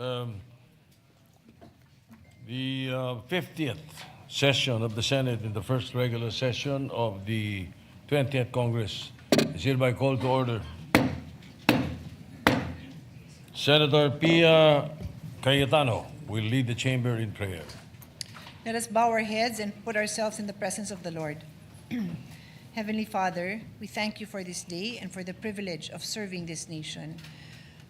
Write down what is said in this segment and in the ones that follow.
Um, the 50th session of the Senate in the first regular session of the 20th Congress is hereby called to order. Senator Pia Cayetano will lead the chamber in prayer. Let us bow our heads and put ourselves in the presence of the Lord. Heavenly Father, we thank you for this day and for the privilege of serving this nation.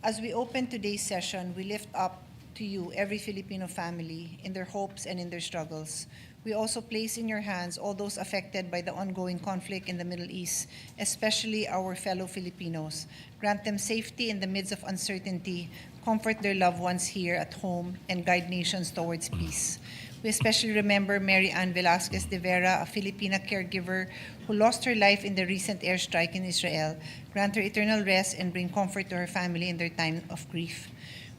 As we open today's session, we lift up to you every Filipino family in their hopes and in their struggles. We also place in your hands all those affected by the ongoing conflict in the Middle East, especially our fellow Filipinos. Grant them safety in the midst of uncertainty, comfort their loved ones here at home, and guide nations towards peace. We especially remember Mary Ann Velasquez de Vera, a Filipina caregiver who lost her life in the recent airstrike in Israel. Grant her eternal rest and bring comfort to her family in their time of grief.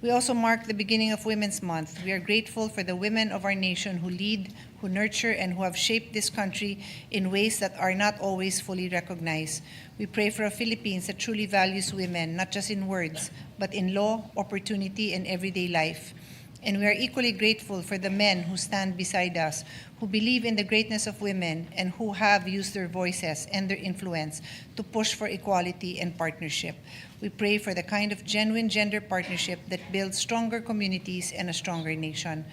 We also mark the beginning of Women's Month. We are grateful for the women of our nation who lead, who nurture, and who have shaped this country in ways that are not always fully recognized. We pray for a Philippines that truly values women, not just in words, but in law, opportunity, and everyday life. And we are equally grateful for the men who stand beside us, who believe in the greatness of women, and who have used their voices and their influence to push for equality and partnership. We pray for the kind of genuine gender partnership that builds stronger communities and a stronger nation.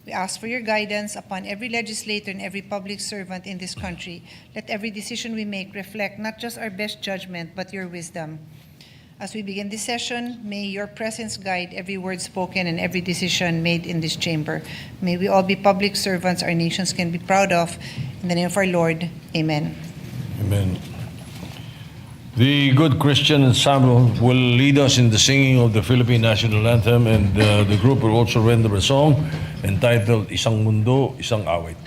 We ask for your guidance upon every legislator and every public servant in this country. Let every decision we make reflect not just our best judgment, but your wisdom. As we begin this session, may your presence guide every word spoken and every decision made in this chamber. May we all be public servants our nations can be proud of. In the name of our Lord, amen. Amen. The good Christian ensemble will lead us in the singing of the Philippine National Anthem, and the group will also render a song entitled Isang Mundo, Isang Awit.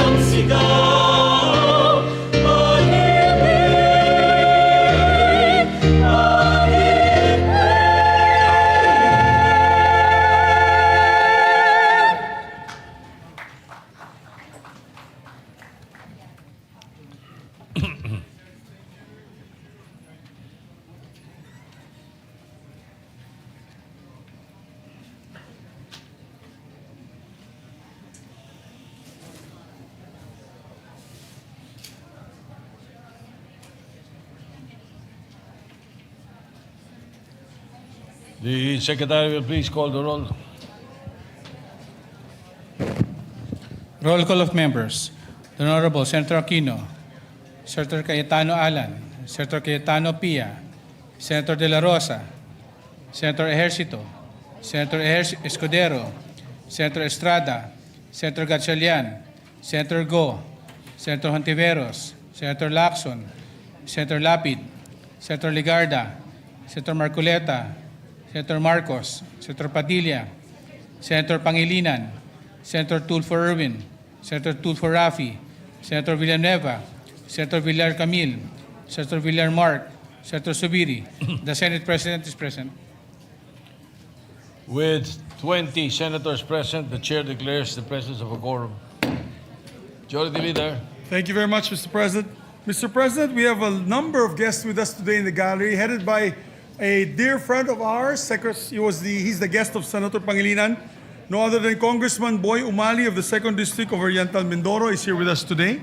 isang sigaw. Pag-ibig, pag-ibig. The Secretary will please call the roll. Roll call of members. The Honorable Senator Aquino, Senator Cayetano Alan, Senator Cayetano Pia, Senator De La Rosa, Senator Ejercito, Senator Escudero, Senator Estrada, Senator Gatchalian, Senator Go, Senator Hontiveros, Senator Lacson, Senator Lapid, Senator Ligarda, Senator Marcoleta, Senator Marcos, Senator Padilla, Senator Pangilinan, Senator Tulfo Erwin, Senator Tulfo Rafi, Senator Villanueva, Senator Villar Camil, Senator Villar Mark, Senator Subiri. The Senate President is present. With 20 senators present, the chair declares the presence of a quorum. Majority Leader. Thank you very much, Mr. President. Mr. President, we have a number of guests with us today in the gallery, headed by a dear friend of ours. He's the guest of Senator Pangilinan. No other than Congressman Boy Umali of the 2nd District of Oriental Mindoro is here with us today.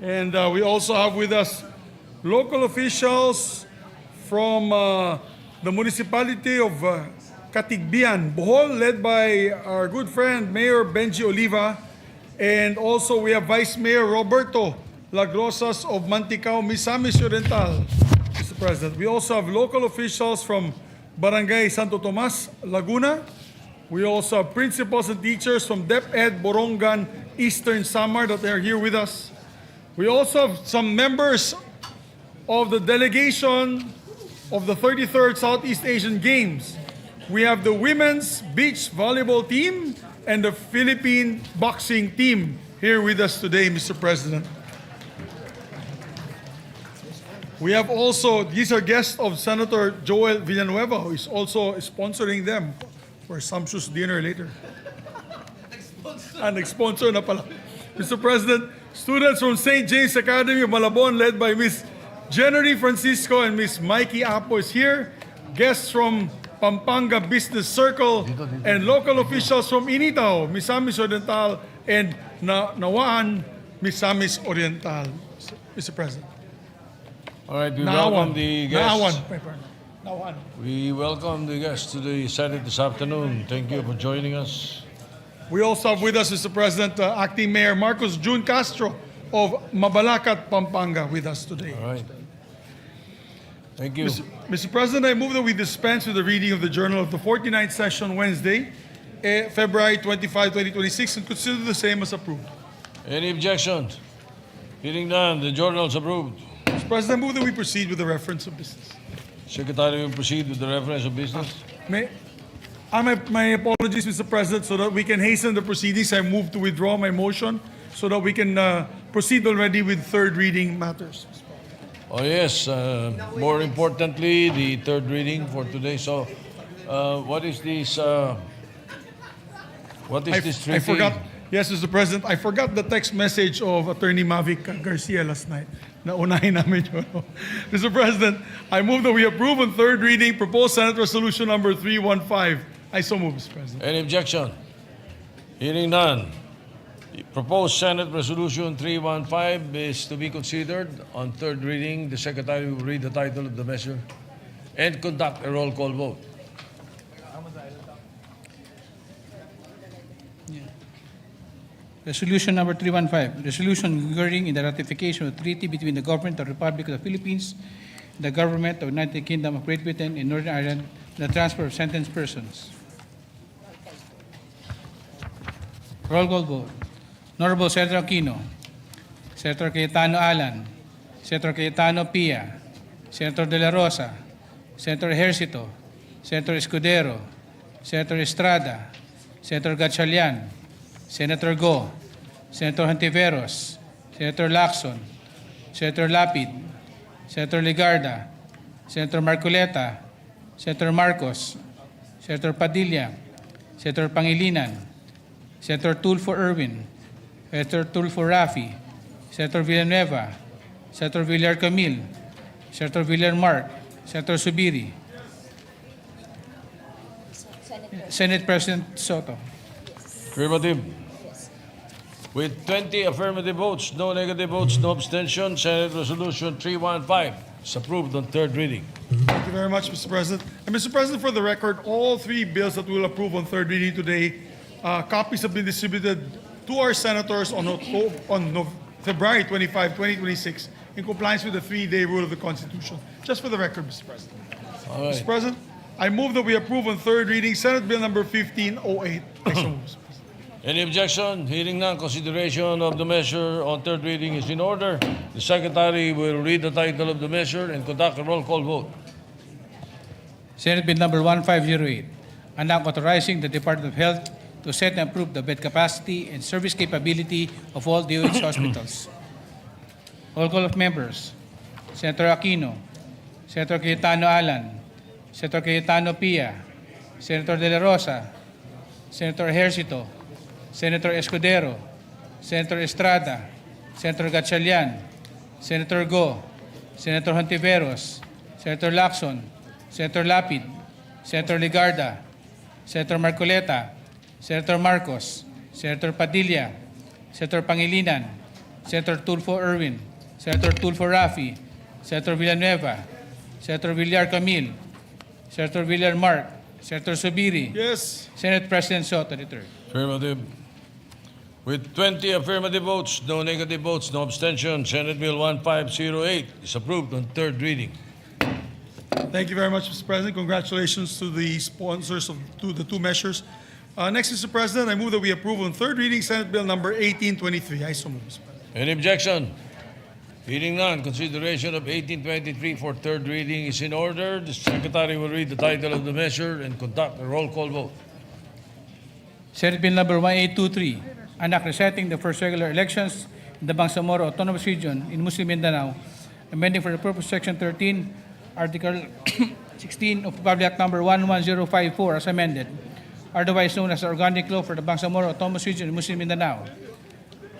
And we also have with us local officials from the municipality of Katigbian, Bohol, led by our good friend Mayor Benji Oliva. And also we have Vice Mayor Roberto Lagrosas of Manticao, Misamis Oriental, Mr. President. We also have local officials from Barangay Santo Tomas, Laguna. We also have principals and teachers from DepEd, Borongan, Eastern Samar that are here with us. We also have some members of the delegation of the 33rd Southeast Asian Games. We have the women's beach volleyball team and the Philippine boxing team here with us today, Mr. President. We have also, these are guests of Senator Joel Villanueva, who is also sponsoring them for a sumptuous dinner later. Nag-sponsor na pala. Mr. President, students from St. James Academy of Malabon, led by Miss Jennery Francisco and Miss Mikey Apo is here. Guests from Pampanga Business Circle and local officials from Initao, Misamis Oriental, and Nawaan, Misamis Oriental. Mr. President. All right, we welcome the guests. Nawaan. We welcome the guests to the Senate this afternoon. Thank you for joining us. We also have with us, Mr. President, Acting Mayor Marcos June Castro of Mabalacat, Pampanga, with us today. All right. Thank you. Mr. President, I move that we dispense with the reading of the Journal of the 49th Session Wednesday, February 25, 2026, and consider the same as approved. Any objections? Hearing none, the journal is approved. Mr. President, I move that we proceed with the reference of business. Secretary will proceed with the reference of business. My apologies, Mr. President, so that we can hasten the proceedings. I move to withdraw my motion so that we can proceed already with third reading matters. Oh yes, more importantly, the third reading for today. So, what is this? What is this treaty? I forgot. Yes, Mr. President, I forgot the text message of Attorney Mavic Garcia last night. Naunahin namin yun. Mr. President, I move that we approve on third reading proposed Senate Resolution number 315. I so move, Mr. President. Any objection? Hearing none. The proposed Senate Resolution 315 is to be considered on third reading. The Secretary will read the title of the measure and conduct a roll call vote. Resolution number 315, resolution concurring in the ratification of the treaty between the government of the Republic of the Philippines and the government of the United Kingdom of Great Britain and Northern Ireland and the transfer of sentenced persons. Roll call vote. Honorable Senator Aquino, Senator Cayetano Alan, Senator Cayetano Pia, Senator De La Rosa, Senator Ejercito, Senator Escudero, Senator Estrada, Senator Gatchalian, Senator Go, Senator Hontiveros, Senator Lacson, Senator Lapid, Senator Ligarda, Senator Marcoleta, Senator Marcos, Senator Padilla, Senator Pangilinan, Senator Tulfo Erwin, Senator Tulfo Rafi, Senator Villanueva, Senator Villar Camil, Senator Villar Mark, Senator Subiri, Senate President Soto. Affirmative. With 20 affirmative votes, no negative votes, no abstention, Senate Resolution 315 is approved on third reading. Thank you very much, Mr. President. And Mr. President, for the record, all three bills that we'll approve on third reading today, copies have been distributed to our senators on February 25, 2026, in compliance with the three-day rule of the Constitution. Just for the record, Mr. President. All right. Mr. President, I move that we approve on third reading Senate Bill number 1508. I so move, Mr. President. Any objection? Hearing none, consideration of the measure on third reading is in order. The Secretary will read the title of the measure and conduct a roll call vote. Senate Bill number 1508, an act authorizing the Department of Health to set and approve the bed capacity and service capability of all DOH hospitals. Roll call of members. Senator Aquino, Senator Cayetano Alan, Senator Cayetano Pia, Senator De La Rosa, Senator Ejercito, Senator Escudero, Senator Estrada, Senator Gatchalian, Senator Go, Senator Hontiveros, Senator Lacson, Senator Lapid, Senator Ligarda, Senator Marcoleta, Senator Marcos, Senator Padilla, Senator Pangilinan, Senator Tulfo Erwin, Senator Tulfo Rafi, Senator Villanueva, Senator Villar Camil, Senator Villar Mark, Senator Subiri, Yes. Senate President Soto III. Affirmative. With 20 affirmative votes, no negative votes, no abstention, Senate Bill 1508 is approved on third reading. Thank you very much, Mr. President. Congratulations to the sponsors of the two measures. Next, Mr. President, I move that we approve on third reading Senate Bill number 1823. I so move, Mr. President. Any objection? Hearing none, consideration of 1823 for third reading is in order. The Secretary will read the title of the measure and conduct a roll call vote. Senate Bill number 1823, an act resetting the first regular elections in the Bangsamoro Autonomous Region in Muslim Mindanao, amending for the purpose of Section 13, Article 16 of Public Act number 11054 as amended, otherwise known as the Organic Law for the Bangsamoro Autonomous Region in Muslim Mindanao.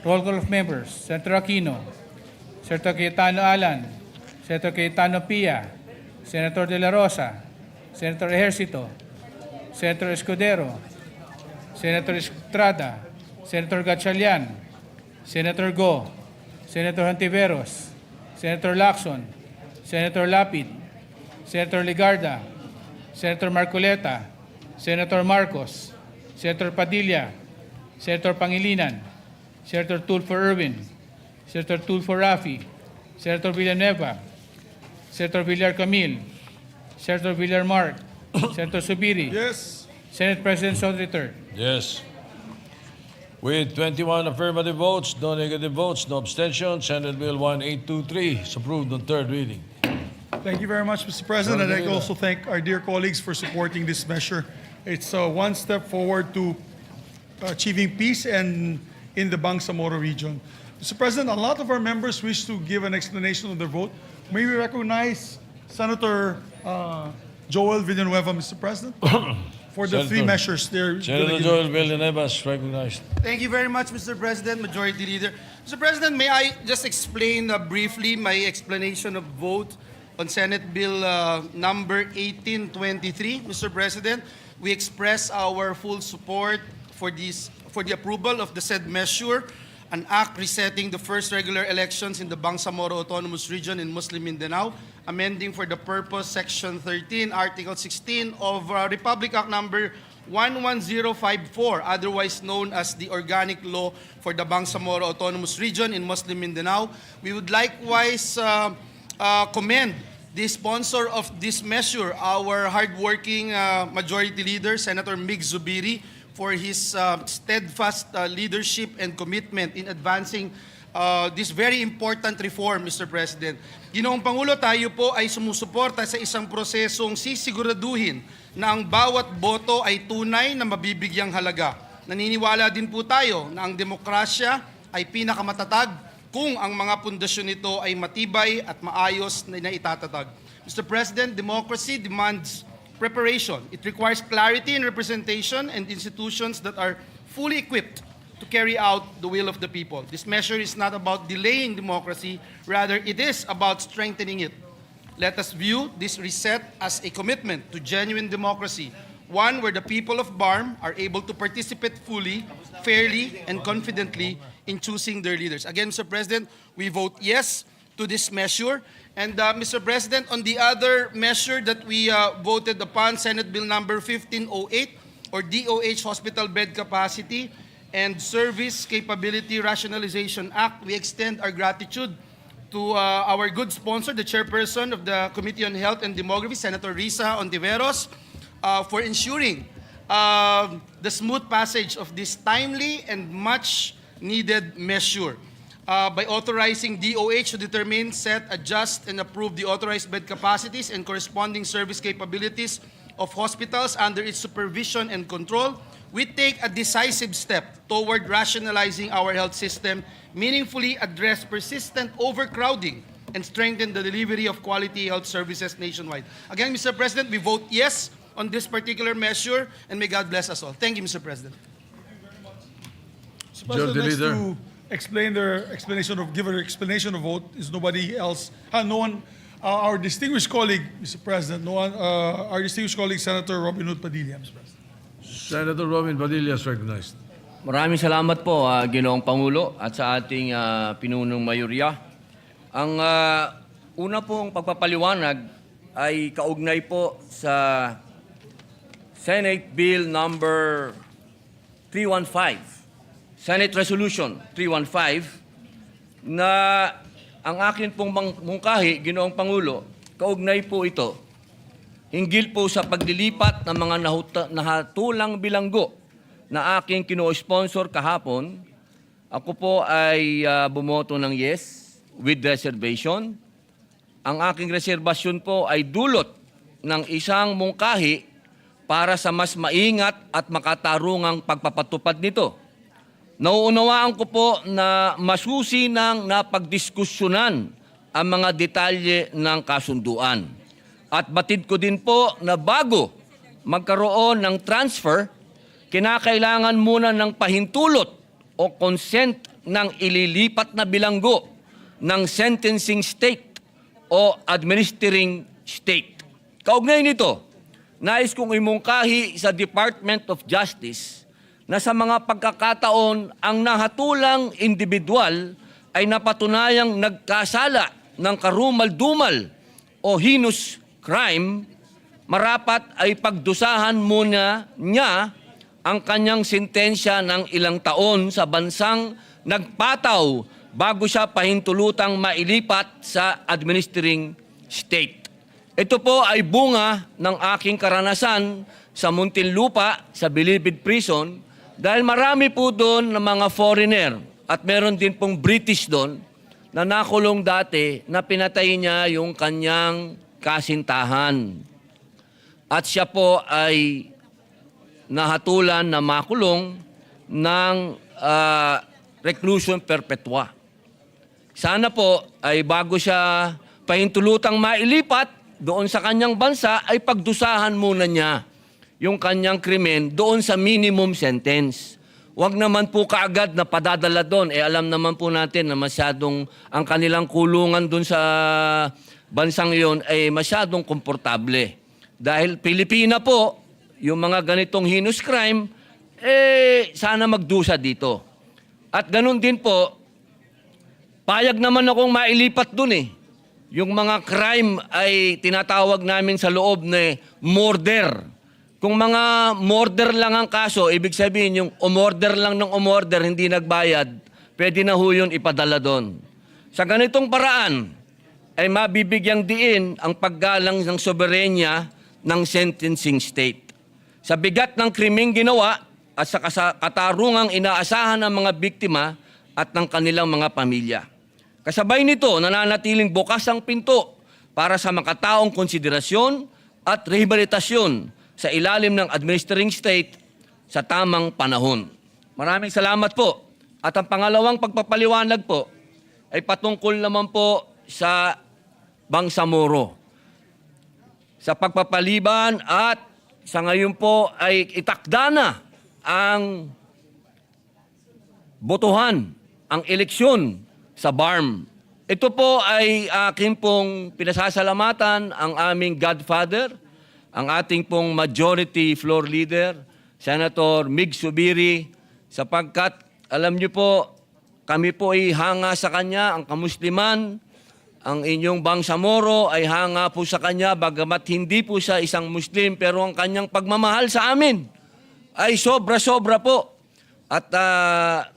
Roll call of members. Senator Aquino, Senator Cayetano Alan, Senator Cayetano Pia, Senator De La Rosa, Senator Ejercito, Senator Escudero, Senator Estrada, Senator Gatchalian, Senator Go, Senator Hontiveros, Senator Lacson, Senator Lapid, Senator Ligarda, Senator Marcoleta, Senator Marcos, Senator Padilla, Senator Pangilinan, Senator Tulfo Erwin, Senator Tulfo Rafi, Senator Villanueva, Senator Villar Camil, Senator Villar Mark, Senator Subiri, Yes. Senate President Soto III. Yes. With 21 affirmative votes, no negative votes, no abstention, Senate Bill 1823 is approved on third reading. Thank you very much, Mr. President. I'd like to also thank our dear colleagues for supporting this measure. It's one step forward to achieving peace and in the Bangsamoro region. Mr. President, a lot of our members wish to give an explanation of their vote. May we recognize Senator Joel Villanueva, Mr. President, for the three Senator. measures they're Senator gonna give. Joel Villanueva is recognized. Thank you very much, Mr. President, Majority Leader. Mr. President, may I just explain briefly my explanation of vote on Senate Bill number 1823, Mr. President? We express our full support for the approval of the said measure, an act resetting the first regular elections in the Bangsamoro Autonomous Region in Muslim Mindanao, amending for the purpose Section 13, Article 16 of Republic Act number 11054, otherwise known as the Organic Law for the Bangsamoro Autonomous Region in Muslim Mindanao. We would likewise commend the sponsor of this measure, our hardworking Majority Leader, Senator Mig Zubiri, for his steadfast leadership and commitment in advancing this very important reform, Mr. President. Ginoong Pangulo, tayo po ay sumusuporta sa isang prosesong sisiguraduhin na ang bawat boto ay tunay na mabibigyang halaga. Naniniwala din po tayo na ang demokrasya ay pinakamatatag kung ang mga pundasyon nito ay matibay at maayos na itatatag. Mr. President, democracy demands preparation. It requires clarity in representation and institutions that are fully equipped to carry out the will of the people. This measure is not about delaying democracy, rather it is about strengthening it. Let us view this reset as a commitment to genuine democracy, one where the people of BARMM are able to participate fully, fairly, and confidently in choosing their leaders. Again, Mr. President, we vote yes to this measure. And Mr. President, on the other measure that we voted upon, Senate Bill number 1508, or DOH Hospital Bed Capacity and Service Capability Rationalization Act, we extend our gratitude to our good sponsor, the chairperson of the Committee on Health and Demography, Senator Risa Ontiveros, for ensuring the smooth passage of this timely and much needed measure. By authorizing DOH to determine, set, adjust, and approve the authorized bed capacities and corresponding service capabilities of hospitals under its supervision and control, we take a decisive step toward rationalizing our health system, meaningfully address persistent overcrowding, and strengthen the delivery of quality health services nationwide. Again, Mr. President, we vote yes on this particular measure, and may God bless us all. Thank you, Mr. President. Mr. Majority President, next Leader. to explain their explanation of, give their explanation of vote is nobody else. No one, our distinguished colleague, Mr. President, no one, our distinguished colleague, Senator Robin Hood Padilla, Mr. President. Senator Robin Padilla is recognized. Maraming salamat po, Ginoong Pangulo, at sa ating pinunong mayorya. Ang una pong pagpapaliwanag ay kaugnay po sa Senate Bill number 315, Senate Resolution 315, na ang akin pong mungkahi, Ginoong Pangulo, kaugnay po ito hinggil po sa paglilipat ng mga nahatulang bilanggo na aking kino-sponsor kahapon. Ako po ay bumoto ng yes with reservation. Ang aking reservasyon po ay dulot ng isang mungkahi para sa mas maingat at makatarungang pagpapatupad nito. Nauunawaan ko po na masusi ng napagdiskusyonan ang mga detalye ng kasunduan. At batid ko din po na bago magkaroon ng transfer, kinakailangan muna ng pahintulot o consent ng ililipat na bilanggo ng sentencing state o administering state. Kaugnay nito, nais kong imungkahi sa Department of Justice na sa mga pagkakataon ang nahatulang individual ay napatunayang nagkasala ng karumal-dumal o heinous crime, marapat ay pagdusahan muna niya ang kanyang sentensya ng ilang taon sa bansang nagpataw bago siya pahintulutang mailipat sa administering state. Ito po ay bunga ng aking karanasan sa Muntinlupa, sa Bilibid Prison, dahil marami po doon na mga foreigner at meron din pong British doon na nakulong dati na pinatay niya yung kanyang kasintahan. At siya po ay nahatulan na makulong ng reclusion perpetua. Sana po ay bago siya pahintulutang mailipat doon sa kanyang bansa ay pagdusahan muna niya yung kanyang krimen doon sa minimum sentence. Huwag naman po kaagad na padadala doon. Alam naman po natin na masyadong ang kanilang kulungan doon sa bansang iyon ay masyadong komportable. Dahil Pilipina po, yung mga ganitong heinous crime, sana magdusa dito. At ganun din po, payag naman akong mailipat dun eh. Yung mga crime ay tinatawag namin sa loob na murder. Kung mga murder lang ang kaso, ibig sabihin yung umorder lang ng umorder, hindi nagbayad, pwede na ho yun ipadala doon. Sa ganitong paraan, ay mabibigyang diin ang paggalang ng soberenya ng sentencing state. Sa bigat ng krimeng ginawa at sa katarungang inaasahan ng mga biktima at ng kanilang mga pamilya. Kasabay nito, nananatiling bukas ang pinto para sa makataong konsiderasyon at rehabilitasyon sa ilalim ng administering state sa tamang panahon. Maraming salamat po, At ang pangalawang pagpapaliwanag po ay patungkol naman po sa Bangsamoro. Sa pagpapaliban at sa ngayon po ay itakda na ang botohan, ang eleksyon sa BARMM. Ito po ay aking pong pinasasalamatan ang aming godfather, ang ating pong majority floor leader, Senator Mig Subiri, sapagkat alam niyo po, kami po ay hanga sa kanya, ang kamusliman, ang inyong Bangsamoro ay hanga po sa kanya, bagamat hindi po siya isang Muslim, pero ang kanyang pagmamahal sa amin ay sobra-sobra po. At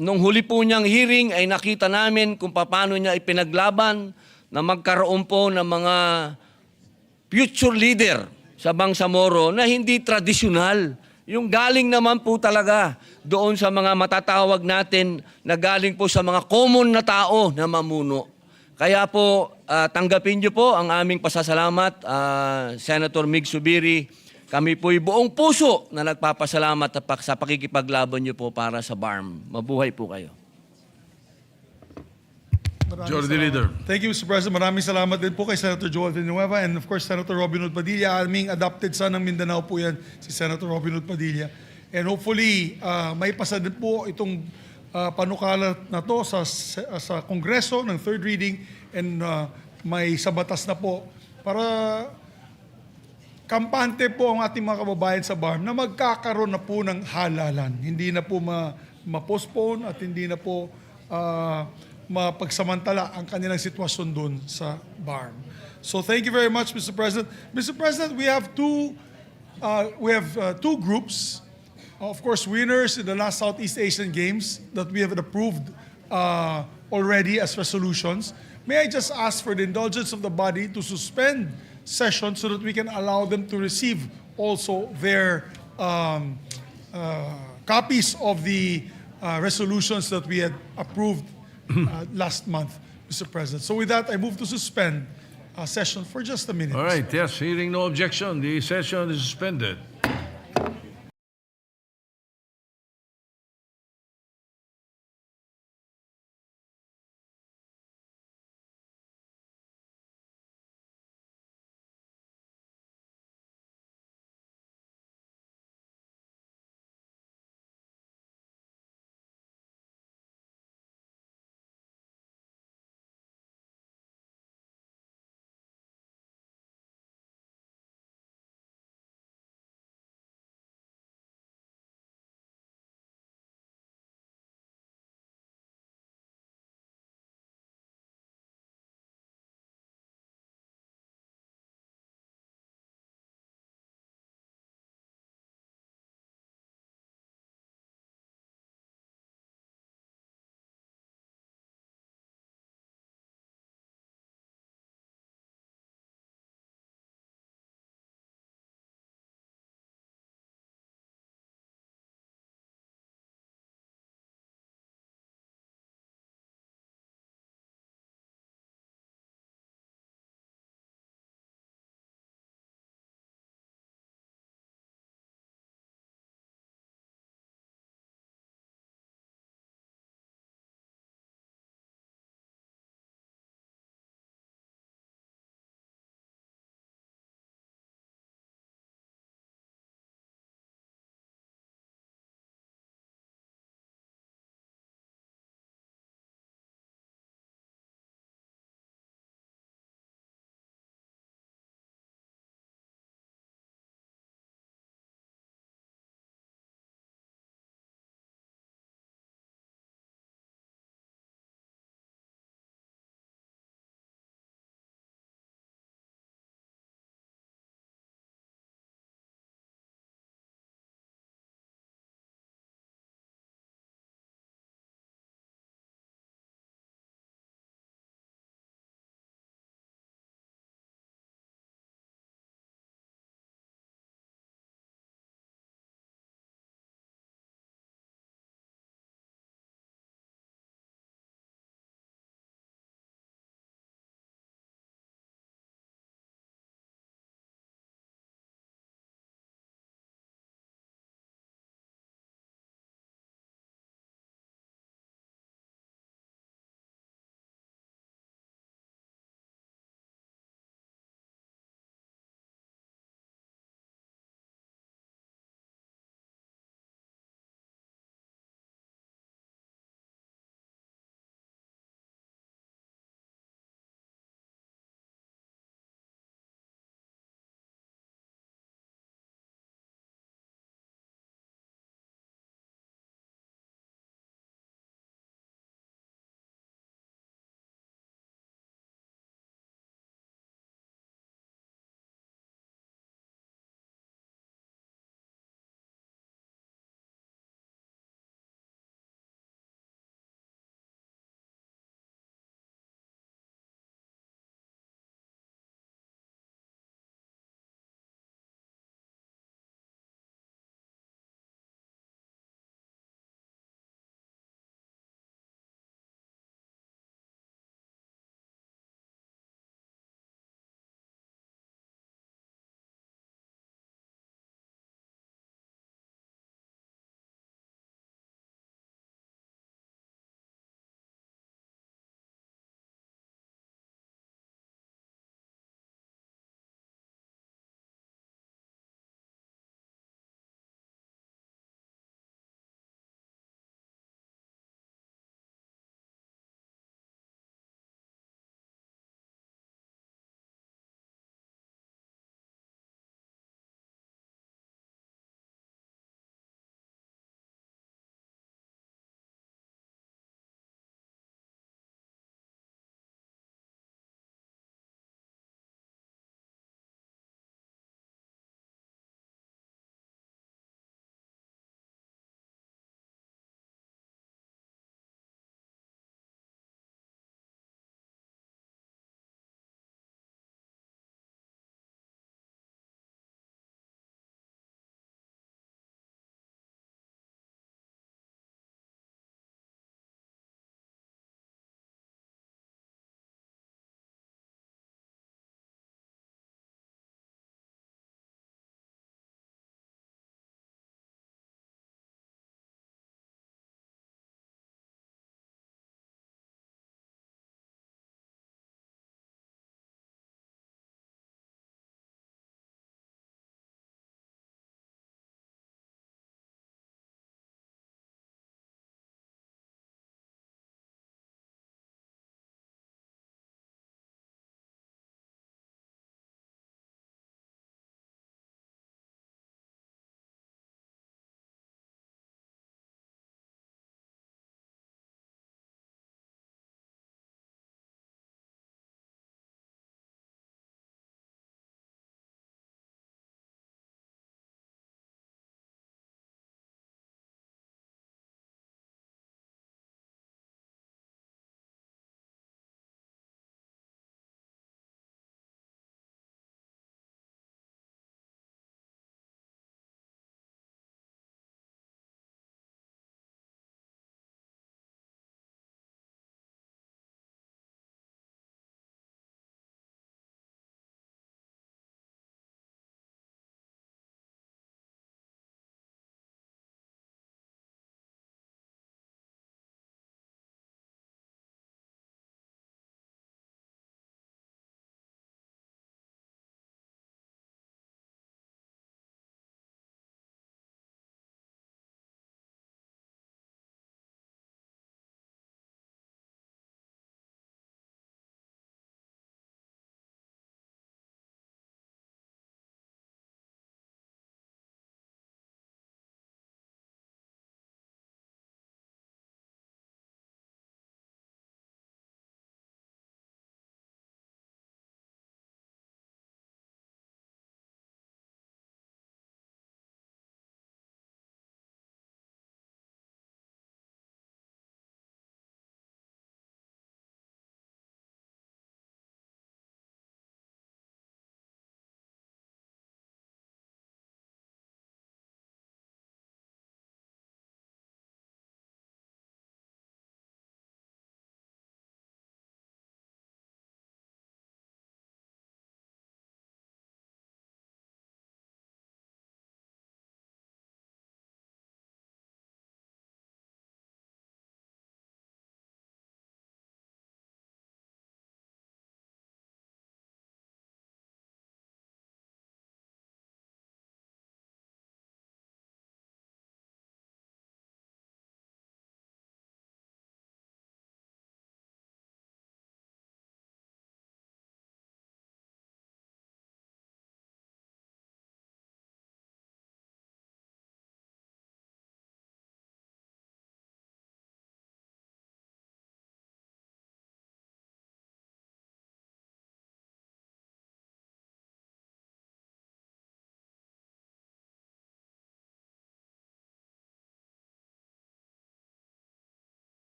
nung huli po niyang hearing ay nakita namin kung paano niya ipinaglaban na magkaroon po ng mga future leader sa Bangsamoro na hindi tradisyonal. Yung galing naman po talaga doon sa mga matatawag natin na galing po sa mga common na tao na mamuno. Kaya po, tanggapin niyo po ang aming pasasalamat, Senator Mig Subiri. Kami po'y buong puso na nagpapasalamat sa pakikipaglaban niyo po para sa BARMM. Mabuhay po kayo. Majority Leader. Thank you, Mr. President. Maraming salamat din po kay Senator Joel Villanueva and of course, Senator Robin Hood Padilla. Aming adopted son ng Mindanao po yan, si Senator Robin Hood Padilla. And hopefully, may pasa din po itong panukala na to sa Kongreso ng third reading and may sabatas na po para kampante po ang ating mga kababayan sa BARMM na magkakaroon na po ng halalan. Hindi na po ma-postpone at hindi na po mapagsamantala ang kanilang sitwasyon doon sa BARMM. So thank you very much, Mr. President. Mr. President, we have two groups. Of course, winners in the last Southeast Asian Games that we have approved already as resolutions. May I just ask for the indulgence of the body to suspend session so that we can allow them to receive also their copies of the resolutions that we had approved last month, Mr. President. So with that, I move to suspend session for just a minute. All right, yes, hearing no objection, the session is suspended.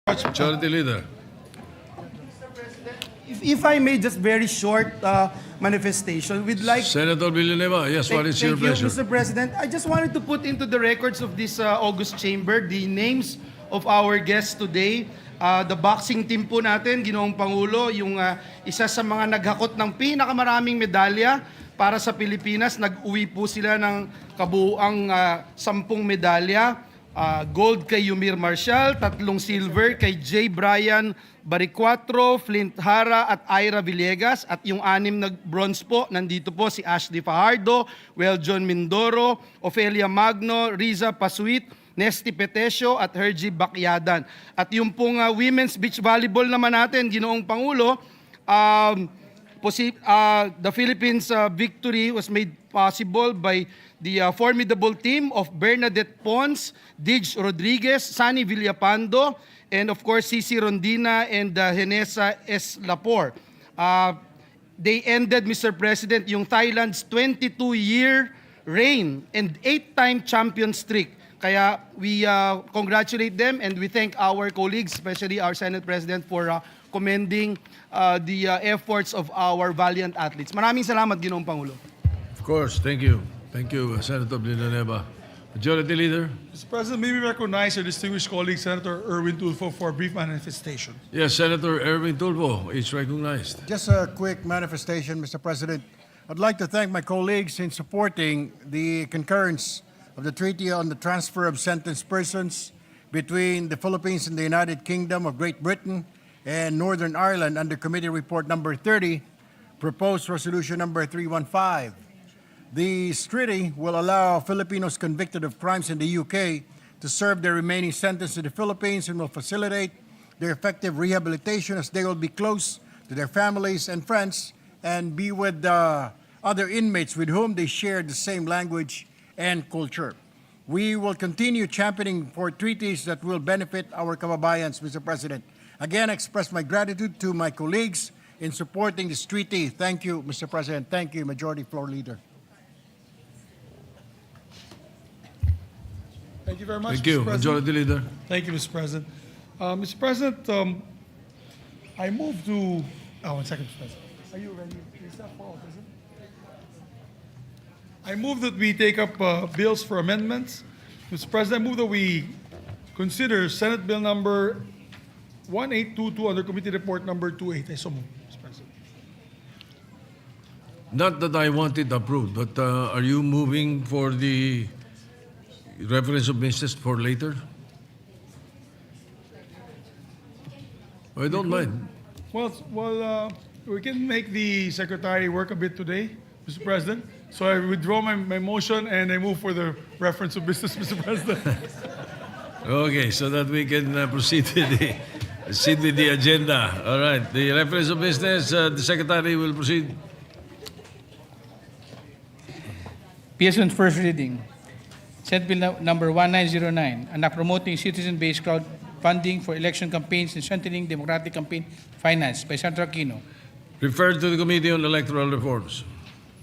Majority Leader. If I may, just very short manifestation, we'd like... Senator Villanueva, yes, what is your Thank you, pleasure? Mr. President. I just wanted to put into the records of this August Chamber the names of our guests today. The boxing team po natin, Ginoong Pangulo, yung isa sa mga naghakot ng pinakamaraming medalya para sa Pilipinas. Nag-uwi po sila ng kabuuang 10 medalya. Gold kay Yumir Marcial, 3 silver kay J. Brian Baricuatro, Flint Hara at Ira Villegas, at yung 6 na bronze po, nandito po si Ashley Fajardo, John Mindoro, Ofelia Magno, Riza Pasuit, Nesty Petesio at Hergie Bakyadan. At yung pong women's beach volleyball naman natin, Ginoong Pangulo, the Philippines' victory was made possible by the formidable team of Bernadette Pons, Dij Rodriguez, Sunny Villapando, and of course Cici Rondina and Henesa S. Lapor. They ended, Mr. President, yung Thailand's 22-year reign and 8-time champion streak. Kaya we congratulate them and we thank our colleagues, especially our Senate President, for commending the efforts of our valiant athletes. Maraming salamat, Ginoong Pangulo. Of course, thank you. Thank you, Senator Villanueva. Majority Leader. Mr. President, may we recognize our distinguished colleague, Senator Erwin Tulfo, for a brief manifestation. Yes, Senator Erwin Tulfo is recognized. Just a quick manifestation, Mr. President. I'd like to thank my colleagues in supporting the concurrence of the Treaty on the Transfer of Sentenced Persons between the Philippines and the United Kingdom of Great Britain and Northern Ireland under Committee Report number 30, proposed resolution number 315. This treaty will allow Filipinos convicted of crimes in the UK to serve their remaining sentence in the Philippines and will facilitate their effective rehabilitation as they will be close to their families and friends and be with other inmates with whom they share the same language and culture. We will continue championing for treaties that will benefit our kababayans, Mr. President. Again, I express my gratitude to my colleagues in supporting this treaty. Thank you, Mr. President. Thank you, Majority Floor Leader. Thank you very much, Thank you, Mr. President. Majority Leader. Thank you, Mr. President. Mr. President, I move to... Oh, 1 second, Mr. President. Are you ready? Is that for autism? I move that we take up bills for amendments. Mr. President, I move that we consider Senate Bill number 1822 under Committee Report number 28. I so move, Mr. President. Not that I want it approved, but are you moving for the reference of business for later? I don't mind. Well, we can make the Secretary work a bit today, Mr. President. So I withdraw my motion and I move for the reference of business, Mr. President. Okay, so that we can proceed with the agenda. All right, the reference of business, the Secretary will proceed. PS on first reading. Senate Bill number 1909, an act promoting citizen-based crowdfunding for election campaigns and strengthening democratic campaign finance by Senator Aquino. Referred to the Committee on Electoral Reforms.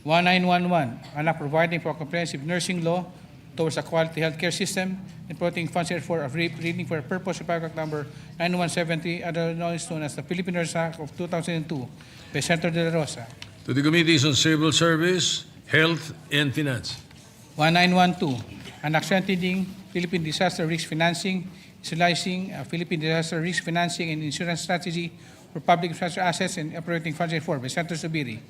1911, an act providing for a comprehensive nursing law towards a quality healthcare system and promoting funds for a reading for a purpose of paragraph number 9170, otherwise known as the Philippine Nurse Act of 2002 by Senator De La Rosa. To the Committees on Civil Service, Health, and Finance. 1912, an act strengthening Philippine disaster risk financing, utilizing Philippine disaster risk financing and insurance strategy for public infrastructure assets and operating funds for by Senator Subiri.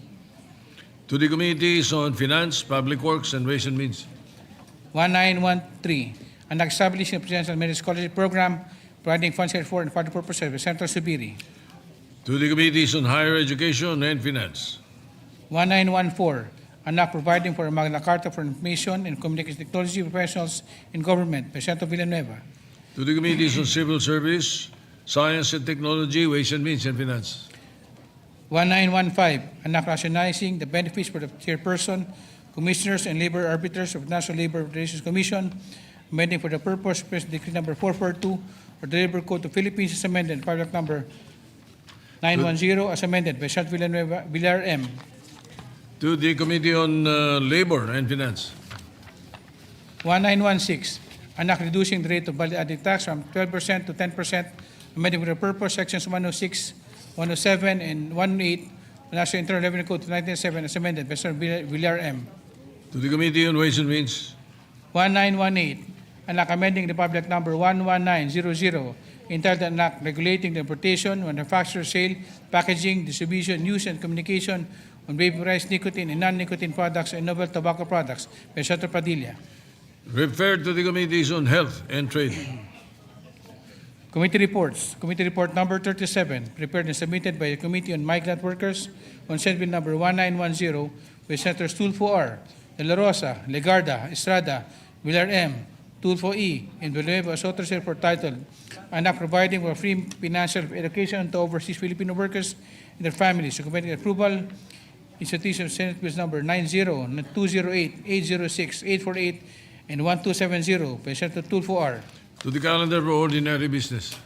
To the Committees on Finance, Public Works, and Ways and Means. 1913, an act establishing a presidential merit scholarship program, providing funds for and further purposes by Senator Subiri. To the Committees on Higher Education and Finance. 1914, an act providing for a Magna Carta for Information and Communication Technology Professionals in Government by Senator Villanueva. To the Committees on Civil Service, Science and Technology, Ways and Means, and Finance. 1915, an act rationalizing the benefits for the chairperson, commissioners, and labor arbiters of the National Labor Relations Commission, amending for the purpose of Decree number 442 or the Labor Code of the Philippines as amended, paragraph number 910 as amended by Senator Villanueva, Villar M. To the Committee on Labor and Finance. 1916, an act reducing the rate of value-added tax from 12% to 10% amending for the purpose sections 106, 107, and 108 of the National Internal Revenue Code of 1997 as amended by Senator Villar M. To the Committee on Ways and Means. 1918, an act amending Republic Number 11900, entitled an act regulating the importation, manufacture, sale, packaging, distribution, use, and communication on vaporized nicotine and non-nicotine products and novel tobacco products by Senator Padilla. Referred to the Committees on Health and Trade. Committee reports. Committee report number 37, prepared and submitted by the Committee on Migrant Workers on Senate Bill number 1910 by Senators Tulfo R., De La Rosa, Legarda, Estrada, Villar M., Tulfo E., and Villanueva as authors report titled, an act providing for free financial education to overseas Filipino workers and their families. Recommending approval, institution of Senate Bills number 90, 208, 806, 848, and 1270 by Senator Tulfo R. To the calendar for ordinary business.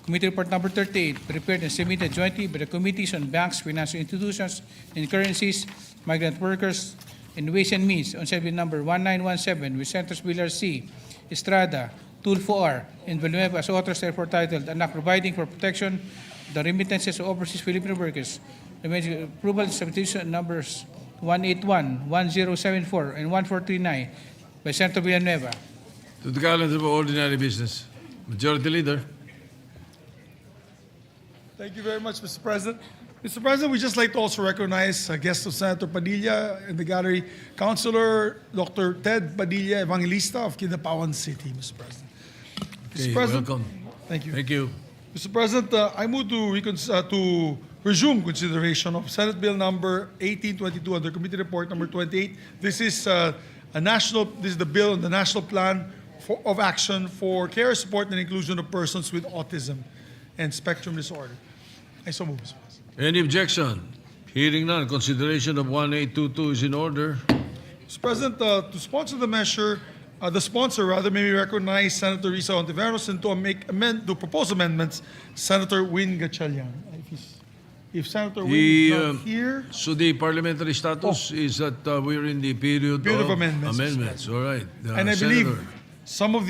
Committee report number 38, prepared and submitted jointly by the Committees on Banks, Financial Institutions, and Currencies, Migrant Workers, and Ways and Means on Senate Bill number 1917 with Senators Villar C., Estrada, Tulfo R., and Villanueva as authors therefore titled, an act providing for protection of the remittances of overseas Filipino workers. Recommending approval of substitution numbers 181, 1074, and 1439 by Senator Villanueva. To the calendar for ordinary business. Majority Leader. Thank you very much, Mr. President. Mr. President, we'd just like to also recognize a guest of Senator Padilla in the gallery, Councilor Dr. Ted Padilla Evangelista of Quinapawan City, Mr. President. Okay, Mr. President, welcome. Thank you. Thank you. Mr. President, I move to resume consideration of Senate Bill number 1822 under Committee Report number 28. This is the bill on the National Plan of Action for Care, Support, and Inclusion of Persons with Autism and Spectrum Disorder. I so move, Mr. President. Any objection? Hearing none, consideration of 1822 is in order. Mr. President, to sponsor the measure, the sponsor rather may recognize Senator Risa Ontiveros and to propose amendments, Senator Win Gatchalian. If Senator Win is not here, So the parliamentary status is that we're in the period of amendments, amendments. All right. and I Senator. believe some of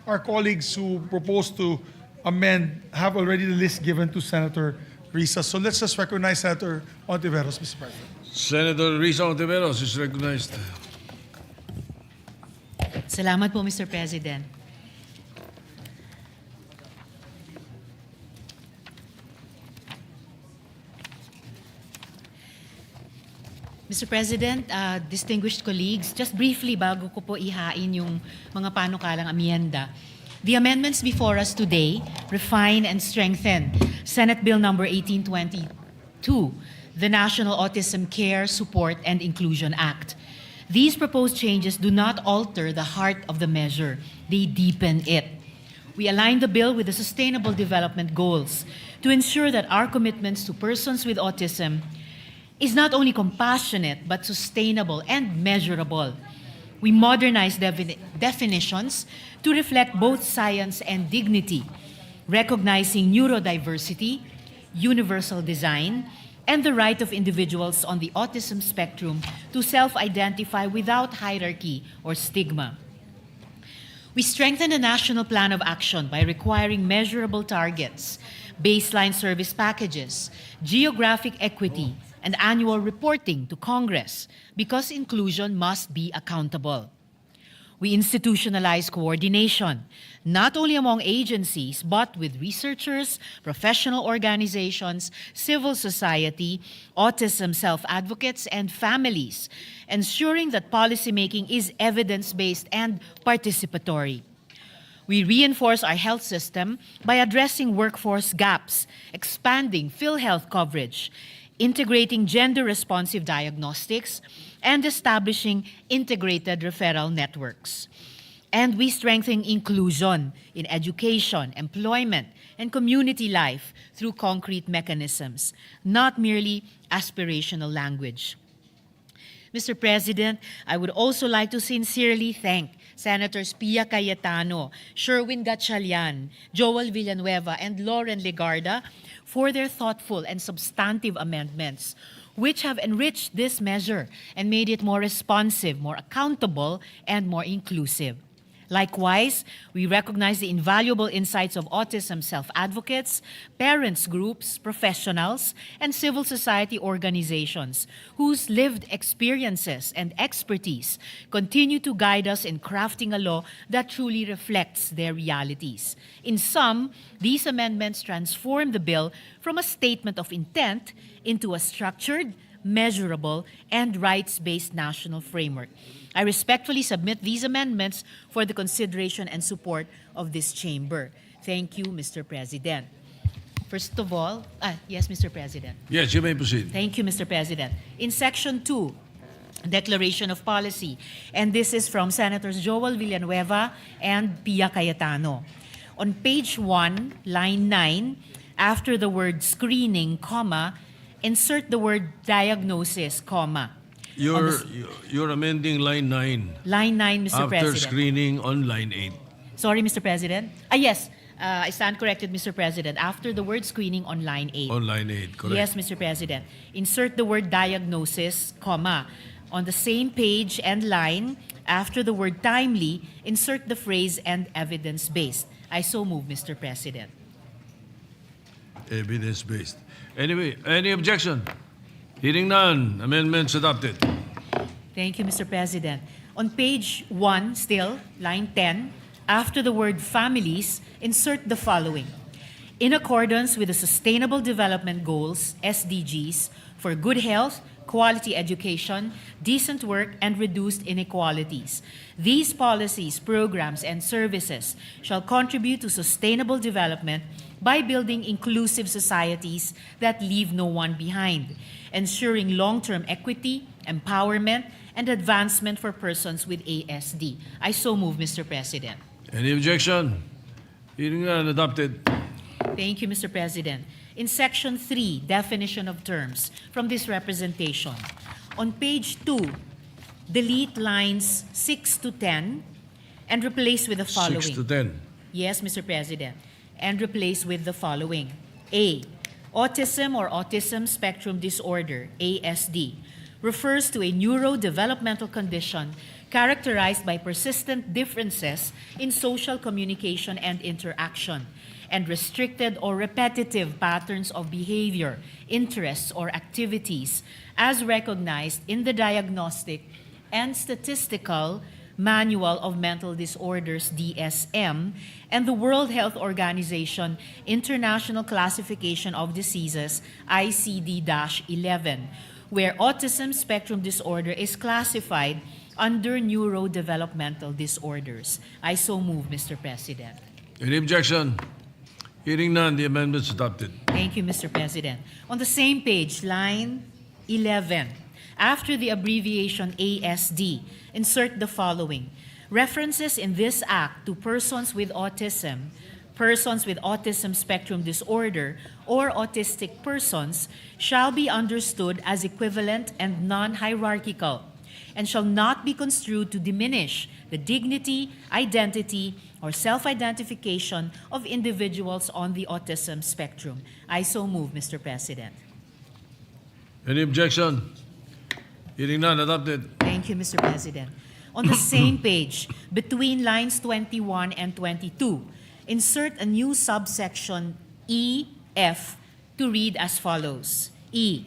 our colleagues who propose to amend have already the list given to Senator Risa. So let's just recognize Senator Ontiveros, Mr. President. Senator Risa Ontiveros is recognized. Salamat po, Mr. President. Mr. President, distinguished colleagues, just briefly bago ko po ihain yung mga panukalang amyenda. The amendments before us today refine and strengthen Senate Bill number 1822, the National Autism Care, Support, and Inclusion Act. These proposed changes do not alter the heart of the measure. They deepen it. We align the bill with the Sustainable Development Goals to ensure that our commitments to persons with autism is not only compassionate but sustainable and measurable. We modernize definitions to reflect both science and dignity, recognizing neurodiversity, universal design, and the right of individuals on the autism spectrum to self-identify without hierarchy or stigma. We strengthen the National Plan of Action by requiring measurable targets, baseline service packages, geographic equity, and annual reporting to Congress because inclusion must be accountable. We institutionalize coordination, not only among agencies, but with researchers, professional organizations, civil society, autism self-advocates, and families, ensuring that policymaking is evidence-based and participatory. We reinforce our health system by addressing workforce gaps, expanding PhilHealth coverage, integrating gender-responsive diagnostics, and establishing integrated referral networks. And we strengthen inclusion in education, employment, and community life through concrete mechanisms, not merely aspirational language. Mr. President, I would also like to sincerely thank Senators Pia Cayetano, Sherwin Gatchalian, Joel Villanueva, and Lauren Legarda for their thoughtful and substantive amendments, which have enriched this measure and made it more responsive, more accountable, and more inclusive. Likewise, we recognize the invaluable insights of autism self-advocates, parents groups, professionals, and civil society organizations whose lived experiences and expertise continue to guide us in crafting a law that truly reflects their realities. In sum, these amendments transform the bill from a statement of intent into a structured, measurable, and rights-based national framework. I respectfully submit these amendments for the consideration and support of this chamber. Thank you, Mr. President. First of all, yes, Mr. President. Yes, you may proceed. Thank you, Mr. President. In Section 2, Declaration of Policy, and this is from Senators Joel Villanueva and Pia Cayetano. On page 1, line 9, after the word screening, comma, insert the word diagnosis, comma. You're amending line 9. Line 9, Mr. After President. screening on line 8. Sorry, Mr. President. Yes, I stand corrected, Mr. President. After the word screening on line 8. On line 8, correct. Yes, Mr. President. Insert the word diagnosis, comma. On the same page and line, after the word timely, insert the phrase and evidence-based. I so move, Mr. President. Evidence-based. Anyway, any objection? Hearing none, amendments adopted. Thank you, Mr. President. On page 1, still, line 10, after the word families, insert the following. In accordance with the Sustainable Development Goals, SDGs, for good health, quality education, decent work, and reduced inequalities. These policies, programs, and services shall contribute to sustainable development by building inclusive societies that leave no one behind, ensuring long-term equity, empowerment, and advancement for persons with ASD. I so move, Mr. President. Any objection? Hearing none, adopted. Thank you, Mr. President. In Section 3, definition of terms from this representation, on page 2, delete lines 6 to 10 and replace with the following. 6 to 10. Yes, Mr. President. And replace with the following. A, autism or autism spectrum disorder, ASD, refers to a neurodevelopmental condition characterized by persistent differences in social communication and interaction, and restricted or repetitive patterns of behavior, interests, or activities as recognized in the Diagnostic and Statistical Manual of Mental Disorders, DSM, and the World Health Organization International Classification of Diseases, ICD-11, where autism spectrum disorder is classified under neurodevelopmental disorders. I so move, Mr. President. Any objection? Hearing none, the amendment is adopted. Thank you, Mr. President. On the same page, line 11, after the abbreviation ASD, insert the following. References in this act to persons with autism spectrum disorder, or autistic persons shall be understood as equivalent and non-hierarchical, and shall not be construed to diminish the dignity, identity, or self-identification of individuals on the autism spectrum. I so move, Mr. President. Any objection? Hearing none, adopted. Thank you, Mr. President. On the same page, between lines 21 and 22, insert a new subsection EF to read as follows. E,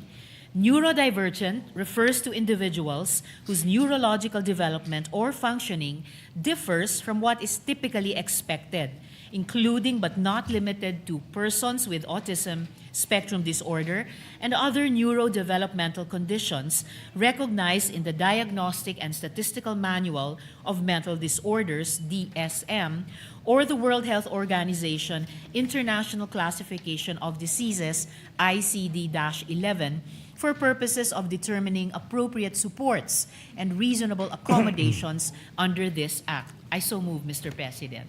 neurodivergent refers to individuals whose neurological development or functioning differs from what is typically expected, including but not limited to persons with autism spectrum disorder and other neurodevelopmental conditions recognized in the Diagnostic and Statistical Manual of Mental Disorders, DSM, or the World Health Organization International Classification of Diseases, ICD-11, for purposes of determining appropriate supports and reasonable accommodations under this act. I so move, Mr. President.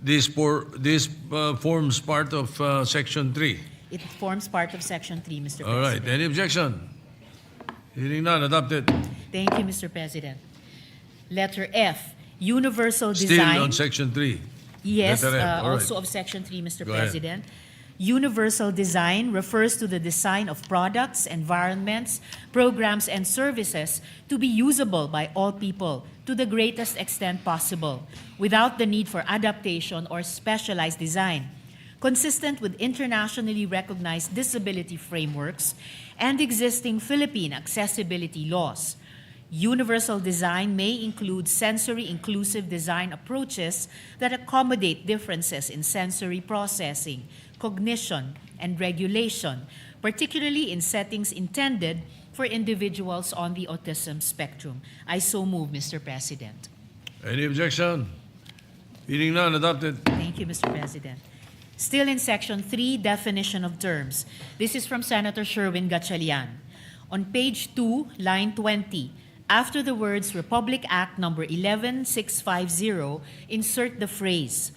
This forms part of Section 3. It forms part of Section 3, Mr. President. All right. Any objection? Hearing none, adopted. Thank you, Mr. President. Letter F, universal Still design. on Section 3. Yes, Letter F. All right. also of Section 3, Mr. Go ahead. President. Universal design refers to the design of products, environments, programs, and services to be usable by all people, to the greatest extent possible, without the need for adaptation or specialized design, consistent with internationally recognized disability frameworks and existing Philippine accessibility laws. Universal design may include sensory-inclusive design approaches that accommodate differences in sensory processing, cognition, and regulation, particularly in settings intended for individuals on the autism spectrum. I so move, Mr. President. Any objection? Hearing none, adopted. Thank you, Mr. President. Still in Section 3, definition of terms. This is from Senator Sherwin Gatchalian. On page 2, line 20, after the words Republic Act number 11650, insert the phrase,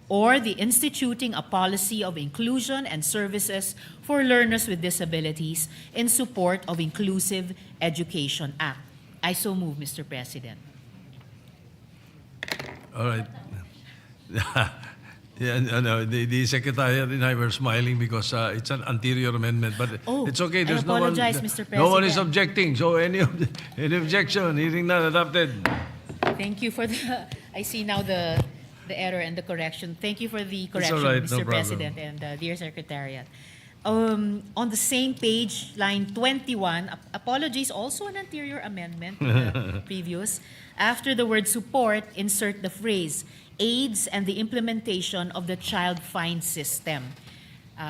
or the instituting a policy of inclusion and services for learners with disabilities in support of Inclusive Education Act. I so move, Mr. President. All right. Yeah, no, the Secretariat and I were smiling because it's an anterior amendment, but Oh, it's okay. I There's apologize, no one. Mr. No one is President. objecting. So any objection? Hearing none, adopted. Thank you for the, I see now the error and the correction. Thank you for the correction, all right, no Mr. problem. President and dear Secretariat. On the same page, line 21, apologies, also an anterior amendment to the previous. After the word support, insert the phrase, aids and the implementation of the child fine system.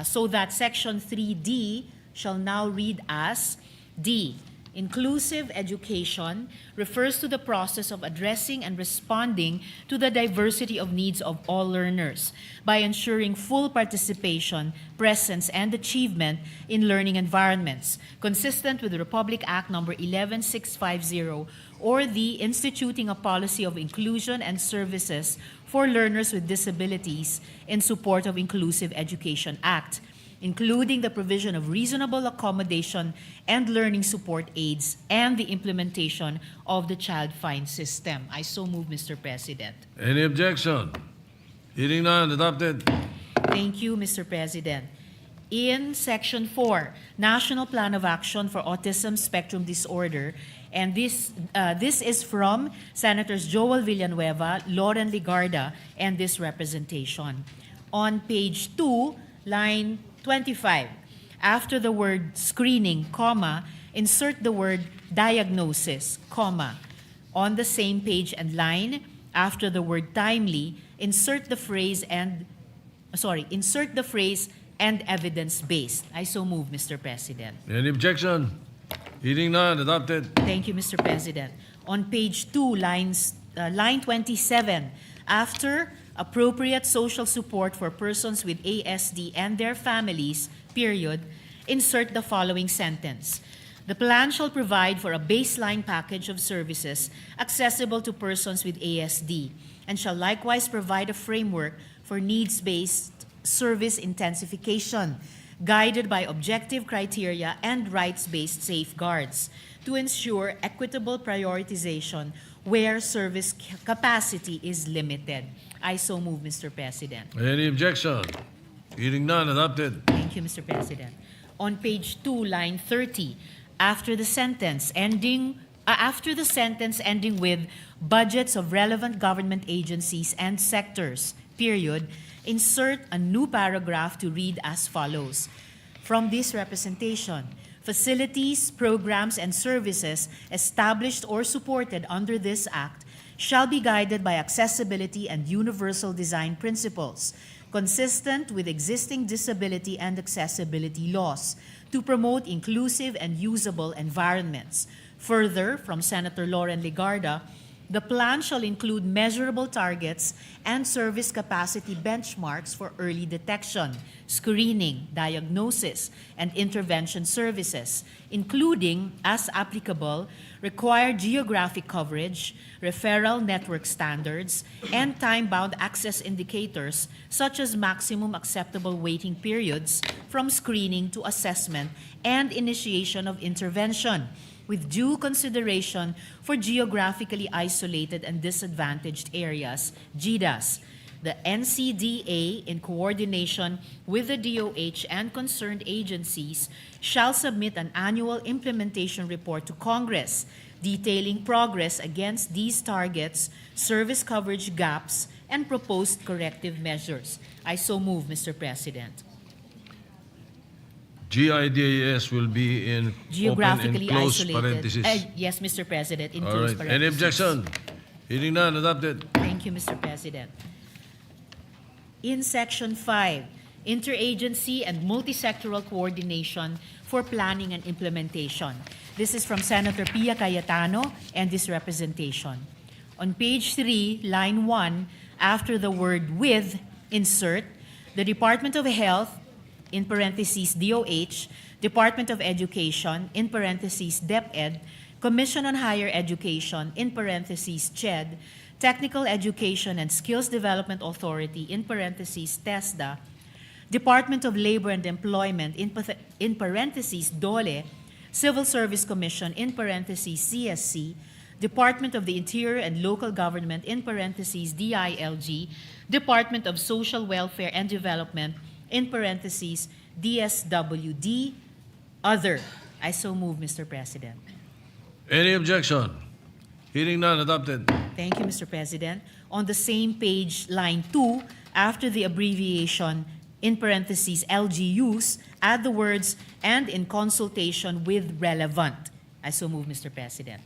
So that section 3D shall now read as D. Inclusive education refers to the process of addressing and responding to the diversity of needs of all learners by ensuring full participation, presence, and achievement in learning environments, consistent with the Republic Act number 11650, or the instituting a policy of inclusion and services for learners with disabilities in support of Inclusive Education Act, including the provision of reasonable accommodation and learning support aids and the implementation of the child fine system. I so move, Mr. President. Any objection? Hearing none, adopted. Thank you, Mr. President. In Section 4, National Plan of Action for Autism Spectrum Disorder, and this is from Senators Joel Villanueva, Lauren Ligarda, and this representation. On page 2, line 25, after the word screening, comma, insert the word diagnosis, comma. On the same page and line, after the word timely, insert the phrase and evidence-based. I so move, Mr. President. Any objection? Hearing none, adopted. Thank you, Mr. President. On page 2, line 27, after appropriate social support for persons with ASD and their families, period, insert the following sentence. The plan shall provide for a baseline package of services accessible to persons with ASD and shall likewise provide a framework for needs-based service intensification, guided by objective criteria and rights-based safeguards to ensure equitable prioritization where service capacity is limited. I so move, Mr. President. Any objection? Hearing none, adopted. Thank you, Mr. President. On page 2, line 30, after the sentence ending with budgets of relevant government agencies and sectors, period, insert a new paragraph to read as follows. From this representation, facilities, programs, and services established or supported under this Act shall be guided by accessibility and universal design principles, consistent with existing disability and accessibility laws, to promote inclusive and usable environments. Further, from Senator Lauren Ligarda, the plan shall include measurable targets and service capacity benchmarks for early detection, screening, diagnosis, and intervention services, including, as applicable, required geographic coverage, referral network standards, and time-bound access indicators such as maximum acceptable waiting periods from screening to assessment and initiation of intervention, with due consideration for geographically isolated and disadvantaged areas, GIDAS. The NCDA, in coordination with the DOH and concerned agencies, shall submit an annual implementation report to Congress detailing progress against these targets, service coverage gaps, and proposed corrective measures. I so move, Mr. President. GIDAS will be in Geographically open and close isolated. parentheses. Yes, Mr. President, in All close right. parentheses. Any objection? Hearing none, adopted. Thank you, Mr. President. In Section 5, Interagency and Multisectoral Coordination for Planning and Implementation. This is from Senator Pia Cayetano and this representation. On page 3, line 1, after the word with, insert the Department of Health, in parentheses DOH, Department of Education, in parentheses DepEd, Commission on Higher Education, in parentheses CHED, Technical Education and Skills Development Authority, in parentheses TESDA, Department of Labor and Employment, in parentheses DOLE, Civil Service Commission, in parentheses CSC, Department of the Interior and Local Government, in parentheses DILG, Department of Social Welfare and Development, in parentheses DSWD, other. I so move, Mr. President. Any objection? Hearing none, adopted. Thank you, Mr. President. On the same page, line 2, after the abbreviation in parentheses LGUs, add the words and in consultation with relevant. I so move, Mr. President.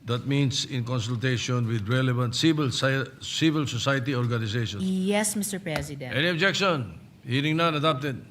That means in consultation with relevant civil society organizations. Yes, Mr. President. Any objection? Hearing none, adopted.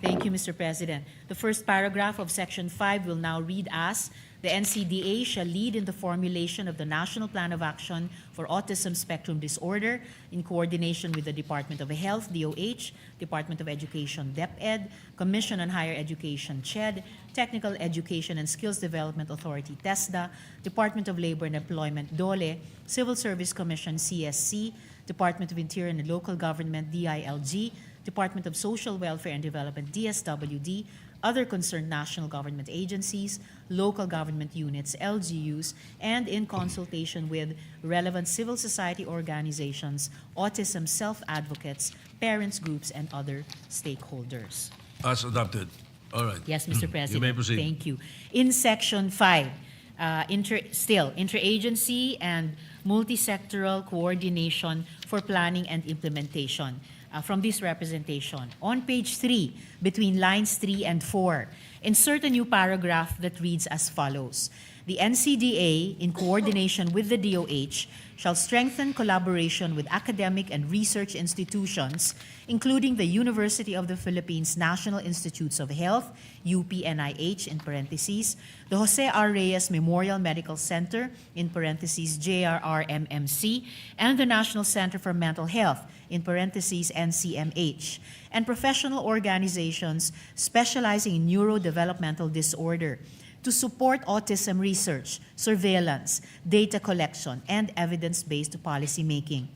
Thank you, Mr. President. The first paragraph of Section 5 will now read as, the NCDA shall lead in the formulation of the National Plan of Action for Autism Spectrum Disorder in coordination with the Department of Health, DOH, Department of Education, DepEd, Commission on Higher Education, CHED, Technical Education and Skills Development Authority, TESDA, Department of Labor and Employment, DOLE, Civil Service Commission, CSC, Department of Interior and Local Government, DILG, Department of Social Welfare and Development, DSWD, other concerned national government agencies, local government units, LGUs, and in consultation with relevant civil society organizations, autism self-advocates, parents groups, and other stakeholders. As adopted. All right. Yes, Mr. President. You may proceed. Thank you. In Section 5, interagency and multisectoral coordination for planning and implementation. From this representation. On page 3, between lines 3 and 4, insert a new paragraph that reads as follows. The NCDA, in coordination with the DOH, shall strengthen collaboration with academic and research institutions, including the University of the Philippines National Institutes of Health, UPNIH, in parentheses, the Jose R. Reyes Memorial Medical Center, in parentheses JRRMMC, and the National Center for Mental Health, in parentheses NCMH, and professional organizations specializing in neurodevelopmental disorder, to support autism research, surveillance, data collection, and evidence-based policymaking.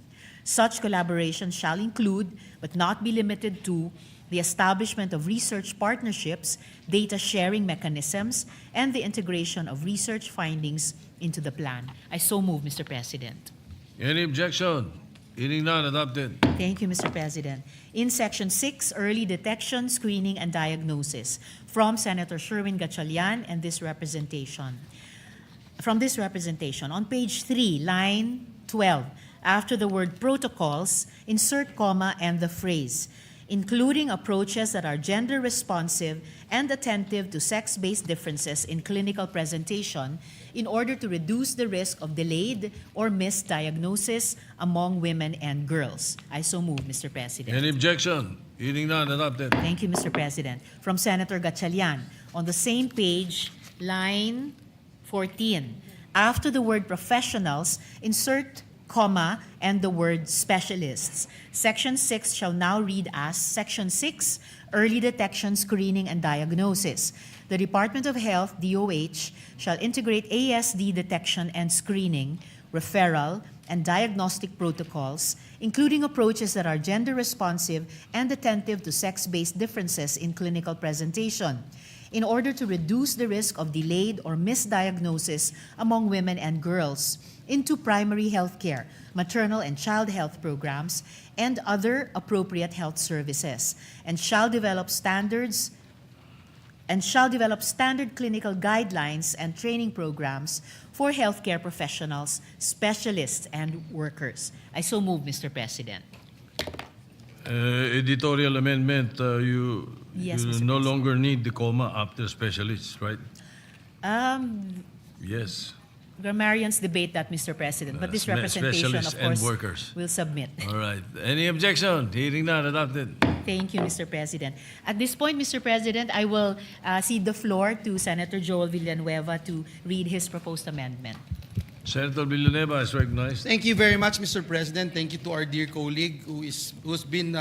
Such collaboration shall include, but not be limited to, the establishment of research partnerships, data sharing mechanisms, and the integration of research findings into the plan. I so move, Mr. President. Any objection? Hearing none, adopted. Thank you, Mr. President. In Section 6, Early Detection, Screening, and Diagnosis, from Senator Sherwin Gatchalian and this representation. From this representation, on page 3, line 12, after the word protocols, insert comma and the phrase, including approaches that are gender responsive and attentive to sex-based differences in clinical presentation in order to reduce the risk of delayed or missed diagnosis among women and girls. I so move, Mr. President. Any objection? Hearing none, adopted. Thank you, Mr. President. From Senator Gatchalian, on the same page, line 14, after the word professionals, insert comma and the word specialists. Section 6 shall now read as Section 6, Early Detection, Screening, and Diagnosis. The Department of Health, DOH, shall integrate ASD detection and screening, referral, and diagnostic protocols, including approaches that are gender responsive and attentive to sex-based differences in clinical presentation, in order to reduce the risk of delayed or misdiagnosis among women and girls, into primary health care, maternal and child health programs, and other appropriate health services, and shall develop standards and shall develop standard clinical guidelines and training programs for healthcare professionals, specialists, and workers. I so move, Mr. President. Editorial amendment, Yes, you Mr. no President. longer need the comma after specialists, right? Yes. Grammarians debate that, Mr. President, but this representation, specialists of and course, workers. will submit. All right. Any objection? Hearing none, adopted. Thank you, Mr. President. At this point, Mr. President, I will cede the floor to Senator Joel Villanueva to read his proposed amendment. Senator Villanueva is recognized. Thank you very much, Mr. President. Thank you to our dear colleague who's been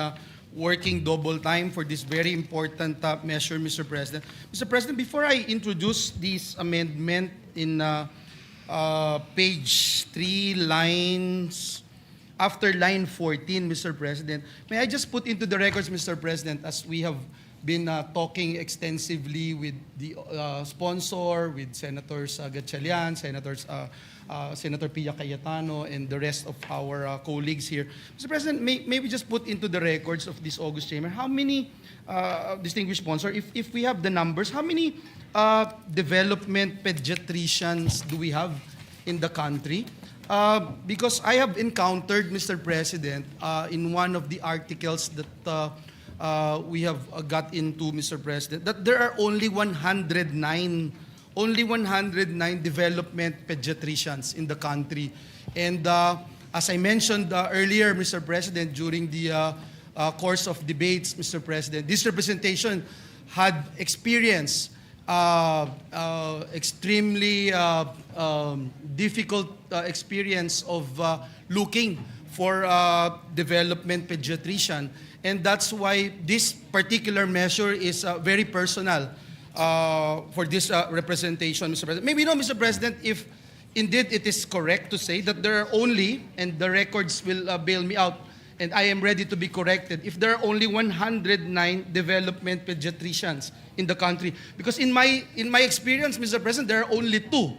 working double time for this very important measure, Mr. President. Mr. President, before I introduce this amendment in page 3, lines after line 14, Mr. President, may I just put into the records, Mr. President, as we have been talking extensively with the sponsor, with Senators Gatchalian, Senator Pia Cayetano, and the rest of our colleagues here. Mr. President, may we just put into the records of this August Chamber, how many, distinguished sponsor, if we have the numbers, how many development pediatricians do we have in the country? Because I have encountered, Mr. President, in one of the articles that we have got into, Mr. President, that there are only 109 development pediatricians in the country. And as I mentioned earlier, Mr. President, during the course of debates, Mr. President, this representation had experienced extremely difficult experience of looking for development pediatrician. And that's why this particular measure is very personal for this representation, Mr. President. Maybe no, Mr. President, if indeed it is correct to say that there are only, and the records will bail me out, and I am ready to be corrected, if there are only 109 development pediatricians in the country. Because in my experience, Mr. President, there are only 2.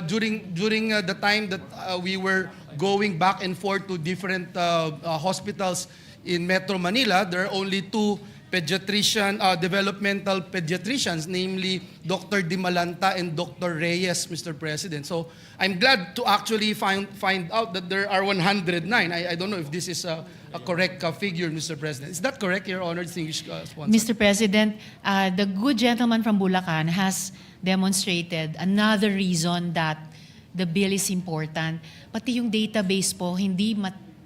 During the time that we were going back and forth to different hospitals in Metro Manila, there are only 2 developmental pediatricians, namely Dr. Dimalanta and Dr. Reyes, Mr. President. So I'm glad to actually find out that there are 109. I don't know if this is a correct figure, Mr. President. Is that correct, Your Honor, distinguished sponsor? Mr. President, the good gentleman from Bulacan has demonstrated another reason that the bill is important. Pati yung database po, hindi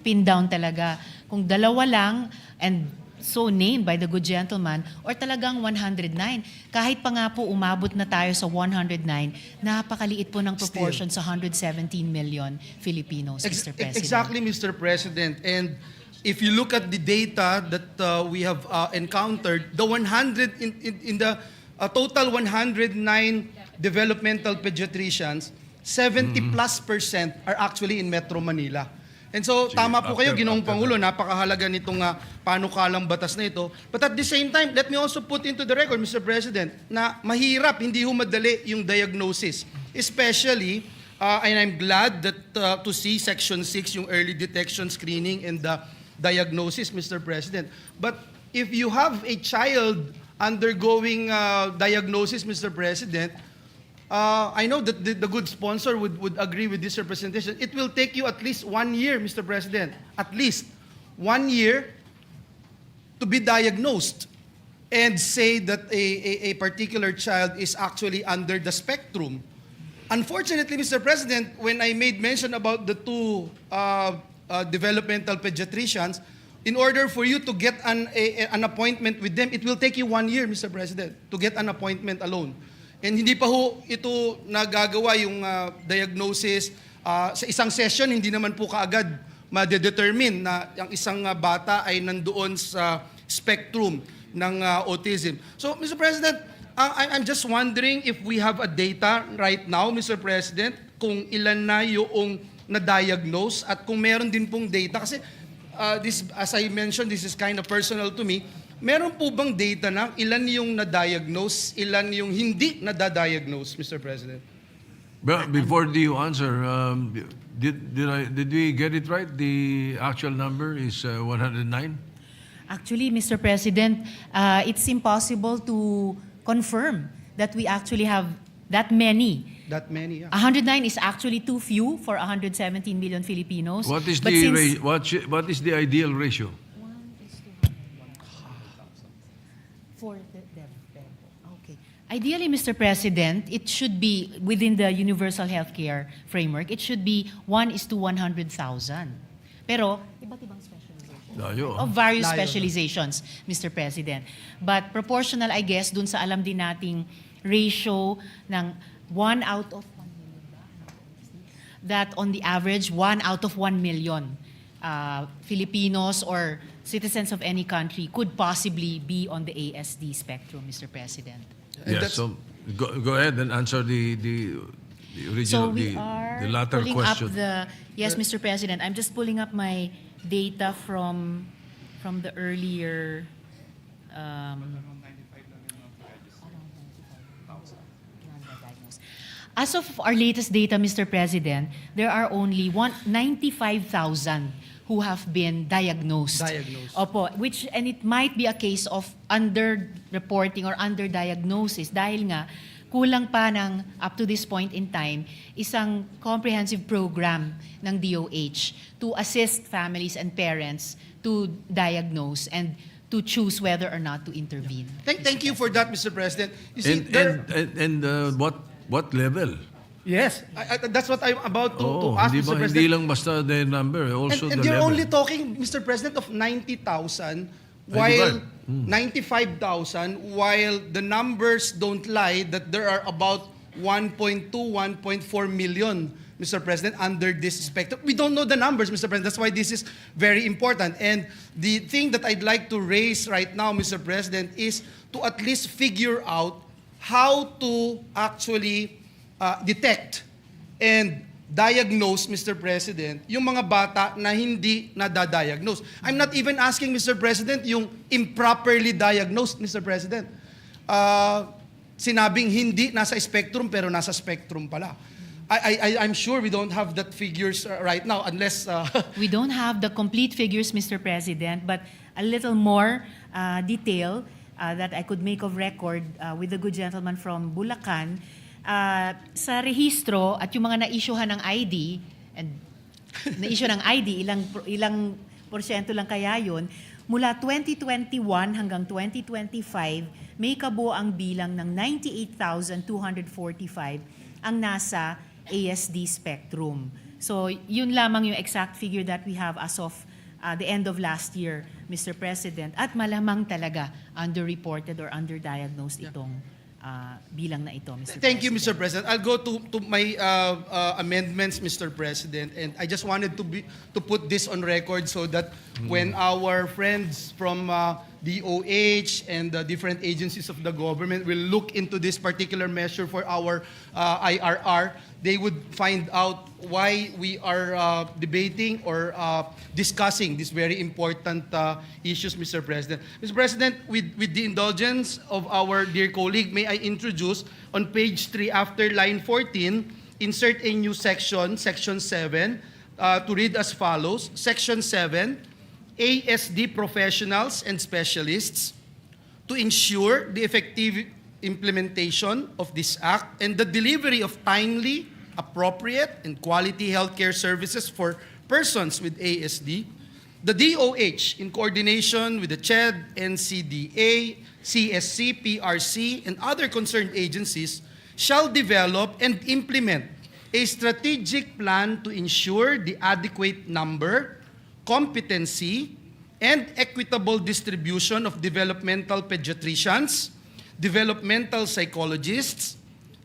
pin down talaga. Kung dalawa lang, and so named by the good gentleman, or talagang 109. Kahit pa nga po umabot na tayo sa 109, napakaliit po ng proportion sa 117 million Filipinos, Mr. President. Exactly, Mr. President. And if you look at the data that we have encountered, the 100 in the total 109 developmental pediatricians, 70+% are actually in Metro Manila. And so, tama po kayo, Ginoong Pangulo, napakahalaga nitong panukalang batas na ito. But at the same time, let me also put into the record, Mr. President, na mahirap, hindi ho madali yung diagnosis. Especially, and I'm glad that to see Section 6, yung early detection, screening, and diagnosis, Mr. President. But if you have a child undergoing diagnosis, Mr. President, I know that the good sponsor would agree with this representation. It will take you at least 1 year, Mr. President, at least 1 year to be diagnosed and say that a particular child is actually under the spectrum. Unfortunately, Mr. President, when I made mention about the 2 developmental pediatricians, in order for you to get an appointment with them, it will take you 1 year, Mr. President, to get an appointment alone. And hindi pa ho ito nagagawa yung diagnosis sa isang session, hindi naman po kaagad ma-determine na ang isang bata ay nandoon sa spectrum ng autism. So, Mr. President, I'm just wondering if we have a data right now, Mr. President, kung ilan na yung na-diagnose at kung meron din pong data. Kasi, this, as I mentioned, this is kind of personal to me. Meron po bang data na ilan yung na-diagnose, ilan yung hindi na-diagnose, Mr. President? But before you answer, did we get it right? The actual number is 109? Actually, Mr. President, it's impossible to confirm that we actually have that many. That many, yeah. 109 is actually too few for 117 million Filipinos. What is But the since- what is the ideal ratio? Okay. Ideally, Mr. President, it should be within the universal healthcare framework. It should be 1:100,000. Pero iba't ibang specialization. Layo. Of various Layo. specializations, Mr. President. But proportional, I guess, dun sa alam din nating ratio ng 1 out of 1 million. That on the average, 1 out of 1 million Filipinos or citizens of any country could possibly be on the ASD spectrum, Mr. President. Yes, so go ahead and answer the So original, we are the latter pulling question. up the, yes, Mr. President, I'm just pulling up my data from the earlier, as of our latest data, Mr. President, there are only 95,000 who have been diagnosed. Diagnosed. Opo, and it might be a case of under-reporting or under-diagnosis dahil nga kulang pa ng up to this point in time isang comprehensive program ng DOH to assist families and parents to diagnose and to choose whether or not to intervene. Thank you for that, Mr. President. You see, And what level? yes, that's what I'm about to ask, hindi Mr. President. hindi lang basta the number, also And the you're level. only talking, Mr. President, of 90,000, 95. while 95,000, while the numbers don't lie that there are about 1.2, 1.4 million, Mr. President, under this spectrum. We don't know the numbers, Mr. President. That's why this is very important. And the thing that I'd like to raise right now, Mr. President, is to at least figure out how to actually detect and diagnose, Mr. President, yung mga bata na hindi nadadiagnose. I'm not even asking, Mr. President, yung improperly diagnosed, Mr. President. Sinabing hindi nasa spectrum pero nasa spectrum pala. I'm sure we don't have that figures right now unless... We don't have the complete figures, Mr. President, but a little more detail that I could make of record with the good gentleman from Bulacan. Sa rehistro at yung mga na-issuehan ng ID, and na-issue ng ID, ilang porsyento lang kaya yun, mula 2021 hanggang 2025, may kabuoang bilang ng 98,245 ang nasa ASD spectrum. So yun lamang yung exact figure that we have as of the end of last year, Mr. President. At malamang talaga underreported or underdiagnosed itong bilang na ito, Mr. Thank you, President. Mr. President. I'll go to my amendments, Mr. President, and I just wanted to put this on record so that when our friends from DOH and the different agencies of the government will look into this particular measure for our IRR, they would find out why we are debating or discussing these very important issues, Mr. President. Mr. President, with the indulgence of our dear colleague, may I introduce on page 3 after line 14, insert a new section, section 7, to read as follows. Section 7, ASD professionals and specialists to ensure the effective implementation of this act and the delivery of timely, appropriate, and quality healthcare services for persons with ASD, the DOH, in coordination with the CHED, NCDA, CSC, PRC, and other concerned agencies, shall develop and implement a strategic plan to ensure the adequate number, competency, and equitable distribution of developmental pediatricians, developmental psychologists,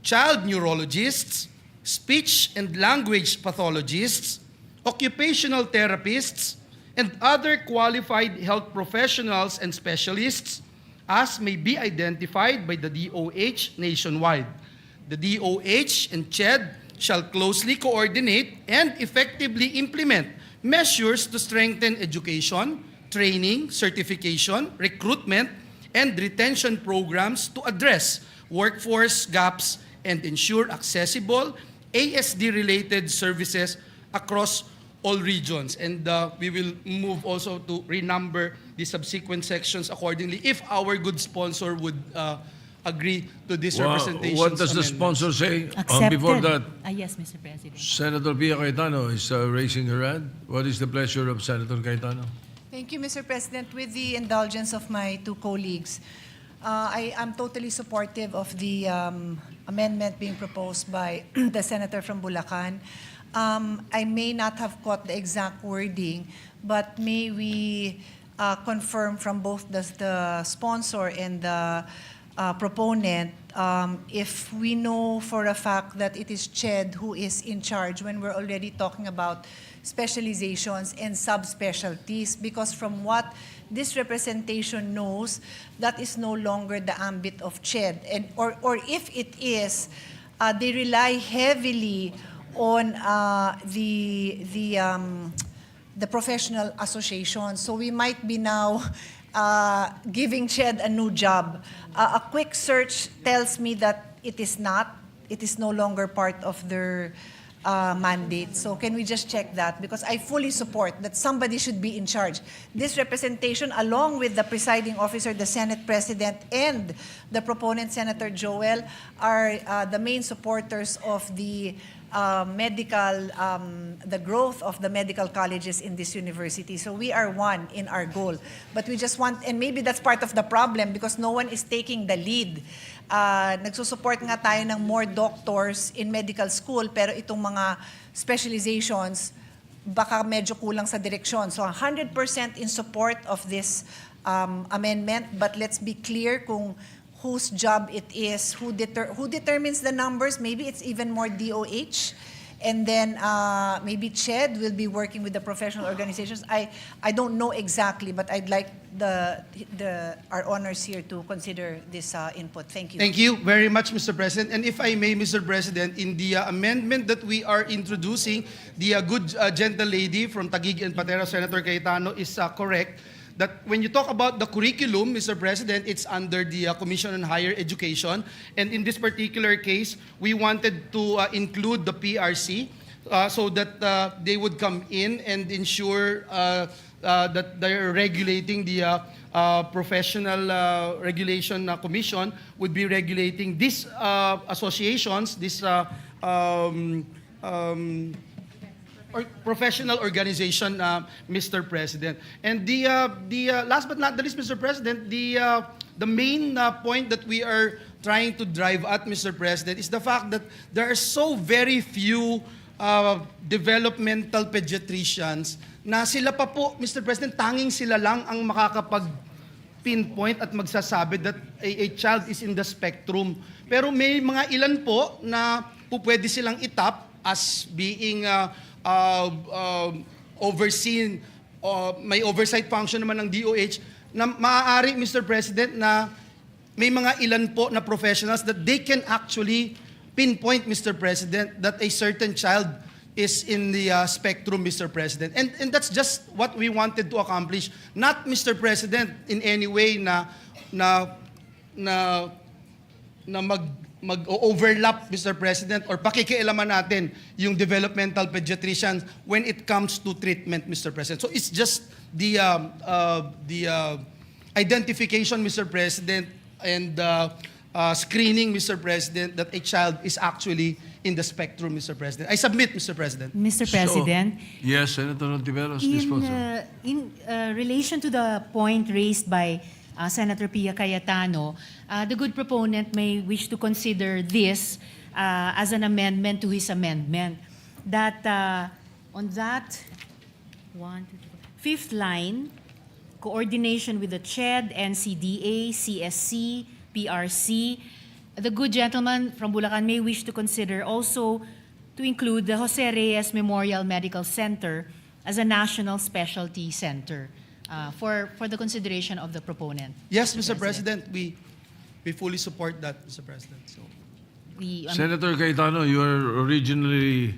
child neurologists, speech and language pathologists, occupational therapists, and other qualified health professionals and specialists as may be identified by the DOH nationwide. The DOH and CHED shall closely coordinate and effectively implement measures to strengthen education, training, certification, recruitment, and retention programs to address workforce gaps and ensure accessible ASD-related services across all regions. And we will move also to renumber the subsequent sections accordingly if our good sponsor would agree to this representation. What does the sponsor say? Before that, Yes, Mr. President. Senator Pia Cayetano is raising her hand. What is the pleasure of Senator Cayetano? Thank you, Mr. President. With the indulgence of my two colleagues, I am totally supportive of the amendment being proposed by the senator from Bulacan. I may not have caught the exact wording, but may we confirm from both the sponsor and the proponent if we know for a fact that it is CHED who is in charge when we're already talking about specializations and subspecialties, because from what this representation knows, that is no longer the ambit of CHED. And, or if it is, they rely heavily on the professional association. So we might be now giving CHED a new job. A quick search tells me that it is not. It is no longer part of their mandate. So can we just check that? Because I fully support that somebody should be in charge. This representation, along with the presiding officer, the Senate President, and the proponent, Senator Joel, are the main supporters of the the growth of the medical colleges in this university. So we are one in our goal. But we just want, and maybe that's part of the problem because no one is taking the lead. Nagsusupport nga tayo ng more doctors in medical school, pero itong mga specializations, baka medyo kulang sa direksyon. So 100% in support of this amendment, but let's be clear kung whose job it is, who determines the numbers. Maybe it's even more DOH. And then maybe CHED will be working with the professional organizations. I don't know exactly, but I'd like our honors here to consider this input. Thank you. Thank you very much, Mr. President. And if I may, Mr. President, in the amendment that we are introducing, the good gentle lady from Taguig and Patera, Senator Cayetano, is correct. That when you talk about the curriculum, Mr. President, it's under the Commission on Higher Education. And in this particular case, we wanted to include the PRC so that they would come in and ensure that they're regulating the Professional Regulation Commission would be regulating these associations, these professional organization, Mr. President. And the last but not the least, Mr. President, the main point that we are trying to drive at, Mr. President, is the fact that there are so very few developmental pediatricians na sila pa po, Mr. President, tanging sila lang ang makakapag-pinpoint at magsasabi that a child is in the spectrum. Pero may mga ilan po na po pwede silang itap as being overseen, may oversight function naman ng DOH, na maaari, Mr. President, na may mga ilan po na professionals that they can actually pinpoint, Mr. President, that a certain child is in the spectrum, Mr. President. And that's just what we wanted to accomplish. Not, Mr. President, in any way na mag-overlap, Mr. President, or pakikialaman natin yung developmental pediatricians when it comes to treatment, Mr. President. So it's just the identification, Mr. President, and screening, Mr. President, that a child is actually in the spectrum, Mr. President. I submit, Mr. President. Mr. President, Yes, Senator Ontiveros, this sponsor. in relation to the point raised by Senator Pia Cayetano, the good proponent may wish to consider this as an amendment to his amendment. That on that fifth line, coordination with the CHED, NCDA, CSC, PRC, the good gentleman from Bulacan may wish to consider also to include the Jose Reyes Memorial Medical Center as a national specialty center. For the consideration of the proponent. Yes, Mr. President, we fully support that, Mr. President. So. Senator Cayetano, you are originally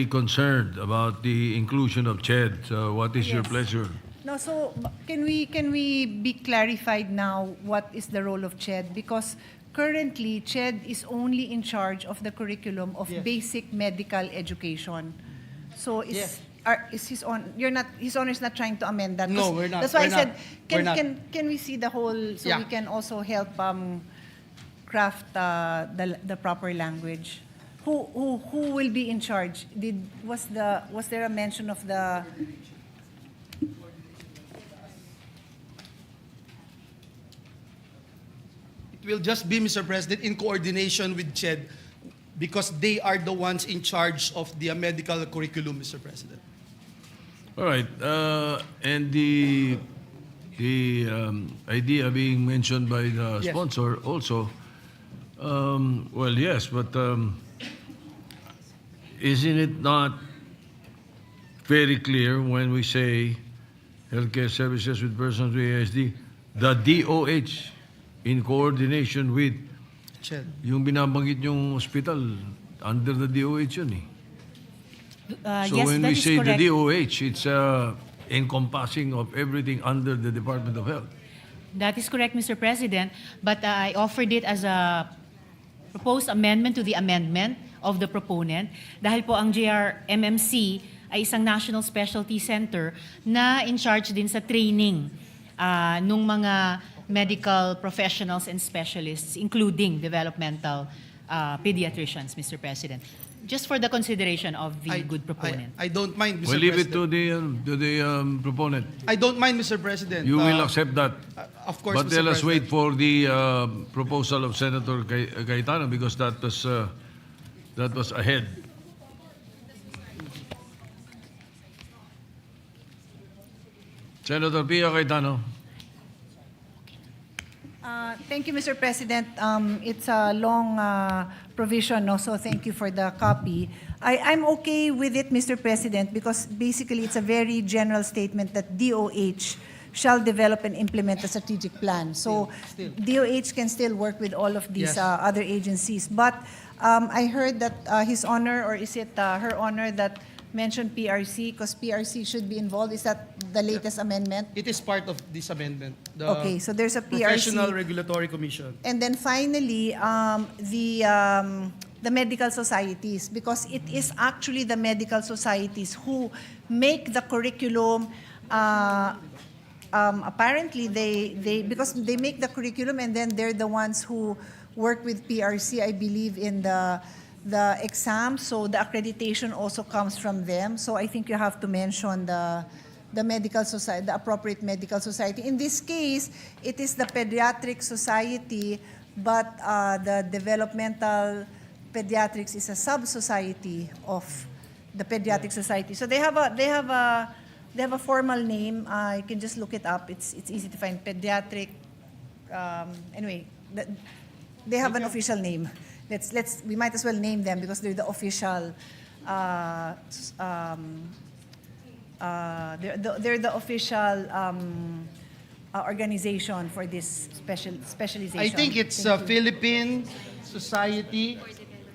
concerned about the inclusion of CHED. So what is your Yes. pleasure? No, so can we be clarified now what is the role of CHED? Because currently, CHED is only in charge of the curriculum of basic medical education. So Yeah. is his on? You're not. His honor is not trying to amend that. No, 'Cause we're not. That's why We're I said, not. can We're not. can we see the whole so Yeah. we can also help craft the proper language. Who will be in charge? Was there a mention of the? It will just be, Mr. President, in coordination with CHED because they are the ones in charge of the medical curriculum, Mr. President. All right. And the idea being mentioned by the Yes. sponsor also, well, yes, but isn't it not very clear when we say healthcare services with persons with ASD, the DOH in coordination with CHED. yung binabanggit yung hospital, under the DOH yun eh. So yes, when that we is say correct. the DOH, it's encompassing of everything under the Department of Health. That is correct, Mr. President, but I offered it as a proposed amendment to the amendment of the proponent dahil po ang JRMMC ay isang National Specialty Center na in charge din sa training nung mga medical professionals and specialists, including developmental pediatricians, Mr. President. Just for the consideration of the good proponent. I don't mind, Mr. We'll leave it President. to the proponent. I don't mind, Mr. President. You will accept that. Of course, But Mr. let us President. wait for the proposal of Senator Cayetano because that was ahead. Senator Pia Cayetano. Thank you, Mr. President. It's a long provision, no? So thank you for the copy. I'm okay with it, Mr. President, because basically it's a very general statement that DOH shall develop and implement a strategic plan. So DOH can still work with all of these Yes. other agencies. But I heard that His Honor, or is it Her Honor, that mentioned PRC, because PRC should be involved. Is that the latest amendment? It is part of this amendment. The Okay, so there's a PRC. Professional Regulatory Commission. And then finally, the medical societies, because it is actually the medical societies who make the curriculum. Apparently, because they make the curriculum and then they're the ones who work with PRC, I believe, in the exam. So the accreditation also comes from them. So I think you have to mention the medical society, the appropriate medical society. In this case, it is the Pediatric Society, but the Developmental Pediatrics is a sub-society of the Pediatric Society. So they have a formal name. You can just look it up. It's easy to find. Pediatric. Anyway, they have an official name. We might as well name them because they're the official. They're the official organization for this specialization. I think it's Thank you. Philippine Society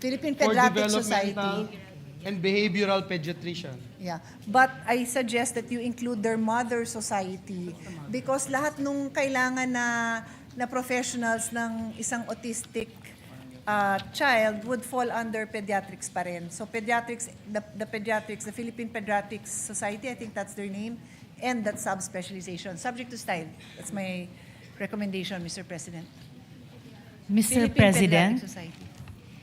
Philippine for Pediatric Developmental Society. and Behavioral Pediatrician. Yeah. But I suggest that you include their mother society because lahat nung kailangan na professionals ng isang autistic child would fall under pediatrics pa rin. So pediatrics, the Philippine Pediatrics Society, I think that's their name, and that subspecialization, subject to style. That's my recommendation, Mr. President. Mr. Philippine President, Pediatric Society.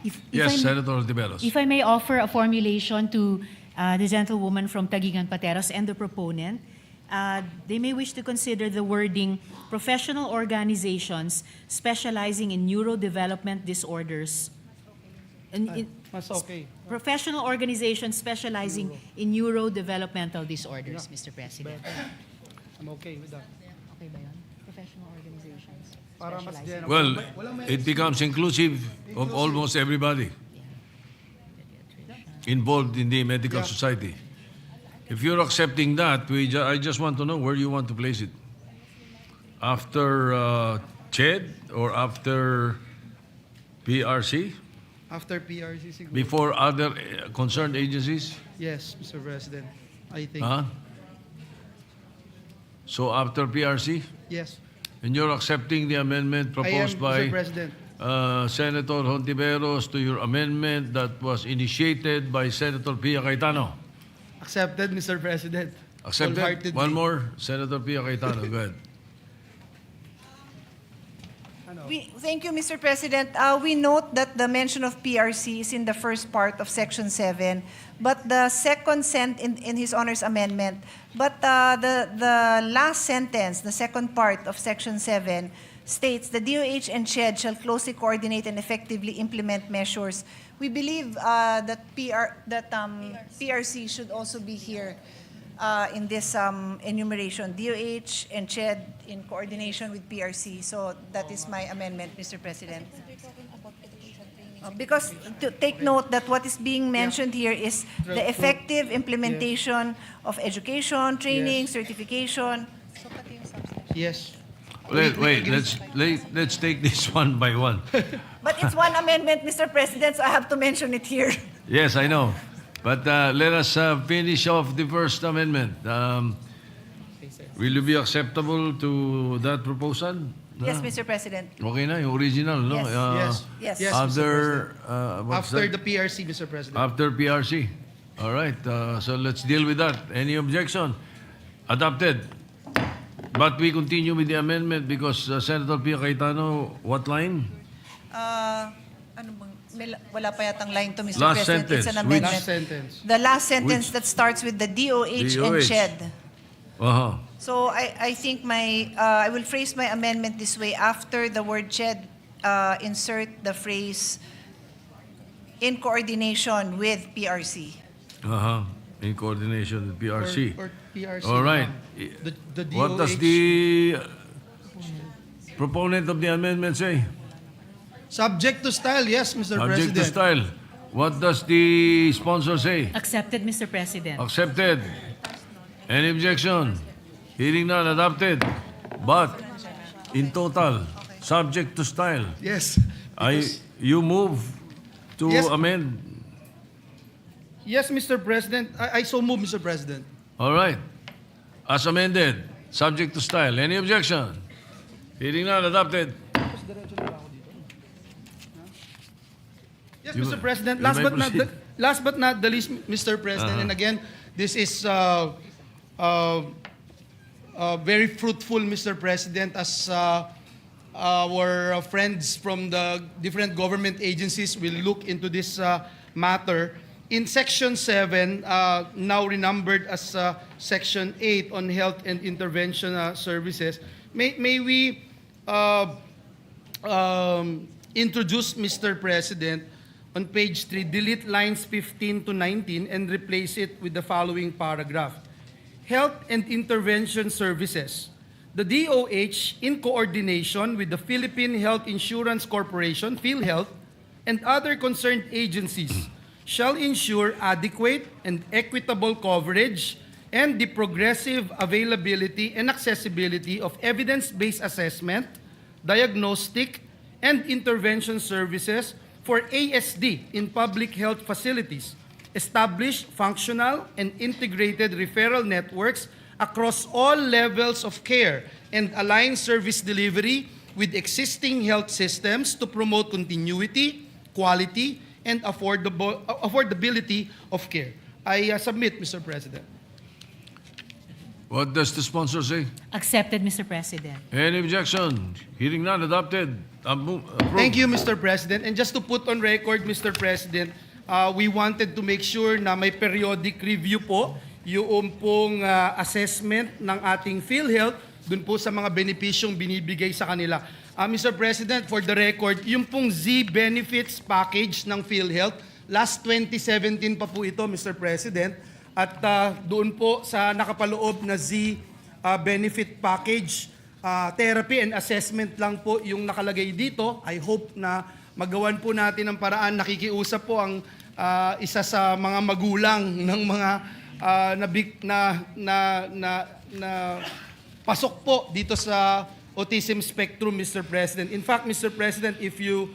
if Yes, I may- Senator Tiberos. If I may offer a formulation to the gentlewoman from Taguigan Pateros and the proponent, they may wish to consider the wording professional organizations specializing in neurodevelopment disorders. Mas okay. Professional organizations specializing in neurodevelopmental disorders, Mr. President. I'm okay with that. Okay ba yun? Professional organizations. Para mas specializing- general. Well, it becomes inclusive of almost everybody involved in the medical society. If you're accepting that, I just want to know where you want to place it. After CHED or after PRC? After PRC siguro. Before other concerned agencies? Yes, Mr. President. I think. Huh? So after PRC? Yes. And you're accepting the amendment proposed Mr. by President. Senator Hontiveros to your amendment that was initiated by Senator Pia Cayetano. Accepted, Mr. President. Accepted. Wholeheartedly. One more, Senator Pia Cayetano. Go ahead. Thank you, Mr. President. We note that the mention of PRC is in the first part of Section 7, but the second in His Honor's amendment, but the last sentence, the second part of Section 7, states the DOH and CHED shall closely coordinate and effectively implement measures. We believe that PRC should also be here in this enumeration, DOH and CHED in coordination with PRC. So that is my amendment, Mr. President. Because to take note that what is being mentioned here is the effective implementation of education, training, certification. Yes. Wait, let's take this one by one. But it's one amendment, Mr. President, so I have to mention it here. Yes, I know. But let us finish off the first amendment. Will you be acceptable to that proposal? Yes, Mr. President. Okay na, yung original, no? Yes. Yes. Yes, After, what's After that? the PRC, Mr. President. After PRC. All right, so let's deal with that. Any objection? Adopted. But we continue with the amendment because Senator Pia Cayetano, what line? Ano bang, wala pa yatang line to, Mr. Last President. sentence. It's an Which? amendment. Last sentence. The last sentence that starts with the DOH and DOH. CHED. Uh-huh. So I think I will phrase my amendment this way. After the word CHED, insert the phrase in coordination with PRC. Uh-huh. In coordination with PRC. Or PRC. All right. The What does DOH. the proponent of the amendment say? Subject to style, yes, Mr. Subject President. to style. What does the sponsor say? Accepted, Mr. President. Accepted. Any objection? Hearing none, adopted. But, in total, subject to style. Yes. You move to Yes. amend. Yes, Mr. President. I so move, Mr. President. All right. As amended, subject to style. Any objection? Hearing none, adopted. Yes, You- Mr. President. you may proceed. Last but not the least, Mr. President, and again, this is very fruitful, Mr. President, as our friends from the different government agencies will look into this matter. In Section 7, now renumbered as Section 8 on health and intervention services, may we introduce, Mr. President, on page 3, delete lines 15 to 19 and replace it with the following paragraph. Health and intervention services. The DOH, in coordination with the Philippine Health Insurance Corporation, PhilHealth, and other concerned agencies, shall ensure adequate and equitable coverage and the progressive availability and accessibility of evidence-based assessment, diagnostic, and intervention services for ASD in public health facilities, establish functional and integrated referral networks across all levels of care, and align service delivery with existing health systems to promote continuity, quality, and affordability of care. I submit, Mr. President. What does the sponsor say? Accepted, Mr. President. Any objection? Hearing none, adopted. Approved. Thank you, Mr. President. And just to put on record, Mr. President, we wanted to make sure na may periodic review po yung pong assessment ng ating PhilHealth dun po sa mga benepisyong binibigay sa kanila. Mr. President, for the record, yung pong Z benefits package ng PhilHealth, last 2017 pa po ito, Mr. President, at doon po sa nakapaloob na Z benefit package, therapy and assessment lang po yung nakalagay dito. I hope na magawan po natin ang paraan. Nakikiusap po ang isa sa mga magulang ng mga pasok po dito sa autism spectrum, Mr. President. In fact, Mr. President, if you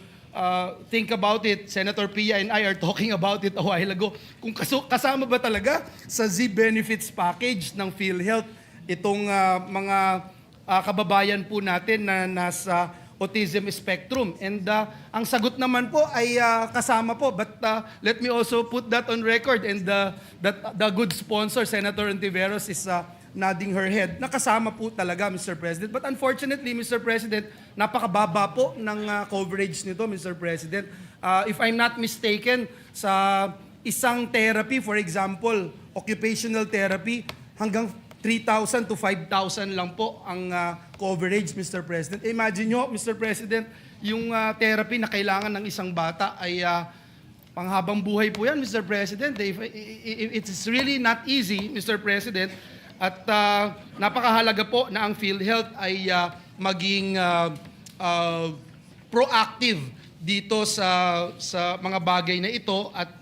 think about it, Senator Pia and I are talking about it a while ago, kung kasama ba talaga sa Z benefits package ng PhilHealth itong mga kababayan po natin na nasa autism spectrum. And ang sagot naman po ay kasama po. But let me also put that on record. And that the good sponsor, Senator Ontiveros, is nodding her head. Nakasama po talaga, Mr. President. But unfortunately, Mr. President, napakababa po ng coverage nito, Mr. President. If I'm not mistaken, sa isang therapy, for example, occupational therapy, hanggang 3,000 to 5,000 lang po ang coverage, Mr. President. Imagine nyo, Mr. President, yung therapy na kailangan ng isang bata ay panghabang buhay po yan, Mr. President. It's really not easy, Mr. President. At napakahalaga po na ang PhilHealth ay maging proactive dito sa mga bagay na ito at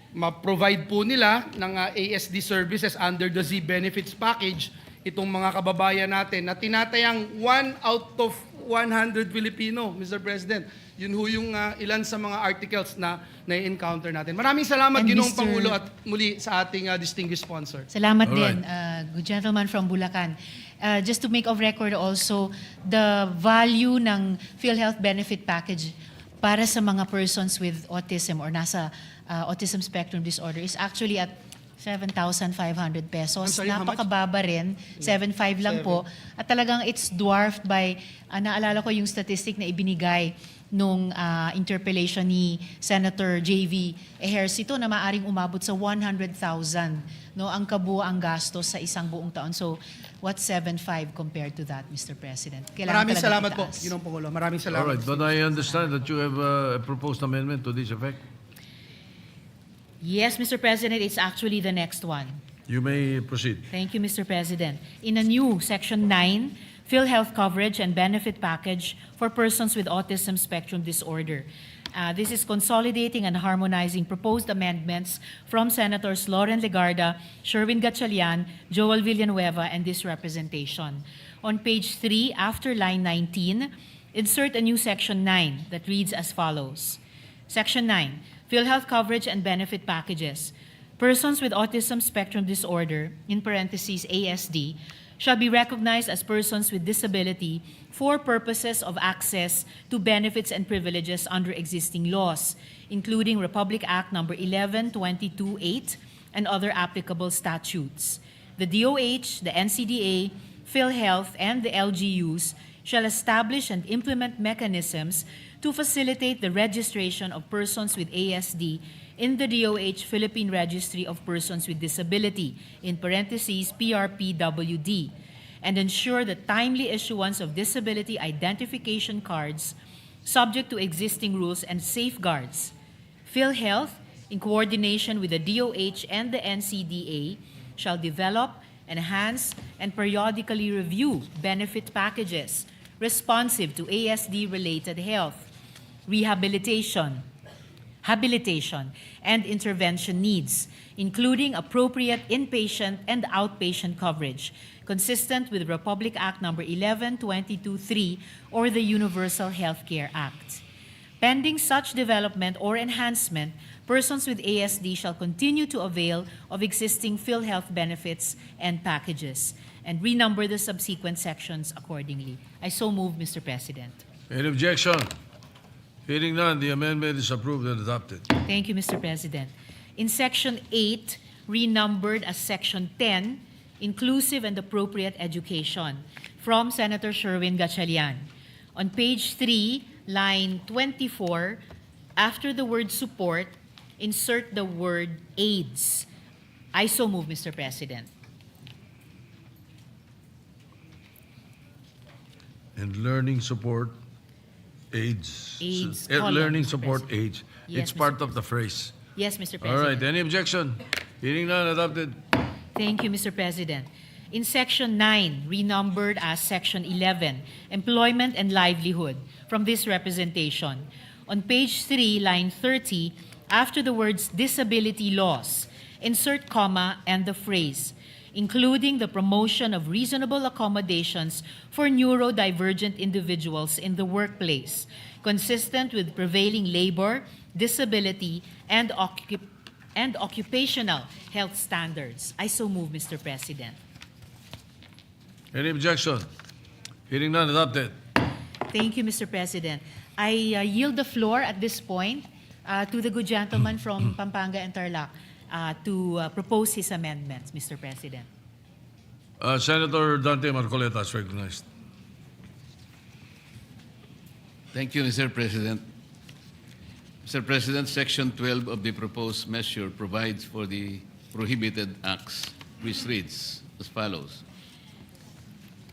ma-provide po nila ng ASD services under the Z Benefits Package itong mga kababayan natin na tinatayang 1 out of 100 Filipino, Mr. President. Yun ho yung ilan sa mga articles na na-encounter natin. Maraming salamat, And Ginoong Mr. Pangulo, at muli sa ating distinguished sponsor. Salamat Alright. din, good gentleman from Bulacan. Just to make of record also, the value ng PhilHealth benefit package para sa mga persons with autism or nasa autism spectrum disorder is actually at 7,500 pesos. I'm sorry, how much? Napakababa rin, 7,500 lang po. At talagang it's dwarfed by, naalala ko yung statistic na ibinigay nung interpellation ni Senator J.V. Ejercito na maaring umabot sa 100,000 no, ang kabuuang gastos sa isang buong taon. So, what's 7,500 compared to that, Mr. President? Kailangan Maraming talaga salamat po, itaas. Ginoong Pangulo. Maraming salamat. All right, but I understand that you have a proposed amendment to this effect. Yes, Mr. President, it's actually the next one. You may proceed. Thank you, Mr. President. In a new Section 9, PhilHealth coverage and benefit package for persons with autism spectrum disorder. This is consolidating and harmonizing proposed amendments from Senators Lauren Legarda, Sherwin Gatchalian, Joel Villanueva, and this representation. On page 3, after line 19, insert a new Section 9 that reads as follows. Section 9, PhilHealth coverage and benefit packages. Persons with autism spectrum disorder, in parentheses ASD, shall be recognized as persons with disability for purposes of access to benefits and privileges under existing laws, including Republic Act No. 11-22-8 and other applicable statutes. The DOH, the NCDA, PhilHealth, and the LGUs shall establish and implement mechanisms to facilitate the registration of persons with ASD in the DOH Philippine Registry of Persons with Disability, in parentheses PRPWD, and ensure the timely issuance of disability identification cards subject to existing rules and safeguards. PhilHealth, in coordination with the DOH and the NCDA, shall develop, enhance, and periodically review benefit packages responsive to ASD-related health, rehabilitation, habilitation, and intervention needs, including appropriate inpatient and outpatient coverage, consistent with Republic Act No. 11-22-3 or the Universal Healthcare Act. Pending such development or enhancement, persons with ASD shall continue to avail of existing PhilHealth benefits and packages, and renumber the subsequent sections accordingly. I so move, Mr. President. Any objection? Hearing none, the amendment is approved and adopted. Thank you, Mr. President. In Section 8, renumbered as Section 10, Inclusive and Appropriate Education, from Senator Sherwin Gatchalian. On page 3, line 24, after the word support, insert the word AIDS. I so move, Mr. President. And learning support aids. AIDS, Learning Mr. support President. aids. Yes, It's part Mr. of the phrase. Yes, Mr. All President. right, any objection? Hearing none, adopted. Thank you, Mr. President. In Section 9, renumbered as Section 11, Employment and Livelihood, from this representation. On page 3, line 30, after the words disability laws, insert comma and the phrase, including the promotion of reasonable accommodations for neurodivergent individuals in the workplace, consistent with prevailing labor, disability, and occupational health standards. I so move, Mr. President. Any objection? Hearing none, adopted. Thank you, Mr. President. I yield the floor at this point to the good gentleman from Pampanga and Tarlac to propose his amendments, Mr. President. Senator Dante Marcoleta is recognized. Thank you, Mr. President. Mr. President, Section 12 of the proposed measure provides for the prohibited acts, which reads as follows.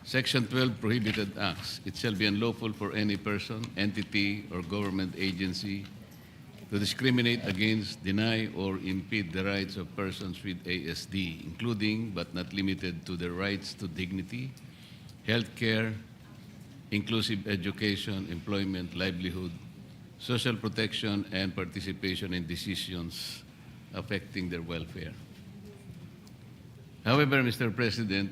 Section 12 prohibited acts. It shall be unlawful for any person, entity, or government agency to discriminate against, deny, or impede the rights of persons with ASD, including but not limited to their rights to dignity, health care, inclusive education, employment, livelihood, social protection, and participation in decisions affecting their welfare. However, Mr. President,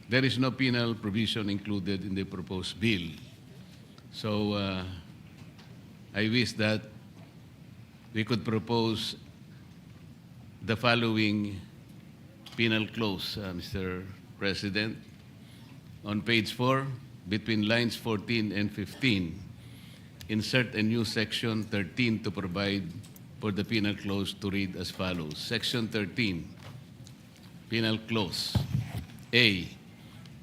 there is no penal provision included in the proposed bill. So I wish that we could propose the following penal clause, Mr. President. On page 4, between lines 14 and 15, insert a new section 13 to provide for the penal clause to read as follows. Section 13, penal clause. A,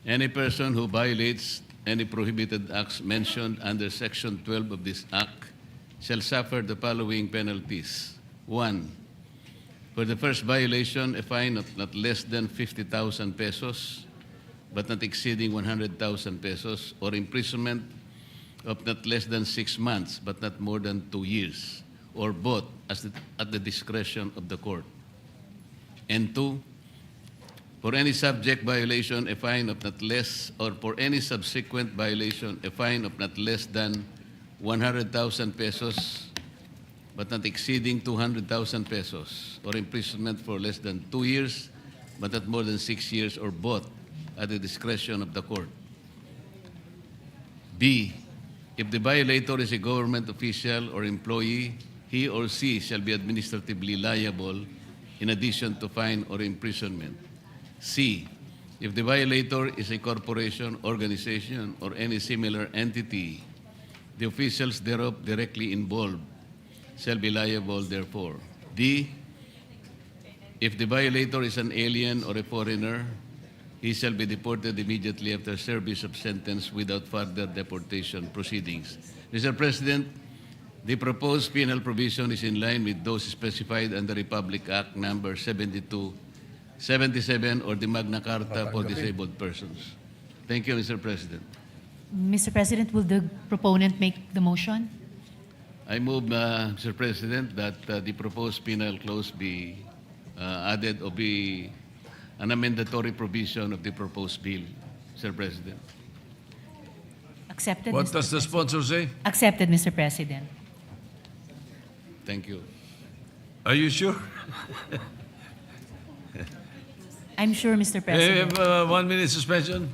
any person who violates any prohibited acts mentioned under Section 12 of this Act shall suffer the following penalties. 1, for the first violation, a fine of not less than 50,000 pesos, but not exceeding 100,000 pesos, or imprisonment of not less than 6 months, but not more than 2 years, or both at the discretion of the court. And 2, for any subject violation, a fine of not less, or for any subsequent violation, a fine of not less than 100,000 pesos, but not exceeding 200,000 pesos, or imprisonment for less than 2 years, but not more than 6 years, or both at the discretion of the court. B, if the violator is a government official or employee, he or she shall be administratively liable in addition to fine or imprisonment. C, if the violator is a corporation, organization, or any similar entity, the officials thereof directly involved shall be liable therefore. D, if the violator is an alien or a foreigner, he shall be deported immediately after service of sentence without further deportation proceedings. Mr. President, the proposed penal provision is in line with those specified under Republic Act number 77 or the Magna Carta for Disabled Persons. Thank you, Mr. President. Mr. President, will the proponent make the motion? I move, Mr. President, that the proposed penal clause be added or be an amendatory provision of the proposed bill, Mr. President. Accepted, What Mr. does the sponsor say? Accepted, Mr. President. Thank you. Are you sure? I'm sure, Mr. We President. have 1 minute suspension.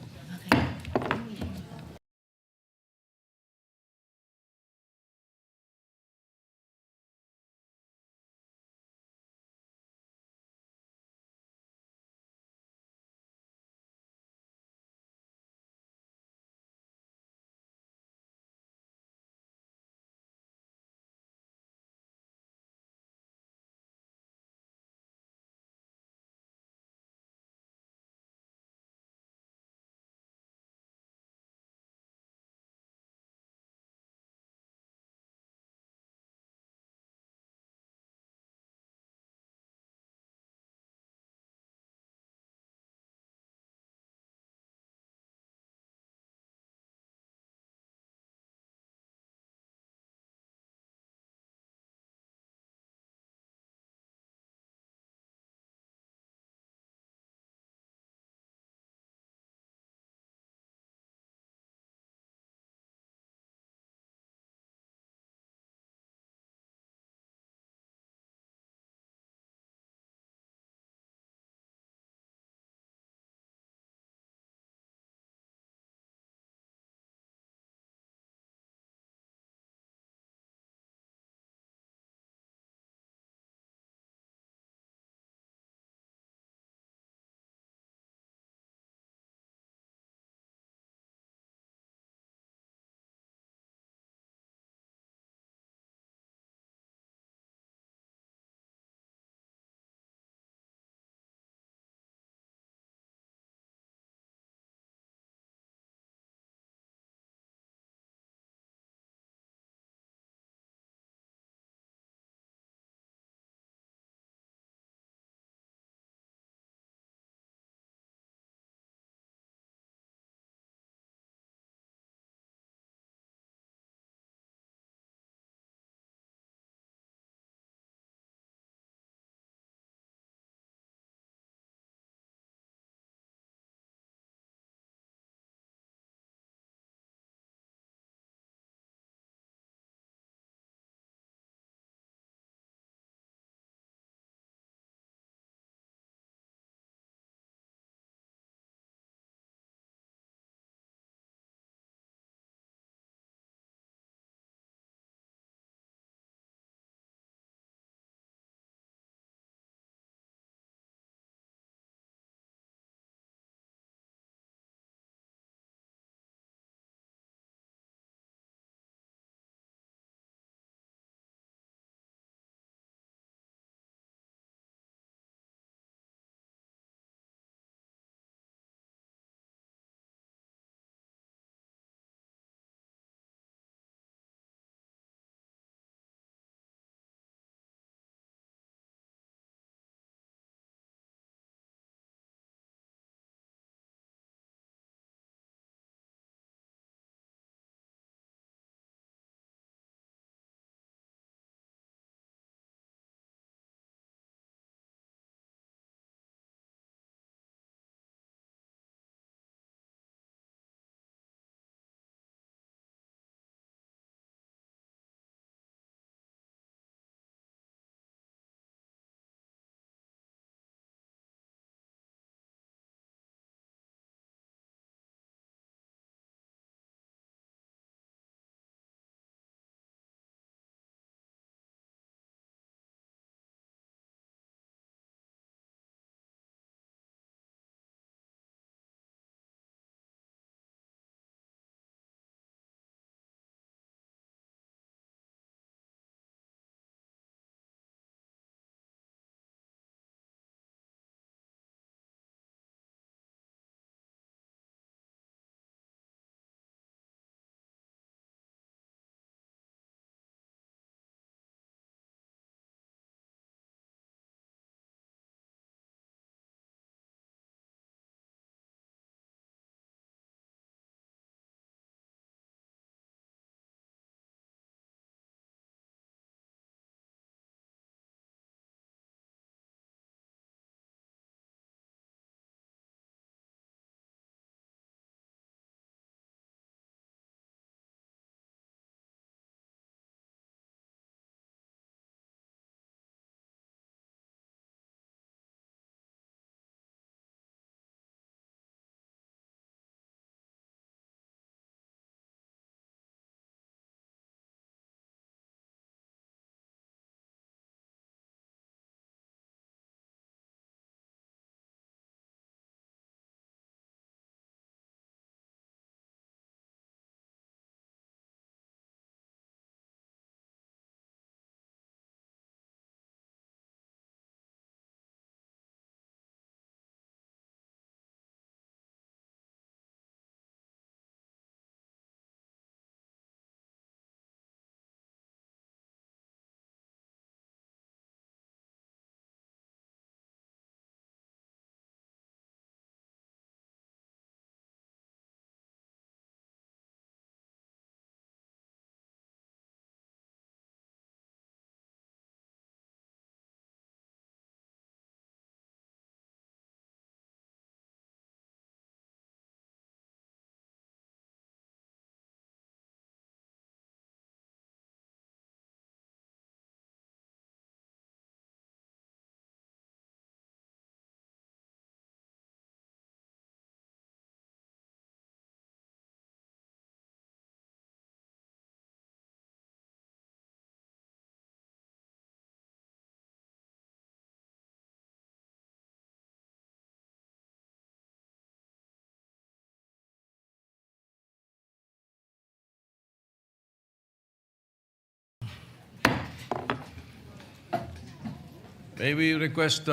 May we request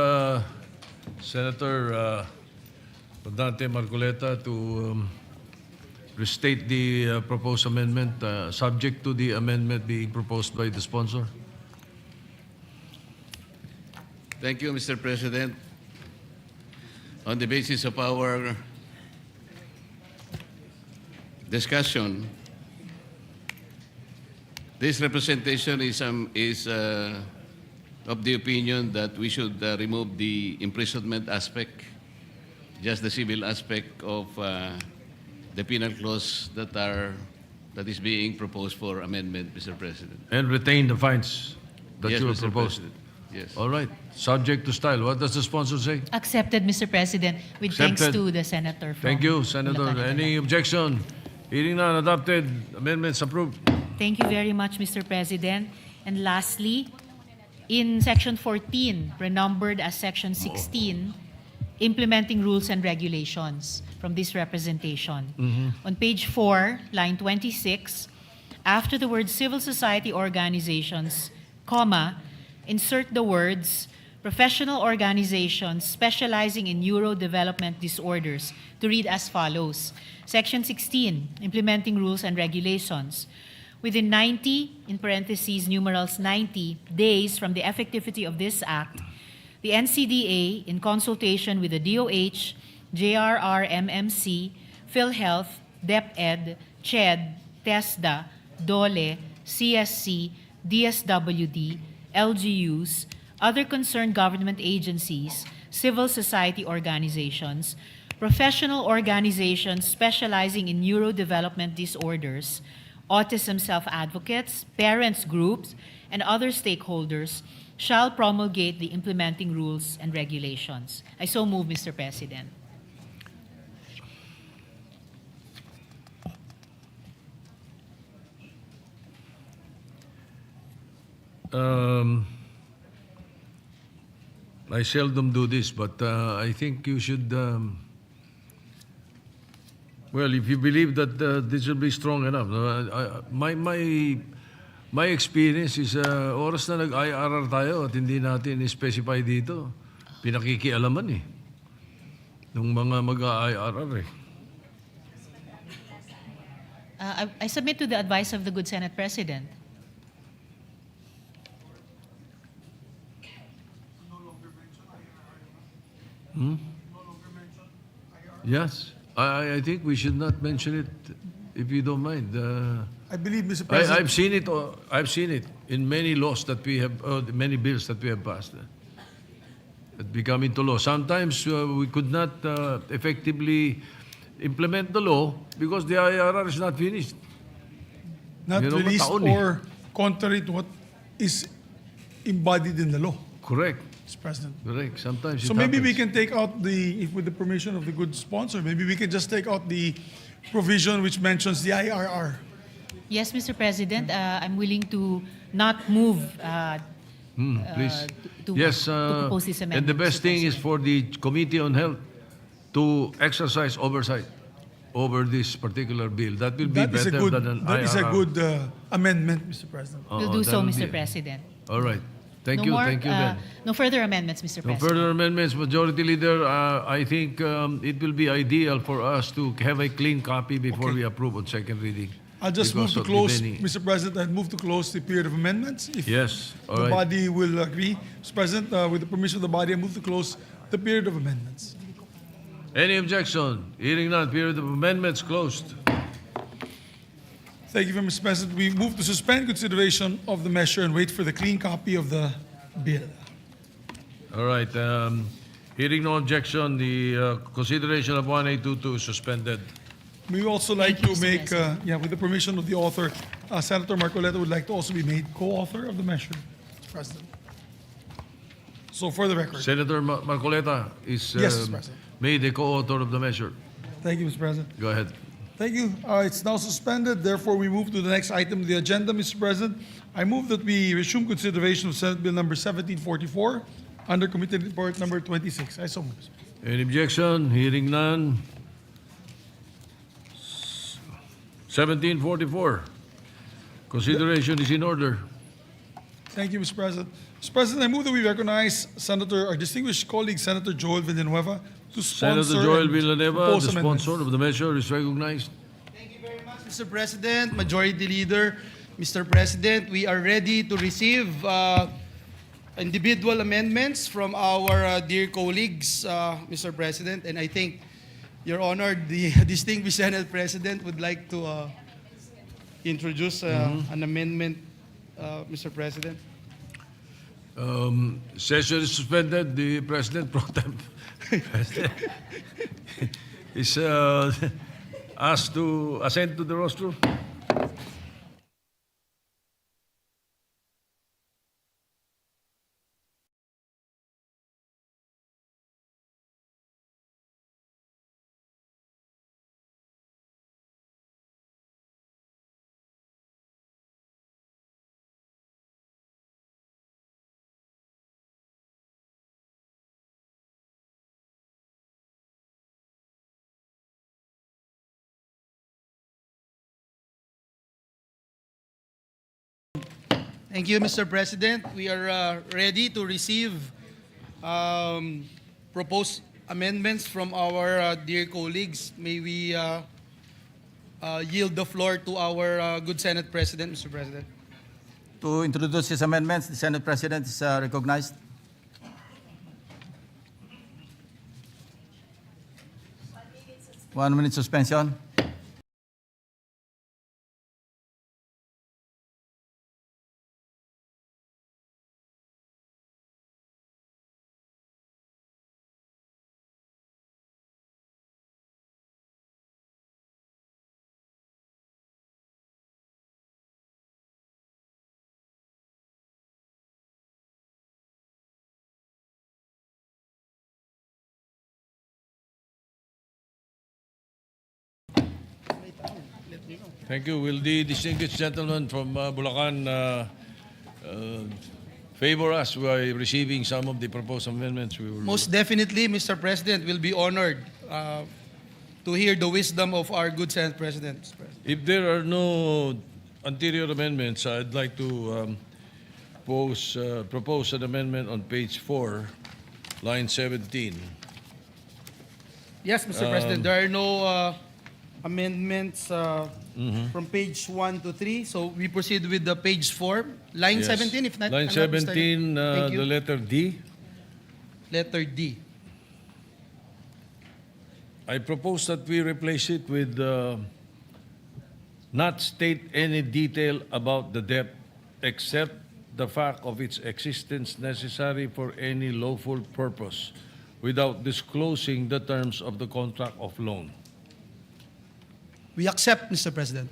Senator Rodante Marcoleta to restate the proposed amendment, subject to the amendment being proposed by the sponsor? Thank you, Mr. President. On the basis of our discussion, this representation is of the opinion that we should remove the imprisonment aspect, just the civil aspect of the penal clause that is being proposed for amendment, Mr. President. And retain the fines that Yes, you have Mr. proposed. President. Yes. All right. Subject to style. What does the sponsor say? Accepted, Mr. President, with thanks Accepted. to the senator from Thank you, Senator. Bulacan. Any objection? Hearing none, adopted. Amendments approved. Thank you very much, Mr. President. And lastly, in Section 14, renumbered as Section 16, implementing rules and regulations from this representation. On page 4, line 26, after the word civil society organizations, comma, insert the words professional organizations specializing in neurodevelopment disorders to read as follows. Section 16, implementing rules and regulations. Within 90, in parentheses, numerals 90 days from the effectivity of this act, the NCDA, in consultation with the DOH, JRRMMC, PhilHealth, DepEd, CHED, TESDA, DOLE, CSC, DSWD, LGUs, other concerned government agencies, civil society organizations, professional organizations specializing in neurodevelopment disorders, autism self-advocates, parents groups, and other stakeholders shall promulgate the implementing rules and regulations. I so move, Mr. President. I seldom do this, but I think you should. Well, if you believe that this will be strong enough, my experience is oras na nag-IRR tayo at hindi natin specify dito, pinakikialaman eh. Nung mga mag-IRR eh. I submit to the advice of the good Senate President. Yes, I think we should not mention it, if you don't mind. I believe, Mr. President. I've seen it. I've seen it in many laws that we have, many bills that we have passed that become into law. Sometimes we could not effectively implement the law because the IRR is not finished. Not You know, released mataon eh. or contrary to what is embodied in the law, Correct. Mr. President. Correct. Sometimes So it maybe we happens. can take out if with the permission of the good sponsor, maybe we can just take out the provision which mentions the IRR. Yes, Mr. President, I'm willing to not move Please. to Yes, propose this and amendment. the best Mr. thing is President. for the Committee on Health to exercise oversight over this particular bill. That will be That is a better than an good, that is a IRR. good amendment, Mr. President. We'll do that so, will Mr. be- President. All right. Thank No you. more, Thank you then. no further amendments, Mr. No President. further amendments, Majority Leader. I think it will be ideal for us to have a clean copy before Okay. we approve on second reading. I'll just move because to of the close, many- Mr. President, I'll move to close the period of amendments. If Yes. All the right. body will agree. Mr. President, with the permission of the body, I move to close the period of amendments. Any objection? Hearing none. Period of amendments closed. Thank you very much, Mr. President. We move to suspend consideration of the measure and wait for the clean copy of the bill. All right. Hearing no objection, the consideration of 1822 is suspended. We also like Thank you, to Mr. make, President. with the permission of the author, Senator Marcoleta would like to also be made co-author of the measure, Mr. President. So for the record, Senator Marcoleta is Yes, Mr. President. made a co-author of the measure. thank you, Mr. President. Go ahead. Thank you. It's now suspended. Therefore, we move to the next item of the agenda, Mr. President. I move that we resume consideration of Senate Bill number 1744 under Committee Report number 26. I so move. Mr. President. Any objection? Hearing none. 1744. Consideration is in order. Thank you, Mr. President. Mr. President, I move that we recognize our distinguished colleague, Senator Joel Villanueva, to sponsor Senator Joel and Villanueva, propose the amendments. sponsor of the measure, is recognized. Thank you very much, Mr. President, Majority Leader. Mr. President, we are ready to receive individual amendments from our dear colleagues, Mr. President, and I think, Your Honor, the distinguished Senate President would like to introduce an amendment, Mr. President. Session is suspended. The President pro tem is asked to ascend to the rostrum. Thank you, Mr. President. We are ready to receive proposed amendments from our dear colleagues. May we yield the floor to our good Senate President, Mr. President. To introduce his amendments, the Senate President is recognized. One minute suspension. Thank you. Will the distinguished gentleman from Bulacan favor us by receiving some of the proposed amendments? We will... Most definitely, Mr. President, will be honored to hear the wisdom of our good Senate President, Mr. President. If there are no anterior amendments, I'd like to propose an amendment on page 4, line 17. Yes, Mr. President, there are no amendments from page 1 to 3. So we proceed with the page 4. Line Yes. 17, if not... Line I'm not 17, mistaken. Thank you. the letter D. Letter D. I propose that we replace it with not state any detail about the debt except the fact of its existence necessary for any lawful purpose without disclosing the terms of the contract of loan. We accept, Mr. President.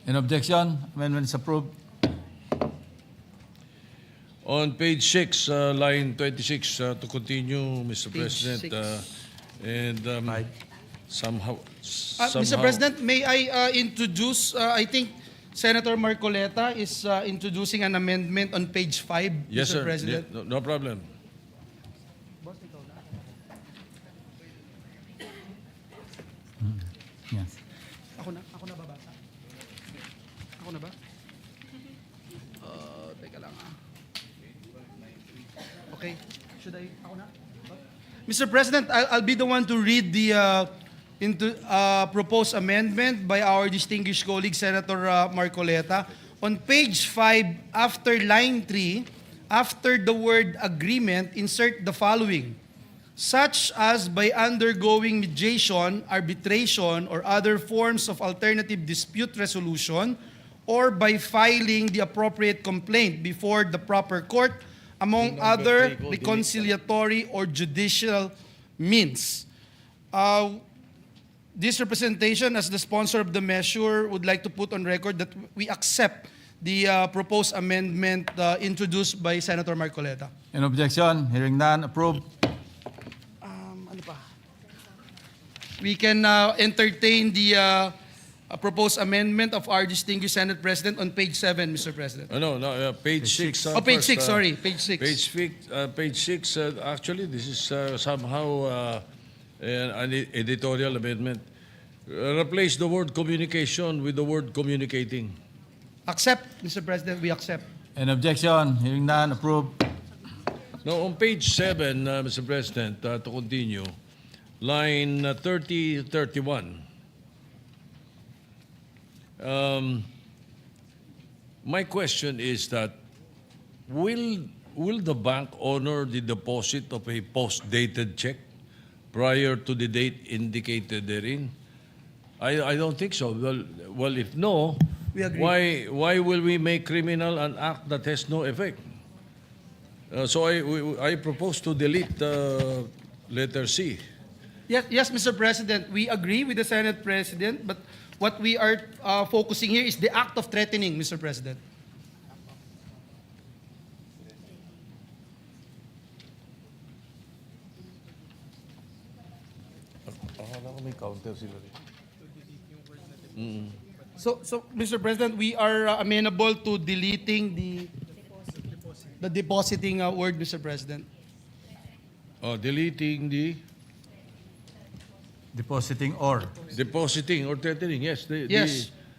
In objection, amendment is approved. On page 6, line 26, to continue, Mr. Page President, 6. and somehow, Mr. President, may I introduce, I think Senator Marcoleta is introducing an amendment on page 5, Yes, Mr. sir. President. Yeah, no problem. Yes. Ako na babasa. Ako na ba? Teka lang Okay. Should I? Ako na? Mr. President, I'll be the one to read the proposed amendment by our distinguished colleague, Senator Marcoleta. On page 5, after line 3, after the word agreement, insert the following. Such as by undergoing mediation, arbitration, or other forms of alternative dispute resolution, or by filing the appropriate complaint before the proper court, among other reconciliatory or judicial means. This representation, as the sponsor of the measure, would like to put on record that we accept the proposed amendment introduced by Senator Marcoleta. In objection, hearing none, approved. We can entertain the proposed amendment of our distinguished Senate President on page 7, Mr. President. No, page 6. Page 6, sorry, page 6. Page 6, actually, this is somehow an editorial amendment. Replace the word communication with the word communicating. Accept, Mr. President, we accept. Any objection? Hearing none, approved. Now, on page 7, Mr. President, to continue, line 30, 31. My question is that will the bank honor the deposit of a post-dated check prior to the date indicated therein? I don't think so. Well, if no, We agree. why will we make criminal an act that has no effect? So I propose to delete letter C. Yes, Mr. President, we agree with the Senate President, but what we are focusing here is the act of threatening, Mr. President. Akala ko may counter sila rin. So, Mr. President, we are amenable to deleting the depositing word, Mr. President. Deleting the Depositing or. depositing or threatening. Yes.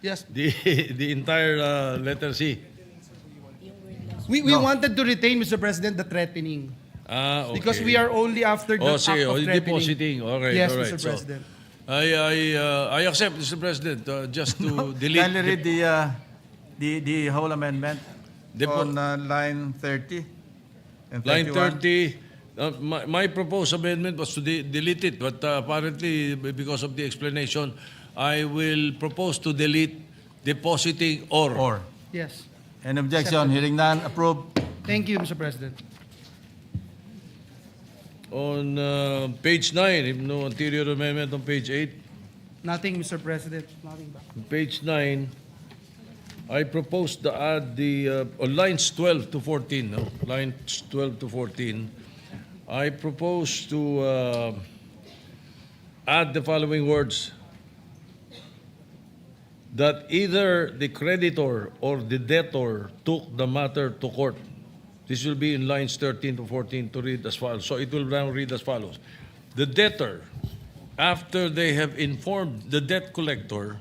Yes. The entire letter C. We No. wanted to retain, Mr. President, the threatening. Okay. Because we are only after the act sige, of threatening. depositing. All right, Yes, all right. Mr. President. I accept, Mr. President, just to delete. Kindly read the whole amendment on line 30 and 31. Line 30. My proposed amendment was to delete it, but apparently, because of the explanation, I will propose to delete depositing or. Or. Yes. Any objection? Hearing none, approved. Thank you, Mr. President. On page 9, if no anterior amendment on page 8. Nothing, Mr. President. Nothing back. On page 9, I propose to add on lines 12 to 14, no? Lines 12 to 14, I propose to add the following words: that either the creditor or the debtor took the matter to court. This will be in lines 13 to 14 to read as follows. So it will now read as follows. The debtor, after they have informed the debt collector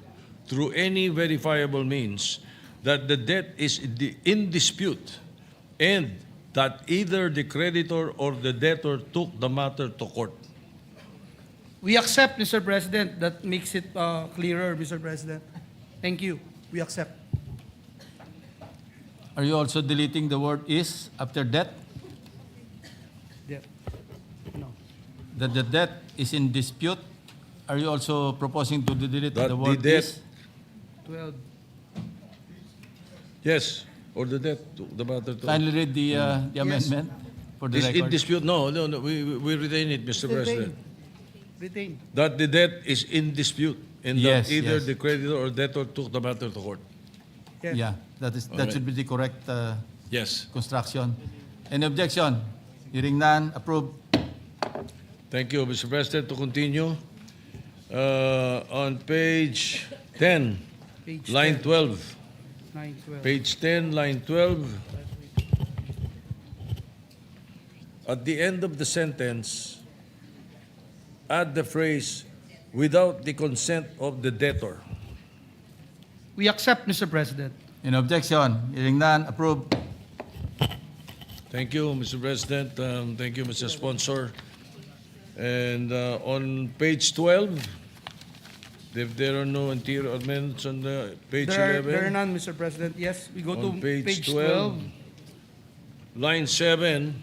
through any verifiable means that the debt is in dispute and that either the creditor or the debtor took the matter to court. We accept, Mr. President. That makes it clearer, Mr. President. Thank you. We accept. Are you also deleting the word is after debt? Yeah. No. That the debt is in dispute? Are you also proposing to delete That the word the debt- is? 12. Yes, or the debt took the matter to Kindly read the amendment for the Is in record. dispute? No, we retain it, Mr. President. Retain. That the debt is in dispute and Yes, that either yes. the creditor or debtor took the matter to court. Yes. Yeah, that Alright. should be the correct Yes. construction. Any objection? Hearing none, approved. Thank you, Mr. President. To continue, on page 10, Page line 10. 12. 9, 12. Page 10, line 12. At the end of the sentence, add the phrase, without the consent of the debtor. We accept, Mr. President. Any objection? Hearing none, approved. Thank you, Mr. President. Thank you, Mr. Sponsor. And on page 12, if there are no anterior amendments on the page There 11. are none, Mr. President. Yes, we go On to page page 12. 12. Line 7,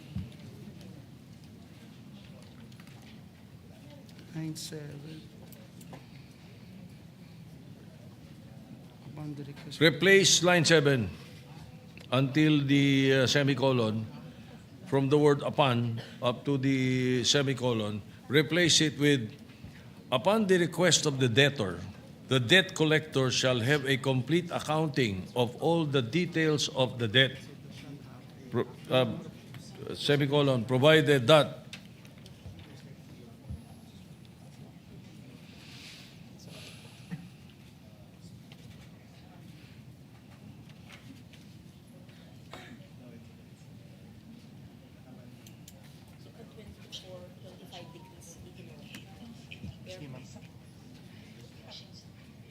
9, 7. Upon the request. replace line 7 until the semicolon, from the word upon up to the semicolon, replace it with, upon the request of the debtor, the debt collector shall have a complete accounting of all the details of the debt, semicolon, provided that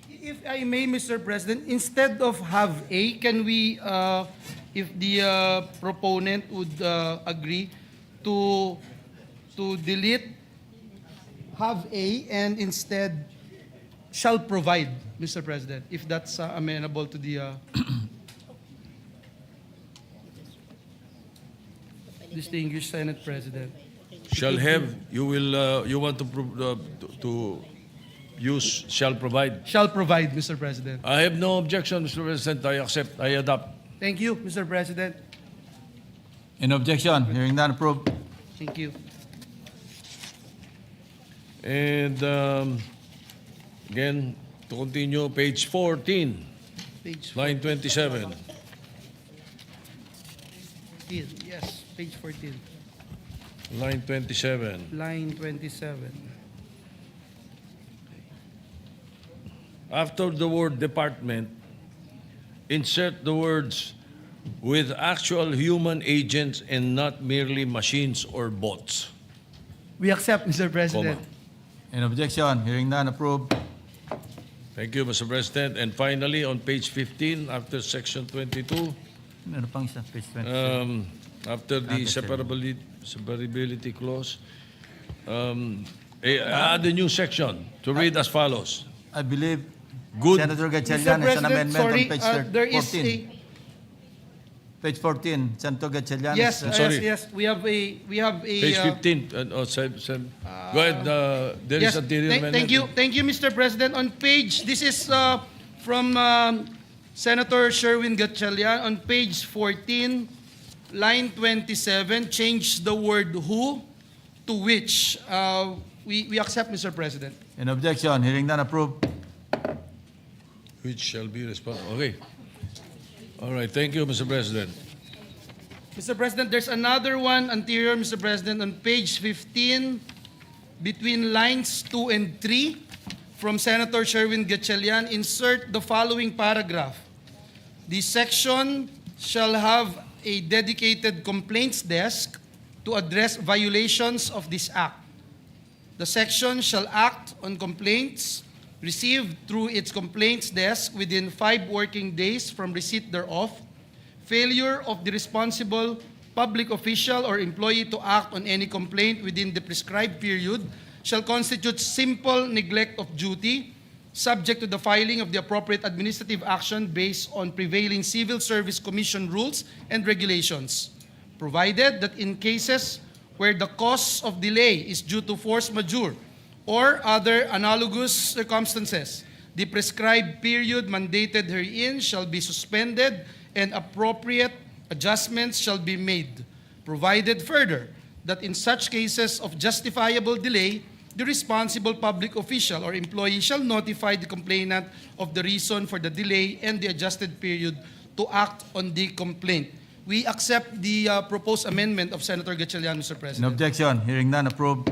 If I may, Mr. President, instead of have A, can we if the proponent would agree to delete have a and instead shall provide, Mr. President, if that's amenable to the distinguished Senate President. Shall have, you will, you want to use shall provide. Shall provide, Mr. President. I have no objection, Mr. President. I accept, I adopt. Thank you, Mr. President. In objection, hearing none, approved. Thank you. And again, to continue, page 14, Page line 27. 14. Yes, page 14. Line 27. Line 27. After the word department, insert the words with actual human agents and not merely machines or bots. We accept, Mr. President. Comma. In objection, hearing none, approved. Thank you, Mr. President. And finally, on page 15, after section 22, Meron pang isa, page 20. after the separability clause, add a new section to read as follows. I believe Good. Senator Mr. Gatchalian has an President, amendment sorry, on page there is 14. Page 14, Senator Gatchalian. Yes, is, sorry. yes, we have a Page 15. Go ahead. There yes, is anterior amendment. thank you, Mr. President. On page, this is from Senator Sherwin Gatchalian. On page 14, line 27, change the word who to which. We accept, Mr. President. In objection, hearing none, approved. Which shall be responsible. Okay. All right. Thank you, Mr. President. Mr. President, there's another one anterior, Mr. President, on page 15, between lines 2 and 3, from Senator Sherwin Gatchalian, insert the following paragraph. The section shall have a dedicated complaints desk to address violations of this act. The section shall act on complaints received through its complaints desk within 5 working days from receipt thereof. Failure of the responsible public official or employee to act on any complaint within the prescribed period shall constitute simple neglect of duty, subject to the filing of the appropriate administrative action based on prevailing Civil Service Commission rules and regulations, provided that in cases where the cause of delay is due to force majeure or other analogous circumstances, the prescribed period mandated herein shall be suspended and appropriate adjustments shall be made, provided further that in such cases of justifiable delay, the responsible public official or employee shall notify the complainant of the reason for the delay and the adjusted period to act on the complaint. We accept the proposed amendment of Senator Gatchalian, Mr. In President. objection, hearing none, approved.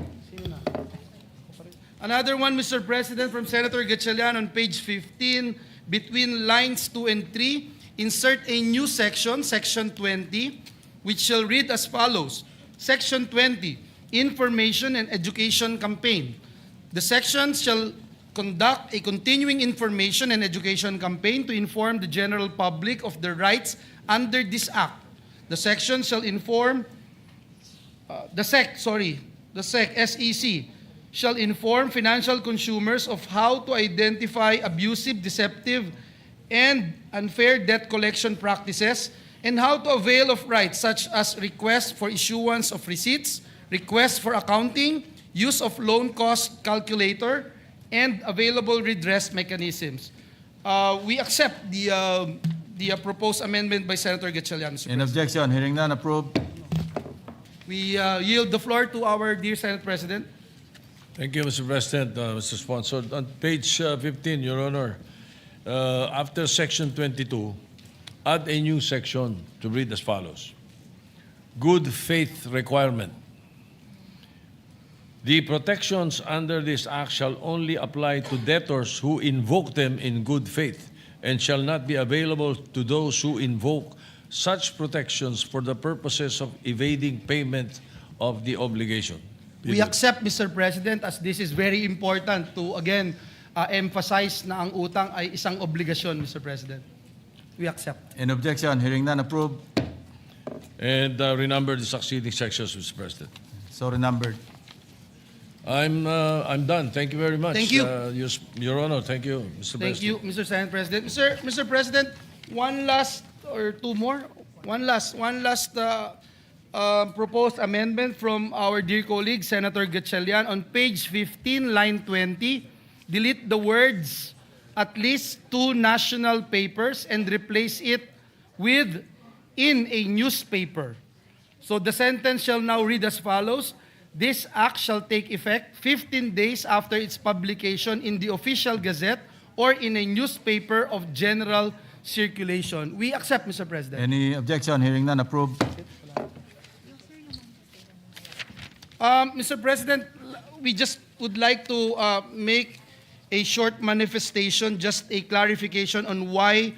Another one, Mr. President, from Senator Gatchalian on page 15, between lines 2 and 3, insert a new section, section 20, which shall read as follows. Section 20, Information and Education Campaign. The section shall conduct a continuing information and education campaign to inform the general public of their rights under this act. The section shall inform, the SEC, SEC, shall inform financial consumers of how to identify abusive, deceptive, and unfair debt collection practices and how to avail of rights such as requests for issuance of receipts, requests for accounting, use of loan cost calculator, and available redress mechanisms. We accept the proposed amendment by Senator Gatchalian, Mr. In President. objection, hearing none, approved. We yield the floor to our dear Senate President. Thank you, Mr. President, Mr. Sponsor. On page 15, Your Honor, after section 22, add a new section to read as follows. Good faith requirement. The protections under this act shall only apply to debtors who invoke them in good faith and shall not be available to those who invoke such protections for the purposes of evading payment of the obligation. We accept, Mr. President, as this is very important to, again, emphasize na ang utang ay isang obligasyon, Mr. President. We accept. In objection, hearing none, approved. and renumber the succeeding sections, Mr. President. So renumbered. I'm done. Thank you very much. Thank you. Your Honor. Thank you, Mr. Thank President. you, Mr. Senate President. Mr. President, one last or two more. One last proposed amendment from our dear colleague, Senator Gatchalian. On page 15, line 20, delete the words at least 2 national papers and replace it with in a newspaper. So the sentence shall now read as follows. This act shall take effect 15 days after its publication in the official gazette or in a newspaper of general circulation. We accept, Mr. President. Any objection? Hearing none, approved. Mr. President, we just would like to make a short manifestation, just a clarification on why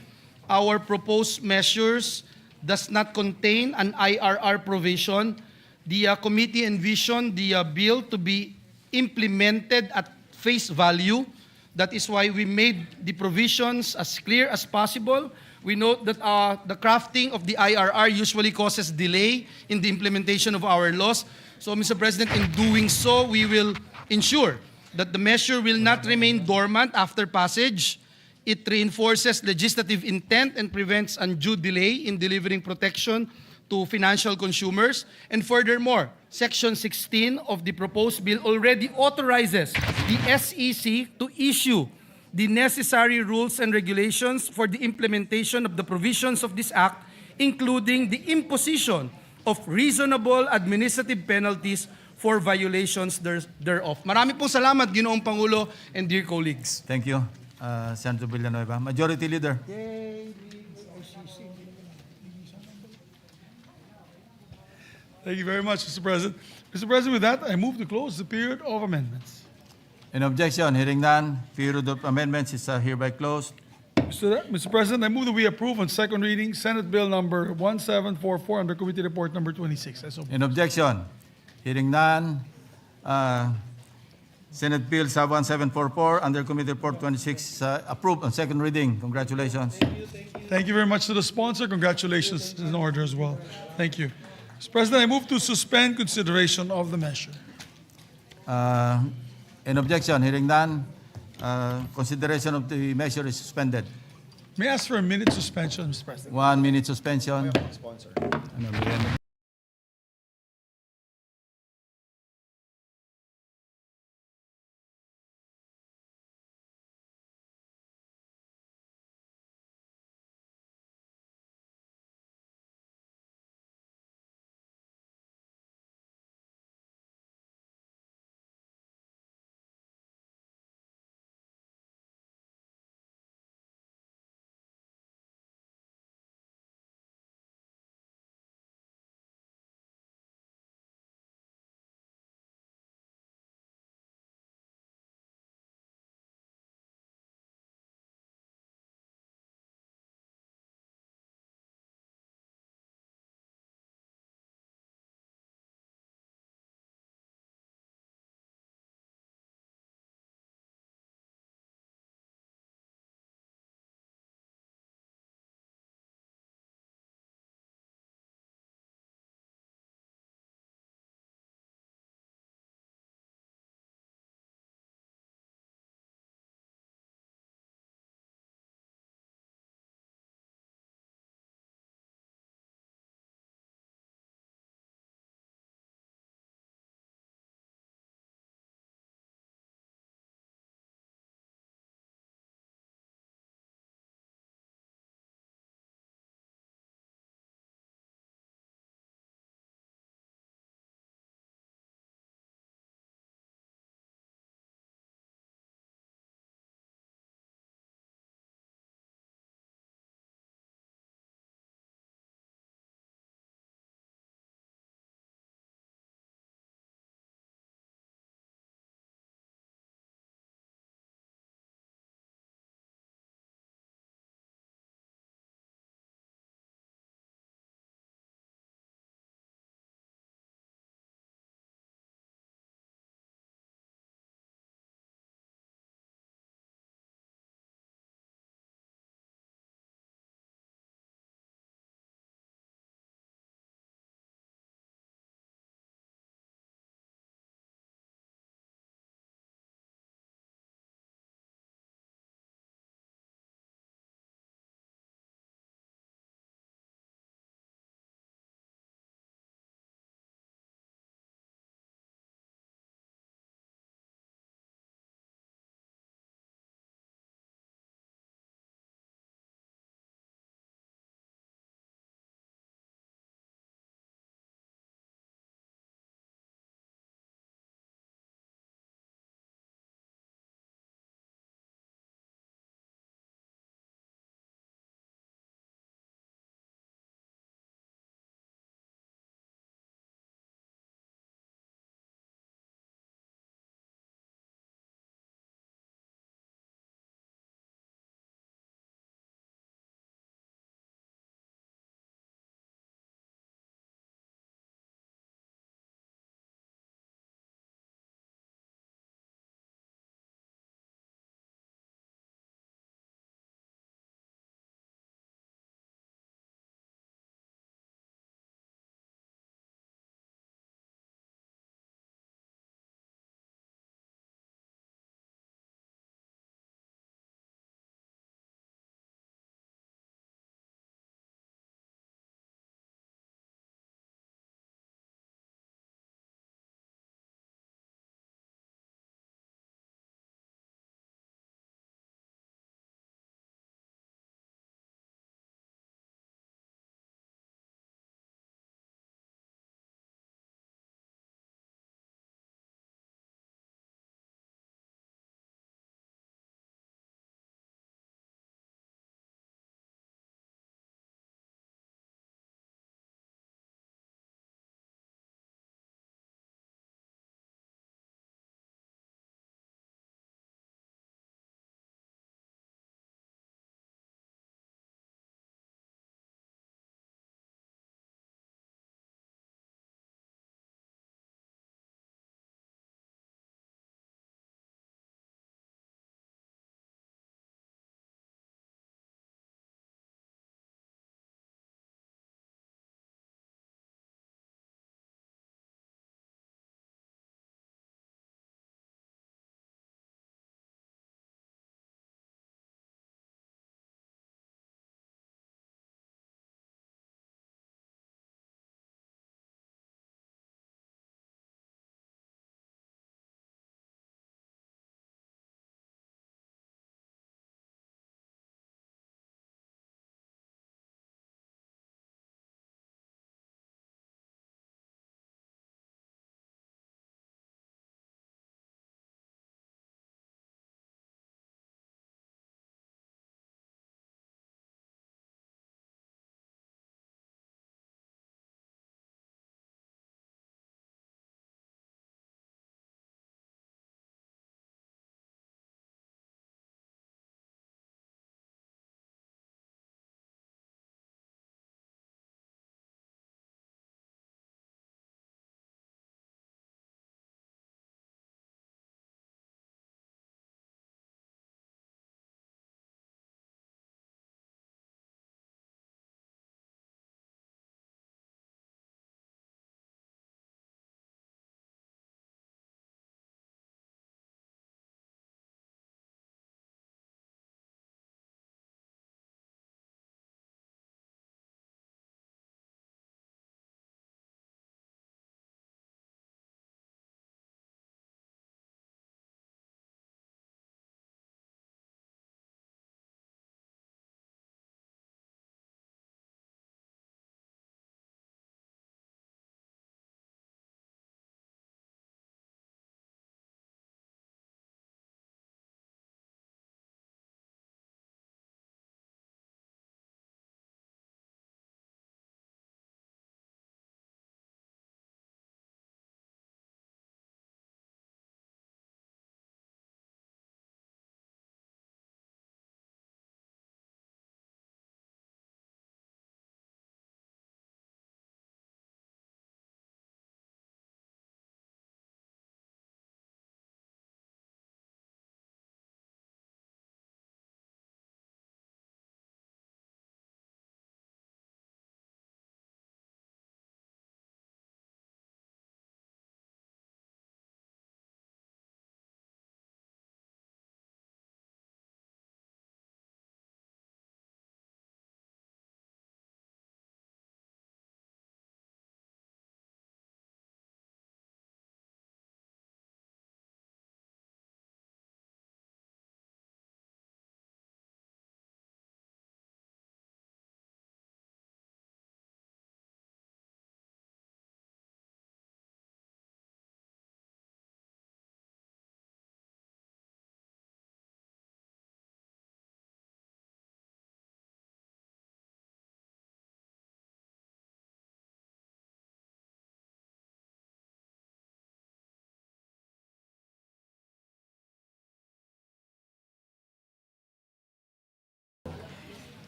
our proposed measures does not contain an IRR provision. The committee envisioned the bill to be implemented at face value. That is why we made the provisions as clear as possible. We note that the crafting of the IRR usually causes delay in the implementation of our laws. So, Mr. President, in doing so, we will ensure that the measure will not remain dormant after passage. It reinforces legislative intent and prevents undue delay in delivering protection to financial consumers. And furthermore, Section 16 of the proposed bill already authorizes the SEC to issue the necessary rules and regulations for the implementation of the provisions of this act, including the imposition of reasonable administrative penalties for violations thereof. Marami pong salamat, Ginoong Pangulo and dear colleagues. Thank you, Senator Villanueva. Majority Leader. Thank you very much, Mr. President. Mr. President, with that, I move to close the period of amendments. Any objection? Hearing none, period of amendments is hereby closed. Mr. President, I move that we approve on second reading Senate Bill number 1744 under Committee Report number 26. Any objection? Hearing none, Senate Bill 1744 under Committee Report 26 approved on second reading. Congratulations. Thank you very much to the sponsor. Congratulations is in order as well. Thank you. Mr. President, I move to suspend consideration of the measure. Any objection? Hearing none, consideration of the measure is suspended. May I ask for a minute suspension, Mr. President? 1 minute suspension. Ano,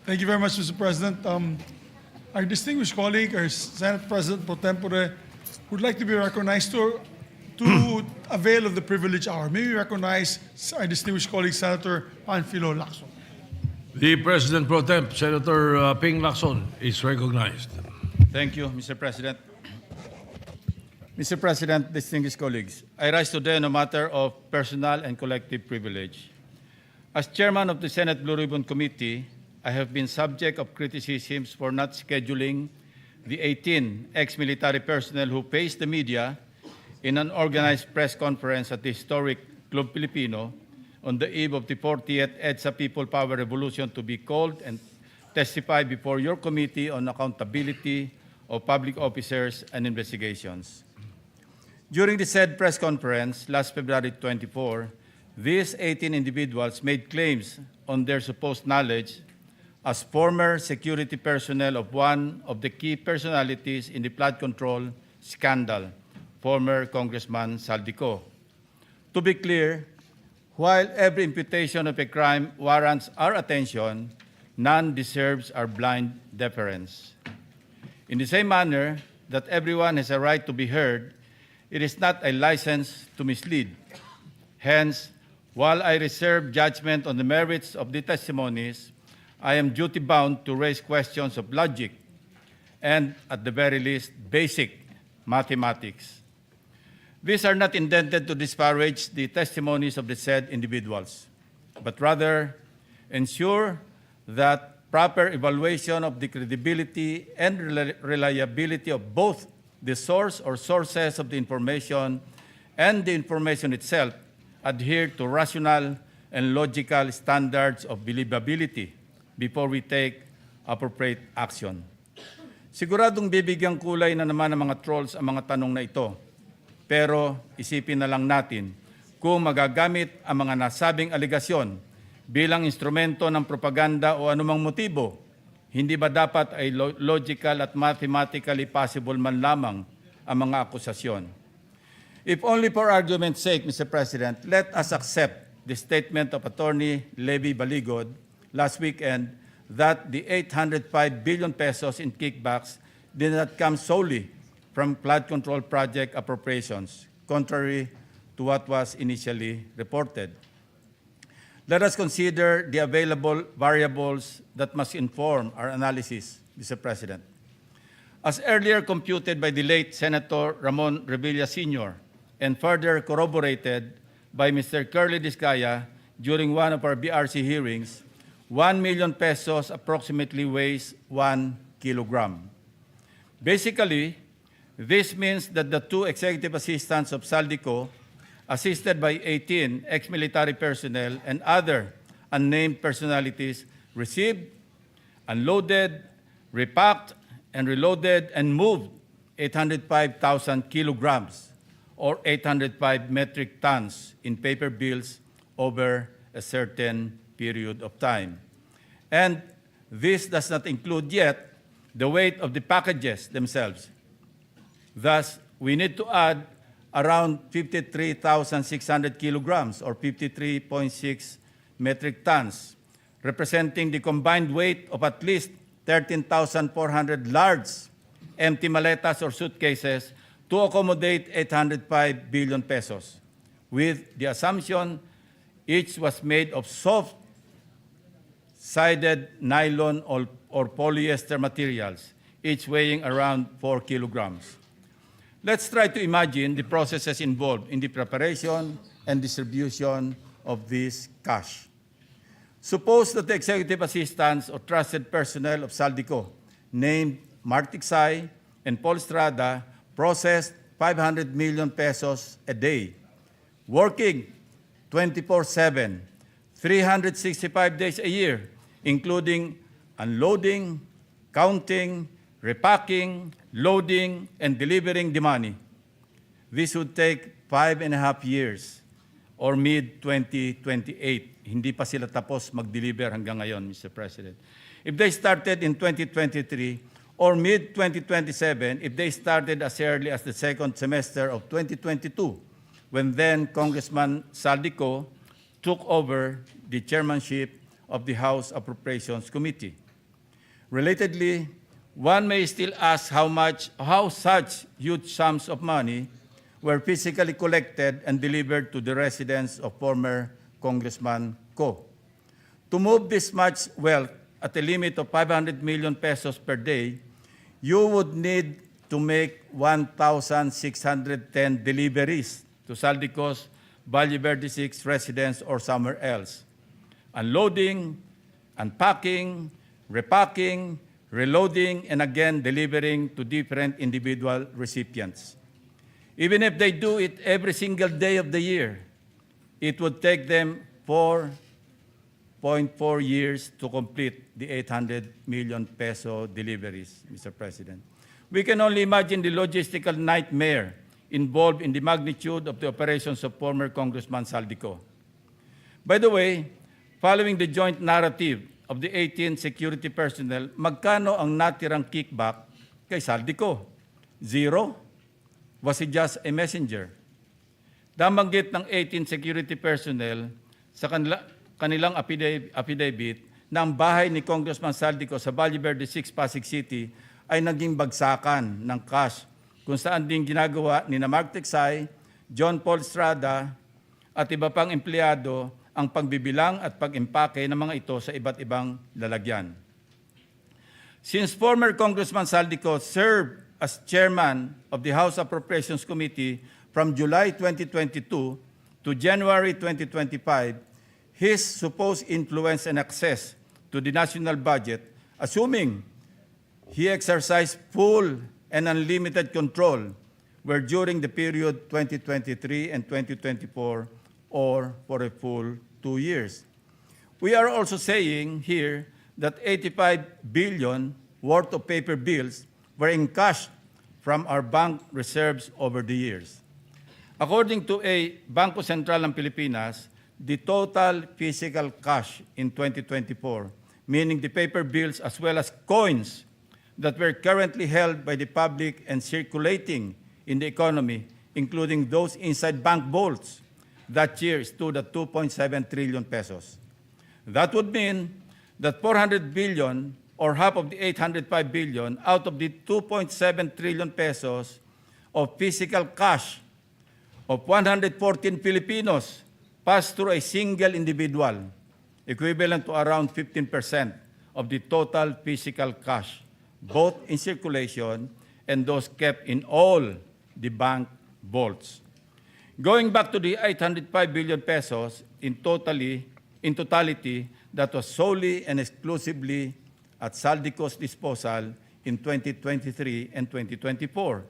Thank you very much, Mr. President. Our distinguished colleague, our Senate President pro tempore, would like to be recognized to avail of the privilege hour. May we recognize our distinguished colleague, Senator Panfilo Lacson. The President pro temp, Senator Ping Lacson, is recognized. Thank you, Mr. President. Mr. President, distinguished colleagues, I rise today on a matter of personal and collective privilege. As chairman of the Senate Blue Ribbon Committee, I have been subject of criticisms for not scheduling the 18 ex-military personnel who faced the media in an organized press conference at the historic Club Filipino on the eve of the 40th EDSA People Power Revolution to be called and testify before your committee on accountability of public officers and investigations. During the said press conference last February 24, these 18 individuals made claims on their supposed knowledge as former security personnel of one of the key personalities in the flood control scandal, former Congressman Saldico. To be clear, while every imputation of a crime warrants our attention, none deserves our blind deference. In the same manner that everyone has a right to be heard, it is not a license to mislead. Hence, while I reserve judgment on the merits of the testimonies, I am duty-bound to raise questions of logic and, at the very least, basic mathematics. These are not intended to disparage the testimonies of the said individuals, but rather ensure that proper evaluation of the credibility and reliability of both the source or sources of the information and the information itself adhere to rational and logical standards of believability before we take appropriate action. Siguradong bibigyang kulay na naman ng mga trolls ang mga tanong na ito. Pero isipin na lang natin kung magagamit ang mga nasabing aligasyon bilang instrumento ng propaganda o anumang motibo, hindi ba dapat ay logical at mathematically possible man lamang ang mga akusasyon? If only for argument's sake, Mr. President, let us accept the statement of Attorney Levy Baligod last weekend that the 805 billion pesos in kickbacks did not come solely from flood control project appropriations, contrary to what was initially reported. Let us consider the available variables that must inform our analysis, Mr. President. As earlier computed by the late Senator Ramon Revilla Sr. and further corroborated by Mr. Curly Discaya during one of our BRC hearings, 1 million pesos approximately weighs 1 kilogram. Basically, this means that the two executive assistants of Saldico, assisted by 18 ex-military personnel and other unnamed personalities, received, unloaded, repacked, and reloaded and moved 805,000 kilograms or 805 metric tons in paper bills over a certain period of time. And this does not include yet the weight of the packages themselves. Thus, we need to add around 53,600 kilograms or 53.6 metric tons, representing the combined weight of at least 13,400 large empty maletas or suitcases to accommodate 805 billion pesos, with the assumption each was made of soft-sided nylon or polyester materials, each weighing around 4 kilograms. Let's try to imagine the processes involved in the preparation and distribution of this cash. Suppose that the executive assistants or trusted personnel of Saldico, named Mark Tiksay and Paul Estrada, processed 500 million pesos a day, working 24/7, 365 days a year, including unloading, counting, repacking, loading, and delivering the money. This would take 5.5 years or mid-2028. Hindi pa sila tapos mag-deliver hanggang ngayon, Mr. President. If they started in 2023 or mid-2027, if they started as early as the second semester of 2022, when then Congressman Saldico took over the chairmanship of the House Appropriations Committee. Relatedly, one may still ask how such huge sums of money were physically collected and delivered to the residence of former Congressman Ko. To move this much wealth at a limit of 500 million pesos per day, you would need to make 1,610 deliveries to Saldico's Valle Verde 6 residence or somewhere else. Unloading, unpacking, repacking, reloading, and again delivering to different individual recipients. Even if they do it every single day of the year, it would take them 4.4 years to complete the 800 million peso deliveries, Mr. President. We can only imagine the logistical nightmare involved in the magnitude of the operations of former Congressman Saldico. By the way, following the joint narrative of the 18 security personnel, magkano ang natirang kickback kay Saldico? Zero? Was he just a messenger? Nabanggit ng 18 security personnel sa kanilang affidavit na ang bahay ni Congressman Saldico sa Valle Verde 6, Pasig City ay naging bagsakan ng cash kung saan din ginagawa ni Mark Tiksay, John Paul Estrada at iba pang empleyado ang pagbibilang at pag-impake ng mga ito sa iba't ibang lalagyan. Since former Congressman Saldico served as chairman of the House Appropriations Committee from July 2022 to January 2025, his supposed influence and access to the national budget, assuming he exercised full and unlimited control, were during the period 2023 and 2024 or for a full 2 years. We are also saying here that 85 billion worth of paper bills were encashed from our bank reserves over the years. According to a Bangko Sentral ng Pilipinas, the total physical cash in 2024, meaning the paper bills as well as coins that were currently held by the public and circulating in the economy, including those inside bank vaults, that year stood at 2.7 trillion pesos. That would mean that 400 billion or half of the 805 billion out of the 2.7 trillion pesos of physical cash of 114 Filipinos passed through a single individual, equivalent to around 15% of the total physical cash, both in circulation and those kept in all the bank vaults. Going back to the 805 billion pesos in totality, that was solely and exclusively at Saldico's disposal in 2023 and 2024.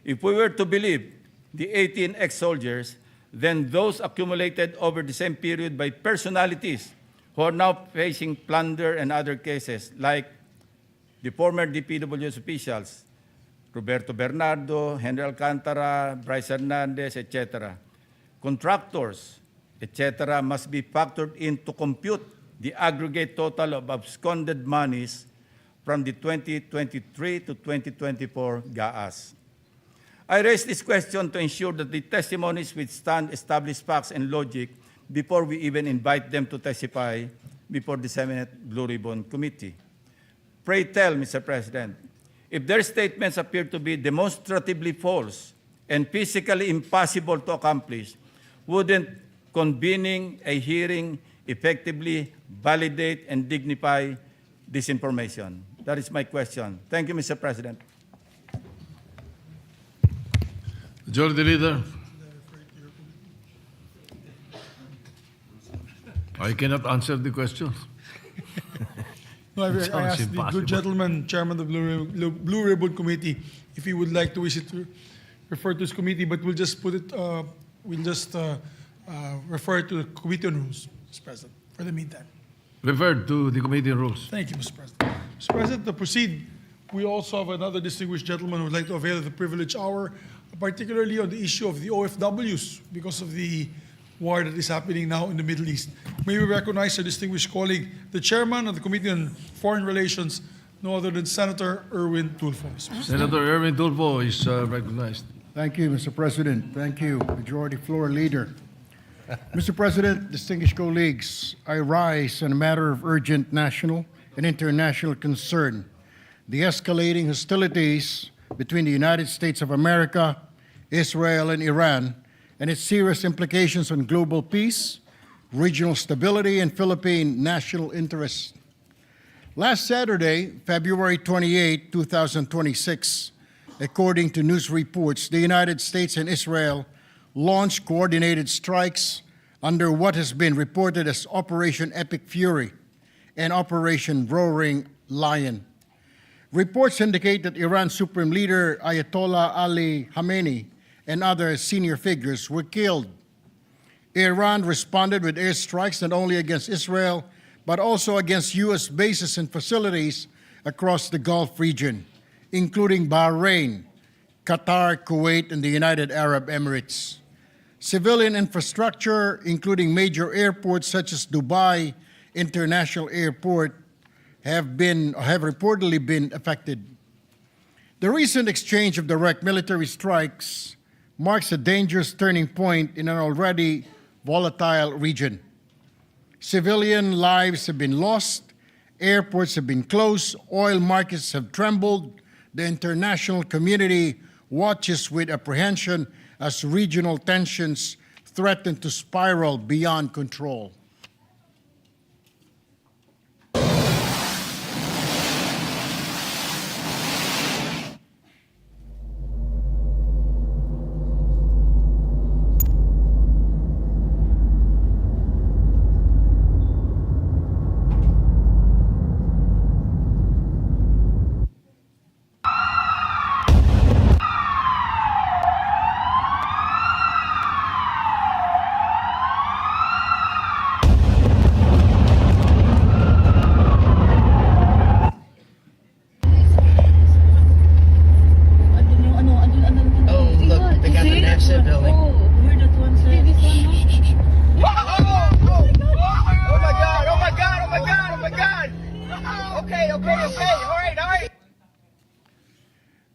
If we were to believe the 18 ex-soldiers, then those accumulated over the same period by personalities who are now facing plunder and other cases, like the former DPW's officials, Roberto Bernardo, Henry Alcantara, Bryce Hernandez, etc., contractors, etc., must be factored in to compute the aggregate total of absconded monies from the 2023 to 2024 GAAs. I raise this question to ensure that the testimonies withstand established facts and logic before we even invite them to testify before the Senate Blue Ribbon Committee. Pray tell, Mr. President, if their statements appear to be demonstratively false and physically impossible to accomplish, wouldn't convening a hearing effectively validate and dignify this information? That is my question. Thank you, Mr. President. Majority Leader. I cannot answer the question. No, I Sounds asked the impossible. good gentleman, Chairman of the Blue Ribbon Committee, if he would like to wish it to refer to his committee, but we'll just put it, refer it to the Committee on Rules, Mr. President, for the meantime. Referred to the Committee on Rules. Thank you, Mr. President. Mr. President, to proceed, we also have another distinguished gentleman who would like to avail of the privilege hour, particularly on the issue of the OFWs, because of the war that is happening now in the Middle East. May we recognize our distinguished colleague, the chairman of the Committee on Foreign Relations, no other than Senator Erwin Tulfo. Senator Erwin Tulfo is recognized. Thank you, Mr. President. Thank you, Majority Floor Leader. Mr. President, distinguished colleagues, I rise on a matter of urgent national and international concern. The escalating hostilities between the United States of America, Israel, and Iran, and its serious implications on global peace, regional stability, and Philippine national interests. Last Saturday, February 28, 2026, according to news reports, the United States and Israel launched coordinated strikes under what has been reported as Operation Epic Fury and Operation Roaring Lion. Reports indicate that Iran's Supreme Leader Ayatollah Ali Khamenei and other senior figures were killed. Iran responded with airstrikes not only against Israel, but also against U.S. bases and facilities across the Gulf region, including Bahrain, Qatar, Kuwait, and the United Arab Emirates. Civilian infrastructure, including major airports such as Dubai International Airport, have reportedly been affected. The recent exchange of direct military strikes marks a dangerous turning point in an already volatile region. Civilian lives have been lost, airports have been closed, oil markets have trembled. The international community watches with apprehension as regional tensions threaten to spiral beyond control.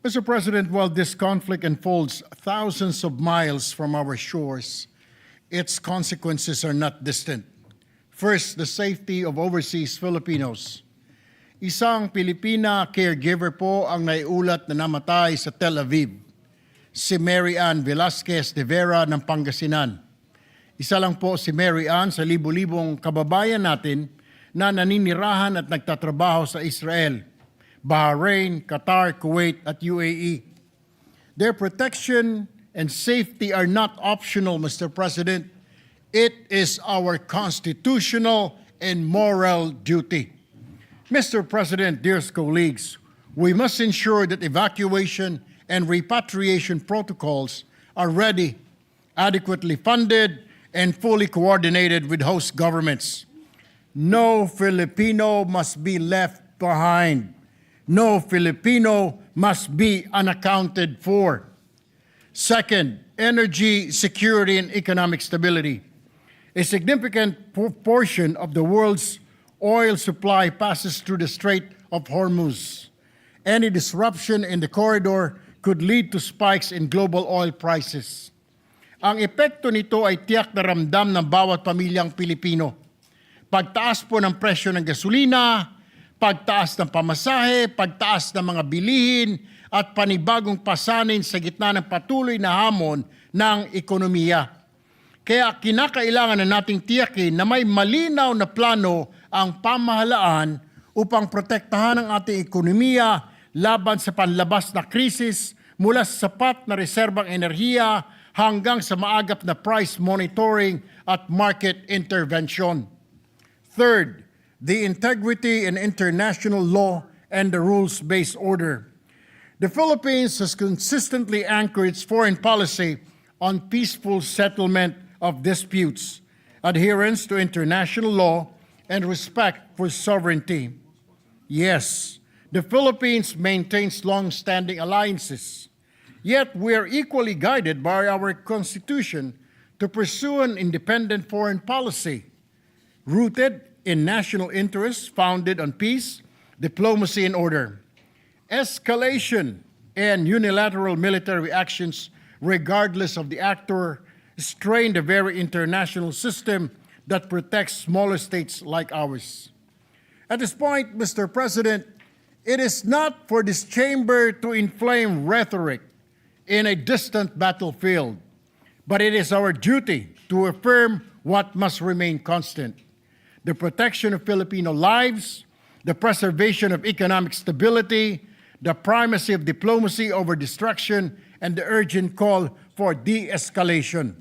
Mr. President, while this conflict unfolds thousands of miles from our shores, its consequences are not distant. First, the safety of overseas Filipinos. Isang Pilipina caregiver po ang naiulat na namatay sa Tel Aviv, si Mary Ann Velasquez de Vera ng Pangasinan. Isa lang po si Mary Ann sa libu-libong kababayan natin na naninirahan at nagtatrabaho sa Israel, Bahrain, Qatar, Kuwait, at UAE. Their protection and safety are not optional, Mr. President. It is our constitutional and moral duty. Mr. President, dear colleagues, we must ensure that evacuation and repatriation protocols are ready, adequately funded, and fully coordinated with host governments. No Filipino must be left behind. No Filipino must be unaccounted for. Second, energy security and economic stability. A significant portion of the world's oil supply passes through the Strait of Hormuz. Any disruption in the corridor could lead to spikes in global oil prices. Ang epekto nito ay tiyak na ramdam ng bawat pamilyang Pilipino. Pagtaas po ng presyo ng gasolina, pagtaas ng pamasahe, pagtaas ng mga bilihin, at panibagong pasanin sa gitna ng patuloy na hamon ng ekonomiya. Kaya kinakailangan na nating tiyakin na may malinaw na plano ang pamahalaan upang protektahan ang ating ekonomiya laban sa panlabas na krisis mula sa sapat na reserbang enerhiya hanggang sa maagap na price monitoring at market intervention. Third, the integrity in international law and the rules-based order. The Philippines has consistently anchored its foreign policy on peaceful settlement of disputes, adherence to international law, and respect for sovereignty. Yes, the Philippines maintains long-standing alliances, yet we are equally guided by our Constitution to pursue an independent foreign policy rooted in national interests founded on peace, diplomacy, and order. Escalation and unilateral military actions, regardless of the actor, strain the very international system that protects smaller states like ours. At this point, Mr. President, it is not for this chamber to inflame rhetoric in a distant battlefield, but it is our duty to affirm what must remain constant: the protection of Filipino lives, the preservation of economic stability, the primacy of diplomacy over destruction, and the urgent call for de-escalation.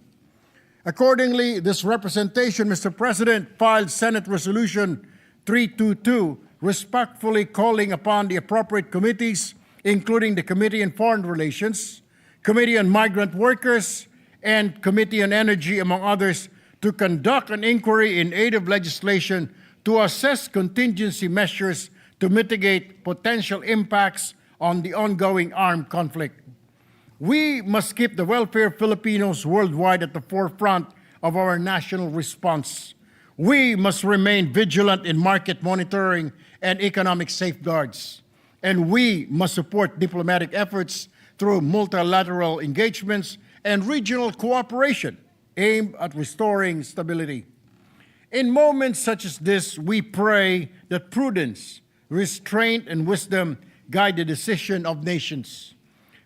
Accordingly, this representation, Mr. President, filed Senate Resolution 322, respectfully calling upon the appropriate committees, including the Committee on Foreign Relations, Committee on Migrant Workers, and Committee on Energy, among others, to conduct an inquiry in aid of legislation to assess contingency measures to mitigate potential impacts on the ongoing armed conflict. We must keep the welfare of Filipinos worldwide at the forefront of our national response. We must remain vigilant in market monitoring and economic safeguards. And we must support diplomatic efforts through multilateral engagements and regional cooperation aimed at restoring stability. In moments such as this, we pray that prudence, restraint, and wisdom guide the decision of nations.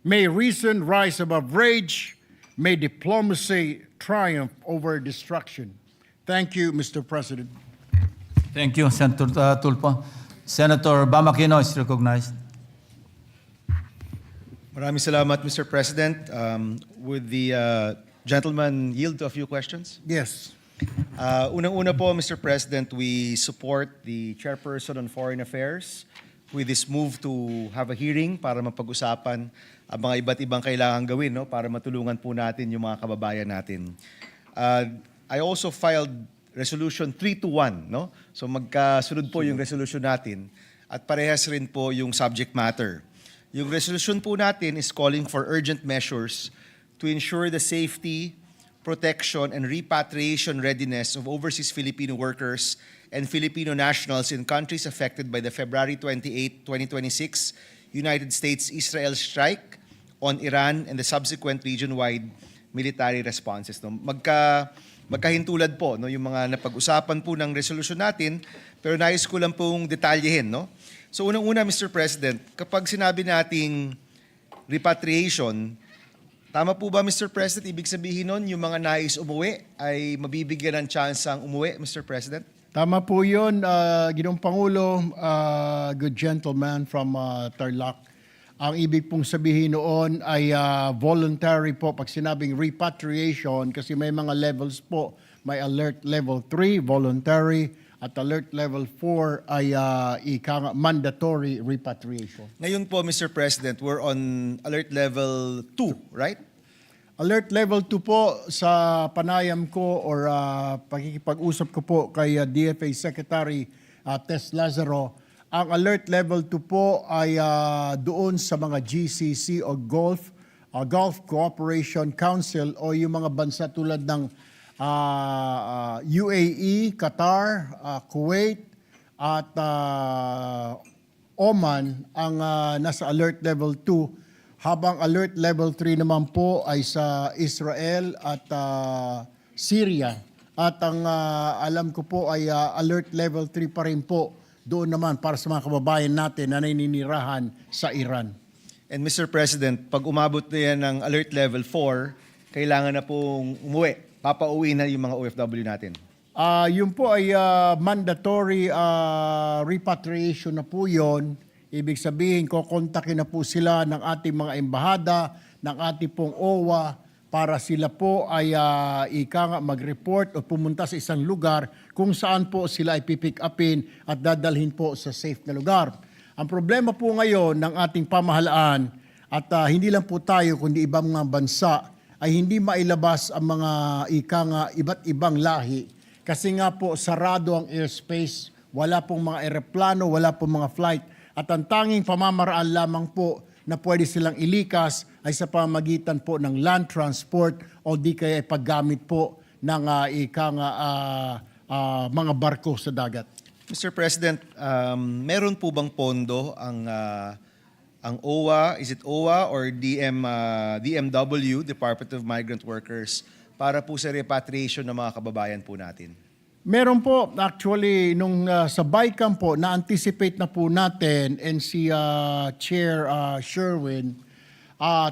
May reason rise above rage. May diplomacy triumph over destruction. Thank you, Mr. President. Thank you, Senator Tulfo. Senator BARMM is recognized. Maraming salamat, Mr. President. Would the gentleman yield to a few questions? Yes. Unang-una po, Mr. President, we support the Chairperson on Foreign Affairs with this move to have a hearing para mapag-usapan ang mga iba't ibang kailangan gawin, no, para matulungan po natin yung mga kababayan natin. I also filed Resolution 321, no? So magkasunod po yung resolution natin at parehas rin po yung subject matter. Yung resolution po natin is calling for urgent measures to ensure the safety, protection, and repatriation readiness of overseas Filipino workers and Filipino nationals in countries affected by the February 28, 2026 United States-Israel strike on Iran and the subsequent region-wide military responses. No? Magkahintulad po, no, yung mga napag-usapan po ng resolution natin, pero nais ko lang pong detalyehin. No? So unang-una, Mr. President, kapag sinabi nating repatriation, tama po ba, Mr. President, ibig sabihin nun, yung mga nais umuwi ay mabibigyan ng chance ang umuwi, Mr. President? Tama po yun, Ginoong Pangulo, good gentleman from Tarlac. Ang ibig pong sabihin noon ay voluntary po. Pag sinabing repatriation, kasi may mga levels po, may alert level 3, voluntary, at alert level 4 ay mandatory repatriation. Ngayon po, Mr. President, we're on alert level 2, right? Alert level 2 po sa panayam ko or pakikipag-usap ko po kay DFA Secretary Tess Lazaro. Ang alert level 2 po ay doon sa mga GCC o Gulf Cooperation Council o yung mga bansa tulad ng UAE, Qatar, Kuwait at Oman ang nasa alert level 2. Habang alert level 3 naman po ay sa Israel at Syria. At ang alam ko po ay alert level 3 pa rin po doon naman para sa mga kababayan natin na naninirahan sa Iran. And Mr. President, pag umabot na yan ng alert level 4, kailangan na pong umuwi. Papauwi na yung mga OFW natin. Yun po ay mandatory repatriation na po yun. Ibig sabihin, kukontakin na po sila ng ating mga embahada, ng ating pong OWA, para sila po ay mag-report o pumunta sa isang lugar kung saan po sila ay pipick upin at dadalhin po sa safe na lugar. Ang problema po ngayon ng ating pamahalaan at hindi lang po tayo kundi ibang mga bansa ay hindi mailabas ang mga iba't ibang lahi kasi nga po sarado ang airspace, wala pong mga eroplano, wala pong mga flight. At ang tanging pamamaraan lamang po na pwede silang ilikas ay sa pamagitan po ng land transport o di kaya paggamit po ng mga barko sa dagat. Mr. President, meron po bang pondo ang OWA, is it OWA or DMW, Department of Migrant Workers, para po sa repatriation ng mga kababayan po natin? Meron po, actually, nung sa BICAM po, na-anticipate na po natin and si Chair Sherwin,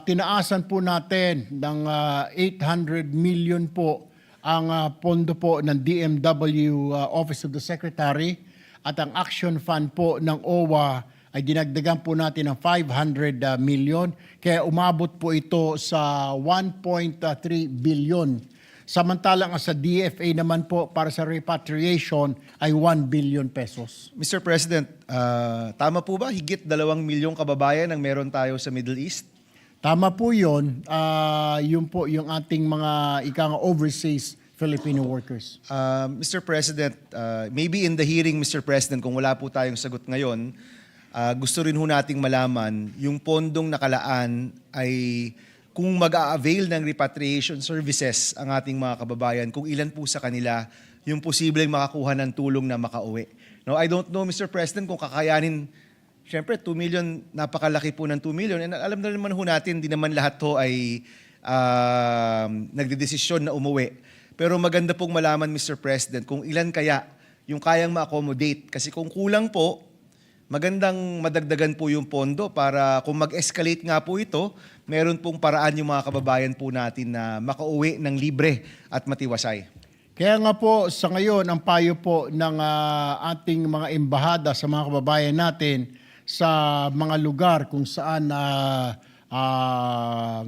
tinaasan po natin ng 800 million po ang pondo po ng DMW Office of the Secretary at ang Action Fund po ng OWA ay dinagdagan po natin ng 500 million. Kaya umabot po ito sa 1.3 billion. Samantalang sa DFA naman po para sa repatriation ay 1 billion pesos. Mr. President, tama po ba higit 2 milyong kababayan ang meron tayo sa Middle East? Tama po yun. Yun po yung ating mga overseas Filipino workers. Mr. President, maybe in the hearing, Mr. President, kung wala po tayong sagot ngayon, gusto rin ho nating malaman yung pondong nakalaan ay kung mag-a-avail ng repatriation services ang ating mga kababayan, kung ilan po sa kanila yung posibleng makakuha ng tulong na makauwi. No, I don't know, Mr. President, kung kakayanin, syempre 2 million, napakalaki po ng 2 million. And alam na naman ho natin, di naman lahat ho ay nagdedesisyon na umuwi. Pero maganda pong malaman, Mr. President, kung ilan kaya yung kayang ma-accommodate. Kasi kung kulang po, magandang madagdagan po yung pondo para kung mag-escalate nga po ito, meron pong paraan yung mga kababayan po natin na makauwi ng libre at matiwasay. Kaya nga po sa ngayon, ang payo po ng ating mga embahada sa mga kababayan natin sa mga lugar kung saan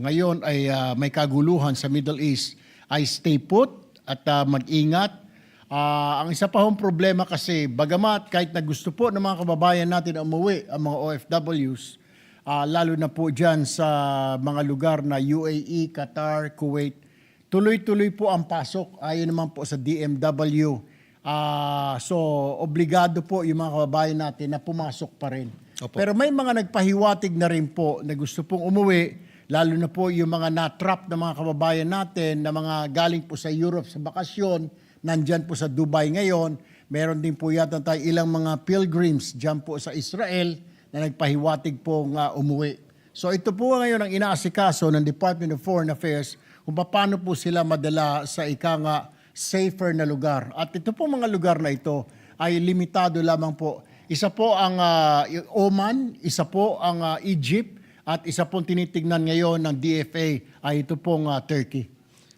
ngayon ay may kaguluhan sa Middle East ay stay put at mag-ingat. Ang isa pa hong problema kasi, bagamat kahit na gusto po ng mga kababayan natin na umuwi, ang mga OFWs, lalo na po dyan sa mga lugar na UAE, Qatar, Kuwait, tuloy-tuloy po ang pasok. Ayon naman po sa DMW. So, obligado po yung mga kababayan natin na pumasok pa rin. Opo. Pero may mga nagpahiwatig na rin po na gusto pong umuwi, lalo na po yung mga na-trap na mga kababayan natin na mga galing po sa Europe sa bakasyon, nandyan po sa Dubai ngayon. Meron din po yata tayo ilang mga pilgrims dyan po sa Israel na nagpahiwatig po nga umuwi. So ito po ngayon ang inaasikaso ng Department of Foreign Affairs kung paano po sila madala sa safer na lugar. At ito po mga lugar na ito ay limitado lamang po. Isa po ang Oman, isa po ang Egypt, at isa pong tinitignan ngayon ng DFA ay ito pong Turkey.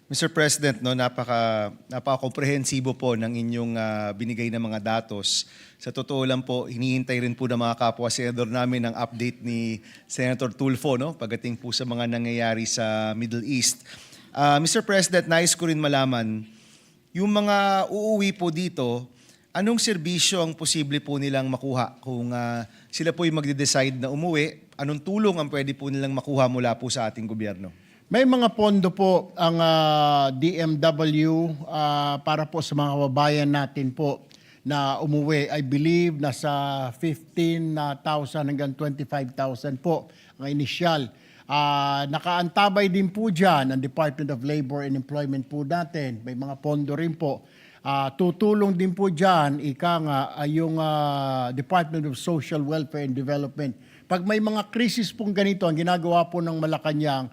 Mr. President, no, napaka-komprehensibo po ng inyong binigay na mga datos. Sa totoo lang po, hinihintay rin po ng mga kapwa senador namin ang update ni Senator Tulfo, no, pagdating po sa mga nangyayari sa Middle East. Mr. President, nais ko rin malaman, yung mga uuwi po dito, anong serbisyo ang posible po nilang makuha kung sila po yung magde-decide na umuwi? Anong tulong ang pwede po nilang makuha mula po sa ating gobyerno? May mga pondo po ang DMW para po sa mga kababayan natin po na umuwi. I believe nasa 15,000 hanggang 25,000 po ang inisyal. Nakaantabay din po dyan ang Department of Labor and Employment po natin. May mga pondo rin po. Tutulong din po dyan, yung Department of Social Welfare and Development. Pag may mga krisis pong ganito, ang ginagawa po ng Malacanang,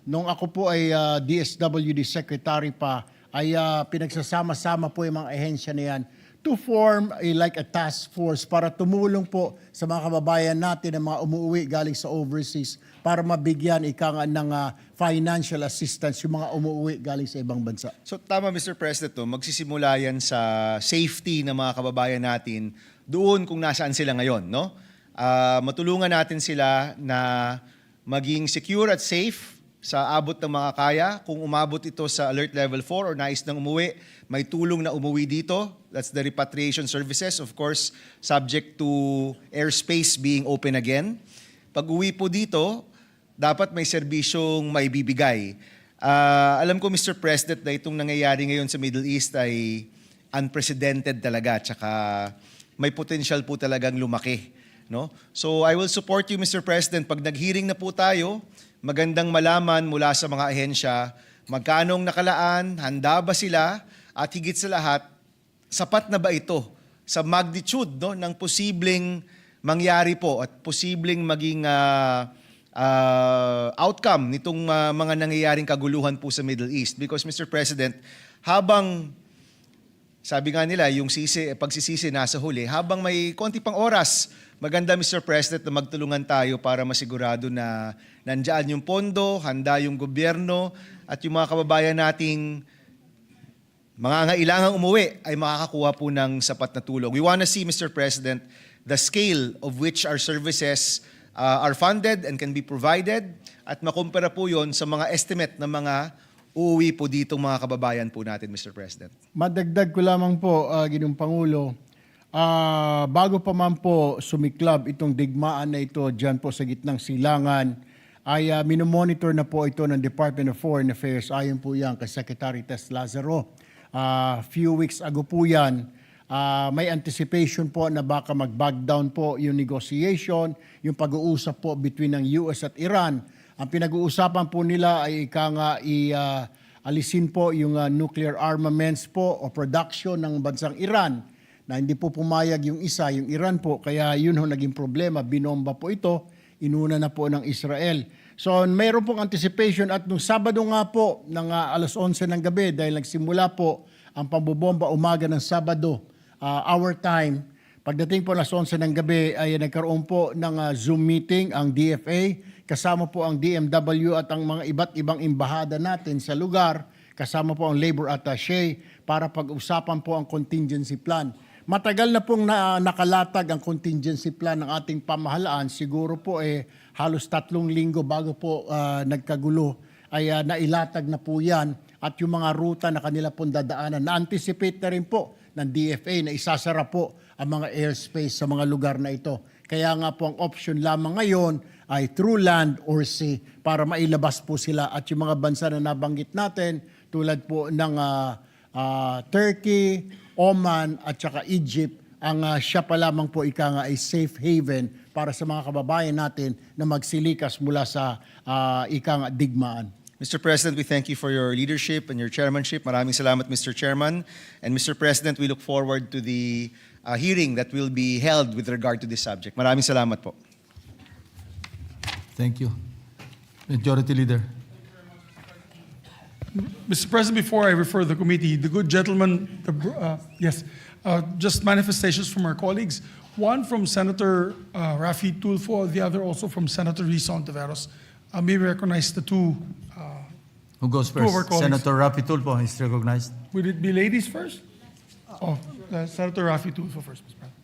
nung ako po ay DSWD Secretary pa, ay pinagsasama-sama po yung mga ahensya na yan to form like a task force para tumulong po sa mga kababayan natin na mga umuwi galing sa overseas para mabigyan ng financial assistance yung mga umuwi galing sa ibang bansa. So tama, Mr. President, magsisimula yan sa safety ng mga kababayan natin doon kung nasaan sila ngayon, no? Matulungan natin sila na maging secure at safe sa abot ng mga kaya. Kung umabot ito sa Alert Level 4 or nais nang umuwi, may tulong na umuwi dito. That's the repatriation services, of course, subject to airspace being open again. Pag uwi po dito, dapat may serbisyong maibibigay. Alam ko, Mr. President, na itong nangyayari ngayon sa Middle East ay unprecedented talaga, tsaka may potential po talagang lumaki. No? So I will support you, Mr. President. Pag nag-hearing na po tayo, magandang malaman mula sa mga ahensya, magkanong nakalaan, handa ba sila, at higit sa lahat, sapat na ba ito sa magnitude, no, ng posibleng mangyari po at posibleng maging outcome nitong mga nangyayaring kaguluhan po sa Middle East. Because Mr. President, habang sabi nga nila, yung pagsisisi nasa huli. Habang may konti pang oras, maganda Mr. President na magtulungan tayo para masigurado na nandyan yung pondo, handa yung gobyerno, at yung mga kababayan nating mga ngailangang umuwi ay makakakuha po ng sapat na tulong. We want to see, Mr. President, the scale of which our services are funded and can be provided, at makumpara po yon sa mga estimate ng mga uuwi po ditong mga kababayan po natin, Mr. President. Madagdag ko lamang po, Ginoong Pangulo, bago pa man po sumiklab itong digmaan na ito dyan po sa gitnang silangan, ay minomonitor na po ito ng Department of Foreign Affairs. Ayon po yan kay Secretary Tess Lazaro. Few weeks ago po yan, may anticipation po na baka mag-back down po yung negotiation, yung pag-uusap po between ng US at Iran. Ang pinag-uusapan po nila ay alisin po yung nuclear armaments po o production ng bansang Iran, na hindi po pumayag yung isa, yung Iran po. Kaya yun ho naging problema, binomba po ito, inuna na po ng Israel. So mayroon pong anticipation, at nung Sabado nga po ng alas 11 ng gabi, dahil nagsimula po ang pambobomba umaga ng Sabado, our time, pagdating po alas 11 ng gabi ay nagkaroon po ng Zoom meeting ang DFA, kasama po ang DMW at ang mga iba't ibang embahada natin sa lugar, kasama po ang labor attaché para pag-usapan po ang contingency plan. Matagal na pong nakalatag ang contingency plan ng ating pamahalaan. Siguro po halos 3 linggo bago po nagkagulo ay nailatag na po yan, at yung mga ruta na kanila pong dadaanan. Na-anticipate na rin po ng DFA na isasara po ang mga airspace sa mga lugar na ito. Kaya nga po ang option lamang ngayon ay through land or sea para mailabas po sila, at yung mga bansa na nabanggit natin tulad po ng Turkey, Oman at saka Egypt, ang siya pa lamang po ika nga ay safe haven para sa mga kababayan natin na magsilikas mula sa ika nga digmaan. Mr. President, we thank you for your leadership and your chairmanship. Maraming salamat, Mr. Chairman. And Mr. President, we look forward to the hearing that will be held with regard to this subject. Maraming salamat po. Thank you. Majority Leader. Mr. President, before I refer the committee, the good gentleman, just manifestations from our colleagues. One from Senator Rafi Tulfo, the other also from Senator Risa Ontiveros. May we recognize the two. Who goes Two of our first? colleagues. Senator Rapi Tulfo is recognized. Will it be ladies first? Senator Rafi Tulfo first, Mr. President.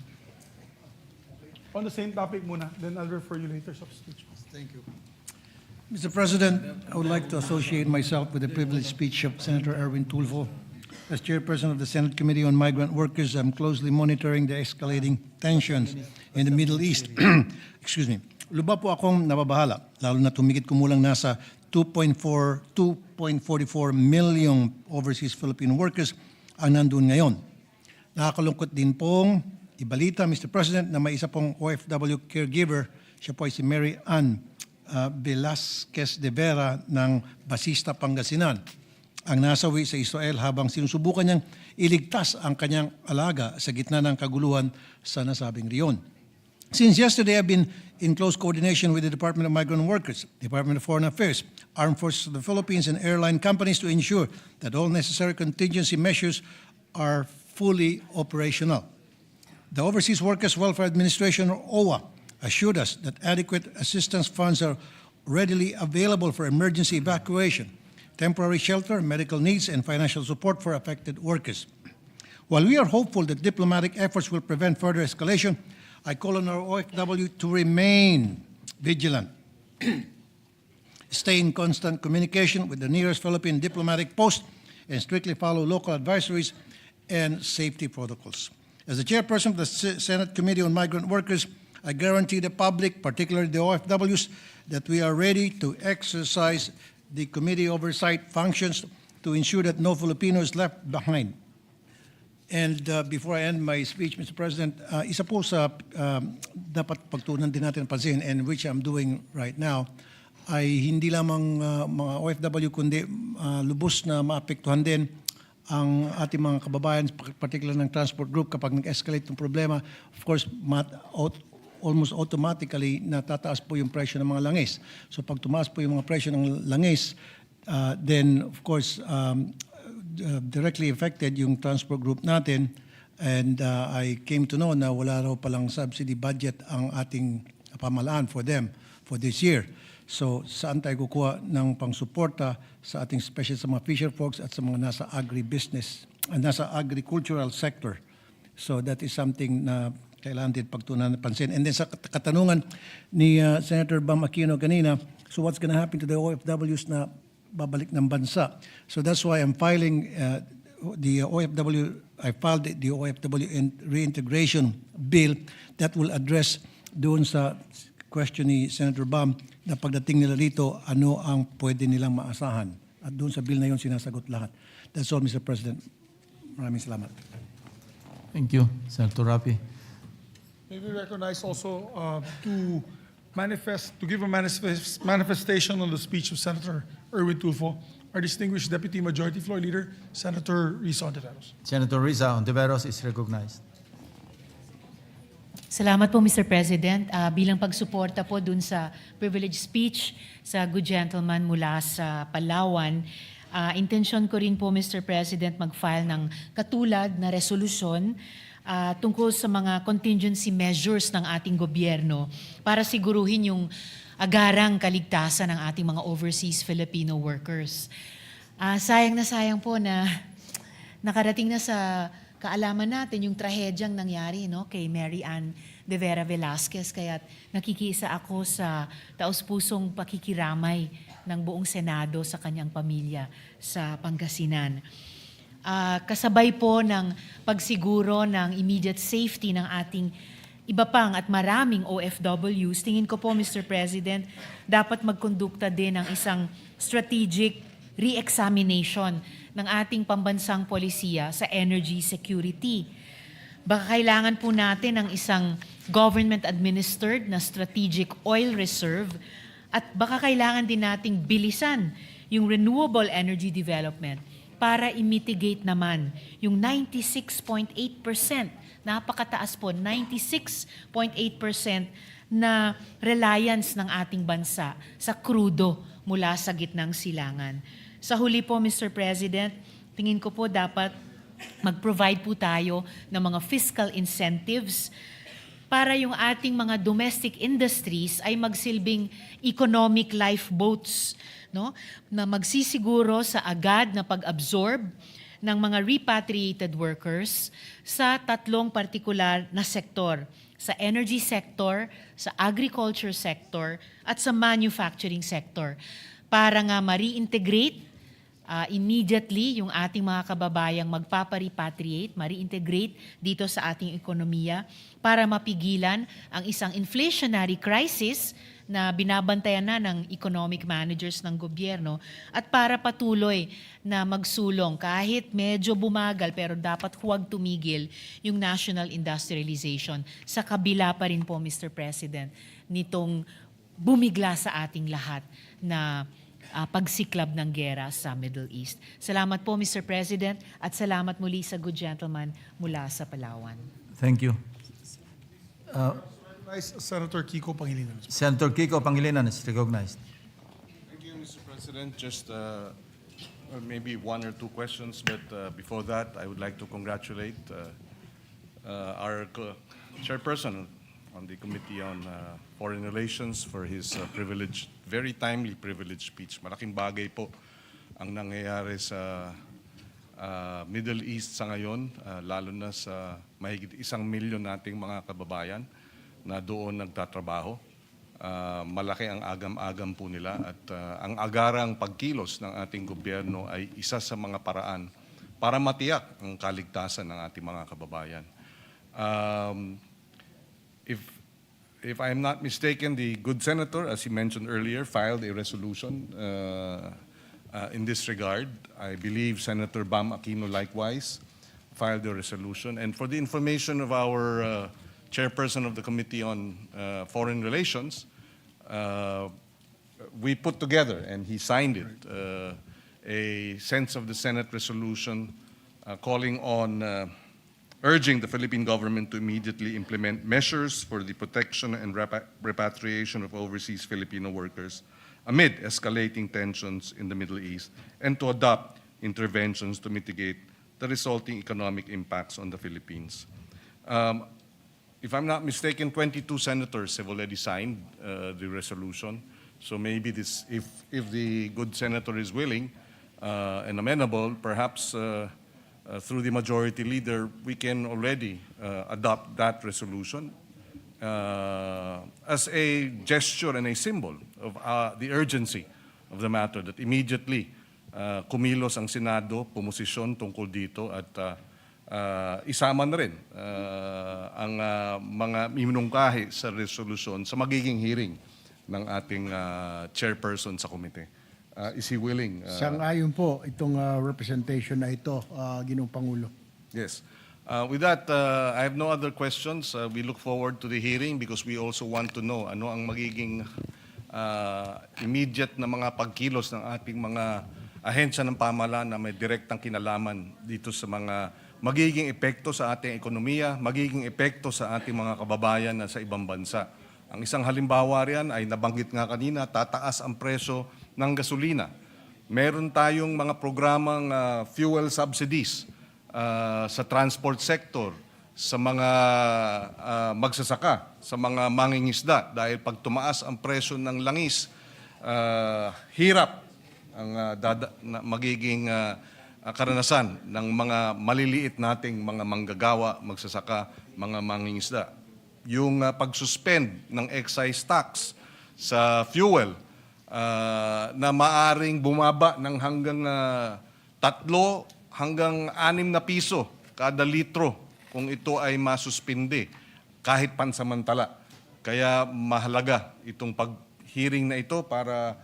On the same topic muna, then I'll refer you later sa speech. Thank you. Mr. President, I would like to associate myself with the privileged speech of Senator Erwin Tulfo. As chairperson of the Senate Committee on Migrant Workers, I'm closely monitoring the escalating tensions in the Middle East. Excuse me. Lubha po akong nababahala, lalo na tumigit kumulang nasa 2.44 million overseas Philippine workers ang nandun ngayon. Nakakalungkot din pong ibalita, Mr. President, na may isa pong OFW caregiver, siya po ay si Mary Ann Velasquez de Vera ng Basista, Pangasinan, ang nasawi sa Israel habang sinusubukan niyang iligtas ang kanyang alaga sa gitna ng kaguluhan sa nasabing riyon. Since yesterday, I've been in close coordination with the Department of Migrant Workers, Department of Foreign Affairs, Armed Forces of the Philippines, and airline companies to ensure that all necessary contingency measures are fully operational. The Overseas Workers Welfare Administration, or OWA, assured us that adequate assistance funds are readily available for emergency evacuation, temporary shelter, medical needs, and financial support for affected workers. While we are hopeful that diplomatic efforts will prevent further escalation, I call on our OFW to remain vigilant, stay in constant communication with the nearest Philippine diplomatic post, and strictly follow local advisories and safety protocols. As the chairperson of the Senate Committee on Migrant Workers, I guarantee the public, particularly the OFWs, that we are ready to exercise the committee oversight functions to ensure that no Filipino is left behind. And before I end my speech, Mr. President, isa po sa dapat pagtuunan din natin pansin, and which I'm doing right now, ay hindi lamang mga OFW, kundi lubos na maapektuhan din ang ating mga kababayan, particular ng transport group, kapag nag-escalate yung problema. Of course, almost automatically natataas po yung presyo ng mga langis. So pag tumaas po yung mga presyo ng langis, then of course, directly affected yung transport group natin, and I came to know na wala raw palang subsidy budget ang ating pamahalaan for them for this year. So saan tayo kukuha ng pangsuporta sa ating special sa mga fisher folks at sa mga nasa agribusiness, nasa agricultural sector. So that is something na kailangan din pagtuunan ng pansin. And then sa katanungan ni Senator BARMM Aquino kanina, so what's going to happen to the OFWs na babalik ng bansa? So that's why I'm filing the OFW, I filed the OFW reintegration bill that will address doon sa question ni Senator BARMM na pagdating nila rito, ano ang pwede nilang maasahan. At doon sa bill na yun, sinasagot lahat. That's all, Mr. President. Maraming salamat. Thank you, Senator Rapi. May we recognize also to give a manifestation on the speech of Senator Erwin Tulfo, our distinguished Deputy Majority Floor Leader, Senator Risa Ontiveros. Senator Risa Ontiveros is recognized. Salamat po, Mr. President. Bilang pagsuporta po dun sa privilege speech sa good gentleman mula sa Palawan, intensyon ko rin po, Mr. President, mag-file ng katulad na resolusyon tungkol sa mga contingency measures ng ating gobyerno para siguruhin yung agarang kaligtasan ng ating mga overseas Filipino workers. Sayang na sayang po na nakarating na sa kaalaman natin yung trahedyang nangyari, no, kay Mary Ann de Vera Velasquez. Kaya nakikiisa ako sa taus-pusong pakikiramay ng buong Senado sa kanyang pamilya sa Pangasinan. Kasabay po ng pagsiguro ng immediate safety ng ating iba pang at maraming OFWs, tingin ko po, Mr. President, dapat magkondukta din ng isang strategic re-examination ng ating pambansang polisiya sa energy security. Baka kailangan po natin ng isang government-administered na strategic oil reserve at baka kailangan din nating bilisan yung renewable energy development para i-mitigate naman yung 96.8%, napakataas po, 96.8% na reliance ng ating bansa sa krudo mula sa gitnang silangan. Sa huli po, Mr. President, tingin ko po dapat mag-provide po tayo ng mga fiscal incentives para yung ating mga domestic industries ay magsilbing economic lifeboats, no? Na magsisiguro sa agad na pag-absorb ng mga repatriated workers sa tatlong partikular na sektor, sa energy sector, sa agriculture sector, at sa manufacturing sector, para nga ma-reintegrate immediately yung ating mga kababayang magpapa-repatriate, ma-reintegrate dito sa ating ekonomiya para mapigilan ang isang inflationary crisis na binabantayan na ng economic managers ng gobyerno at para patuloy na magsulong kahit medyo bumagal pero dapat huwag tumigil yung national industrialization sa kabila pa rin po, Mr. President, nitong bumigla sa ating lahat na pagsiklab ng gera sa Middle East. Salamat po, Mr. President, at salamat muli sa good gentleman mula sa Palawan. Thank you. Senator Kiko Pangilinan. Senator Kiko Pangilinan is recognized. Thank you, Mr. President. Just maybe one or two questions, but before that, I would like to congratulate our chairperson on the Committee on Foreign Relations for his very timely privileged speech. Malaking bagay po ang nangyayari sa Middle East sa ngayon, lalo na sa mahigit 1 milyon nating mga kababayan na doon nagtatrabaho. Malaki ang agam-agam po nila at ang agarang pagkilos ng ating gobyerno ay isa sa mga paraan para matiyak ang kaligtasan ng ating mga kababayan. If I'm not mistaken, the good senator, as he mentioned earlier, filed a resolution in this regard. I believe Senator BARMM Aquino likewise filed a resolution. And for the information of our chairperson of the Committee on Foreign Relations, we put together, and he signed it, a sense of the Senate resolution calling on urging the Philippine government to immediately implement measures for the protection and repatriation of overseas Filipino workers amid escalating tensions in the Middle East, and to adopt interventions to mitigate the resulting economic impacts on the Philippines. If I'm not mistaken, 22 senators have already signed the resolution. So maybe this, if the good senator is willing and amenable, perhaps through the majority leader, we can already adopt that resolution as a gesture and a symbol of the urgency of the matter, that immediately kumilos ang Senado, pumosisyon tungkol dito at isama na rin ang mga minungkahi sa resolution sa magiging hearing ng ating chairperson sa komite. Is he willing? Sang-ayon po itong representation na ito, Ginoong Pangulo. Yes. With that, I have no other questions. We look forward to the hearing because we also want to know ano ang magiging immediate na mga pagkilos ng ating mga ahensya ng pamahalaan na may direktang kinalaman dito sa mga magiging epekto sa ating ekonomiya, magiging epekto sa ating mga kababayan na sa ibang bansa. Ang isang halimbawa riyan ay nabanggit nga kanina, tataas ang presyo ng gasolina. Meron tayong mga programang fuel subsidies sa transport sector, sa mga magsasaka, sa mga mangingisda. Dahil pag tumaas ang presyo ng langis, hirap ang magiging karanasan ng mga maliliit nating mga manggagawa, magsasaka, mga mangingisda. Yung pag-suspend ng excise tax sa fuel na maaring bumaba ng hanggang 3 hanggang 6 na piso kada litro kung ito ay masuspinde kahit pansamantala. Kaya mahalaga itong pag-hearing na ito para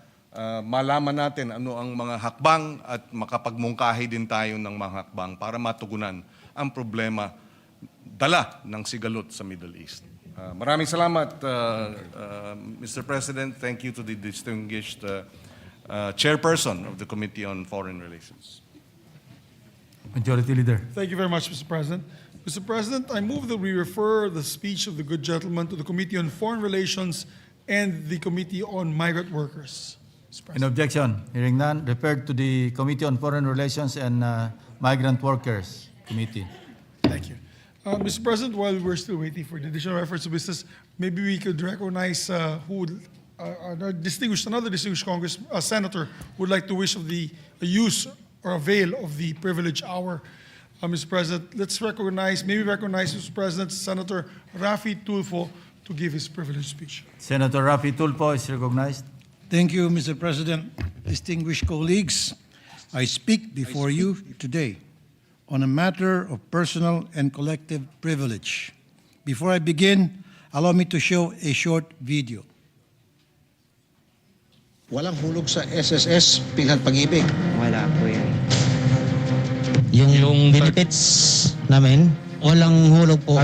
malaman natin ano ang mga hakbang at makapagmungkahi din tayo ng mga hakbang para matugunan ang problema dala ng sigalot sa Middle East. Maraming salamat, Mr. President. Thank you to the distinguished chairperson of the Committee on Foreign Relations. Majority Leader. Thank you very much, Mr. President. Mr. President, I move that we refer the speech of the good gentleman to the Committee on Foreign Relations and the Committee on Migrant Workers. In objection, hearing none, referred to the Committee on Foreign Relations and Migrant Workers Committee. Thank you. Mr. President, while we're still waiting for the additional reference to business, maybe we could recognize another distinguished Congress senator who would like to wish of the use or avail of the privilege hour. Mr. President, let's recognize, Mr. President, Senator Rafi Tulfo to give his privilege speech. Senator Rafi Tulfo is recognized. Thank you, Mr. President. Distinguished colleagues, I speak before you today on a matter of personal and collective privilege. Before I begin, allow me to show a short video. Walang hulog sa SSS, Pinghal Pag-ibig. Wala po yan. Yung benefits namin, walang hulog po.